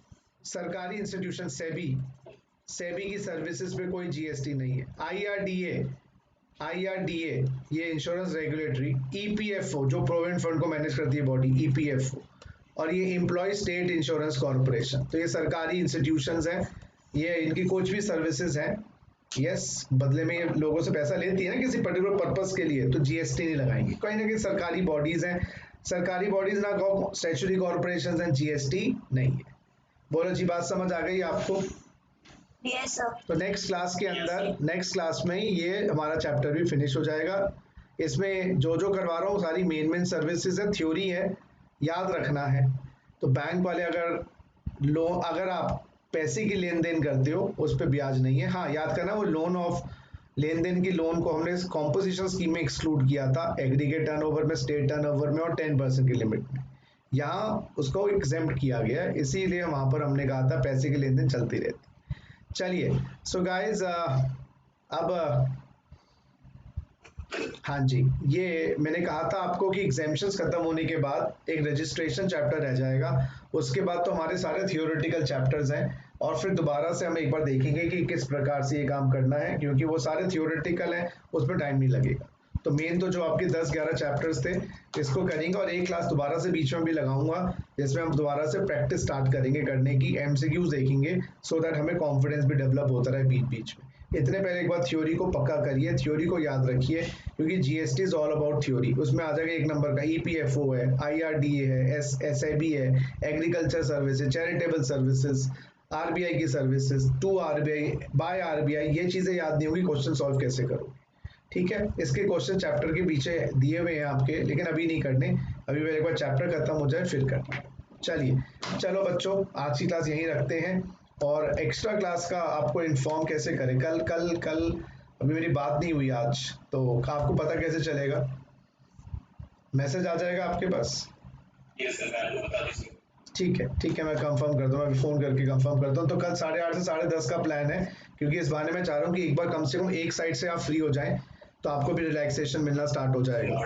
सरकारी इंस्टीट्यूशन, सेबी की सर्विसेज पे कोई जीएसटी नहीं है। आईआरडीए ये इंश्योरेंस रेगुलेटरी, ईपीएफओ जो प्रोविडेंट फंड को मैनेज करती है बॉडी, ईपीएफओ, और ये एम्प्लॉय स्टेट इंश्योरेंस कॉर्पोरेशन, तो ये सरकारी इंस्टीट्यूशंस हैं, ये इनकी कुछ भी सर्विसेज हैं। यस, बदले में ये लोगों से पैसा लेती है ना किसी पर्टिकुलर पर्पस के लिए, तो जीएसटी नहीं लगाएंगी। कहीं ना कहीं सरकारी बॉडीज हैं, सरकारी बॉडीज ना कहो, स्टैट्यूटरी कॉर्पोरेशंस हैं, जीएसटी नहीं है। बोलो जी, बात समझ आ गई आपको? Yes sir. तो नेक्स्ट क्लास के अंदर, नेक्स्ट क्लास में ये हमारा चैप्टर भी फिनिश हो जाएगा। इसमें जो जो करवा रहा हूँ सारी मेन सर्विसेज है, थ्योरी है, याद रखना है। तो बैंक वाले अगर आप पैसे की लेन देन करते हो उस पर ब्याज नहीं है। हाँ, याद करना वो लोन ऑफ लेन देन की लोन को हमने कॉम्पोजिशन स्कीम में एक्सक्लूड किया था, एग्रीगेट टर्नओवर में, स्टेट टर्नओवर में और 10% की लिमिट में। यहाँ उसको एग्जेम्प्ट किया गया, इसीलिए वहां पर हमने कहा था पैसे की लेन देन चलती रहती। चलिए, सो गाइज अब हाँ जी, ये मैंने कहा था आपको कि एग्जाम्पशंस खत्म होने के बाद एक रजिस्ट्रेशन चैप्टर रह जाएगा, उसके बाद तो हमारे सारे थियोरेटिकल चैप्टर्स हैं, और फिर दोबारा से हम एक बार देखेंगे कि किस प्रकार से ये काम करना है, क्योंकि वो सारे थियोरेटिकल हैं, उसमें टाइम नहीं लगेगा। तो मेन तो जो आपके 10-11 चैप्टर्स थे इसको करेंगे, और एक क्लास दोबारा से बीच में भी लगाऊंगा जिसमें हम दोबारा से प्रैक्टिस स्टार्ट करेंगे करने की, एमसीक्यूज देखेंगे, सो दैट हमें कॉन्फिडेंस भी डेवलप होता रहे बीच बीच में। इतने पहले एक बार थ्योरी को पक्का करिए, थ्योरी को याद रखिए, क्योंकि GST is all about theory. उसमें आ जाएगा एक नंबर का ईपीएफओ है, आईआरडीए है, एसआईबी है, agriculture services, charitable services, RBI की services, to RBI, by RBI, ये चीजें याद नहीं होगी, क्वेश्चन सॉल्व कैसे करोगे? ठीक है, इसके क्वेश्चन चैप्टर के पीछे दिए हुए हैं आपके, लेकिन अभी नहीं करने, अभी मेरे एक बार चैप्टर खत्म हो जाए फिर करना। चलिए, चलो बच्चों, आज की क्लास यहीं रखते हैं, और एक्स्ट्रा क्लास का आपको इन्फॉर्म कैसे करें, कल कल कल अभी मेरी बात नहीं हुई आज, तो आपको पता कैसे चलेगा? मैसेज आ जाएगा आपके पास? यस सर, मैं आपको बता दीजिए। ठीक है, मैं कंफर्म करता हूँ, मैं फोन करके कंफर्म करता हूँ। तो कल 8:30 से 10:30 का प्लान है, क्योंकि इस बहाने मैं चाह रहा हूँ कि एक बार कम से कम एक साइड से आप फ्री हो जाएं, तो आपको भी रिलैक्सेशन मिलना स्टार्ट हो जाएगा।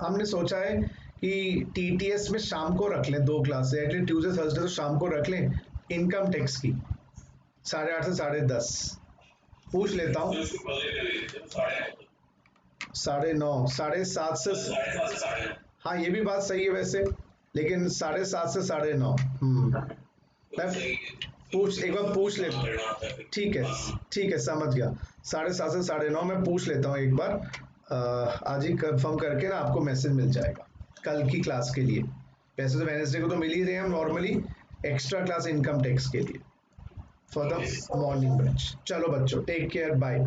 हमने सोचा है कि टीटीएस में शाम को रख लें 2 क्लास, एटलीस्ट ट्यूसडे थर्सडे तो शाम को रख लें, इनकम टैक्स की 8:30 से 10:30 पूछ लेता हूँ। 9:30, 7:30 से, हाँ ये भी बात सही है वैसे, लेकिन 7:30 से 9:30, मैं एक बार पूछ लेता। ठीक है, समझ गया। 7:30 से 9:30 मैं पूछ लेता हूँ एक बार, आज ही कंफर्म करके ना आपको मैसेज मिल जाएगा कल की क्लास के लिए। वैसे तो वेडनेसडे को तो मिल ही रहे हैं हम normally, extra class income tax के लिए फॉर द मॉर्निंग बैच। चलो बच्चों, टेक केयर, बाय।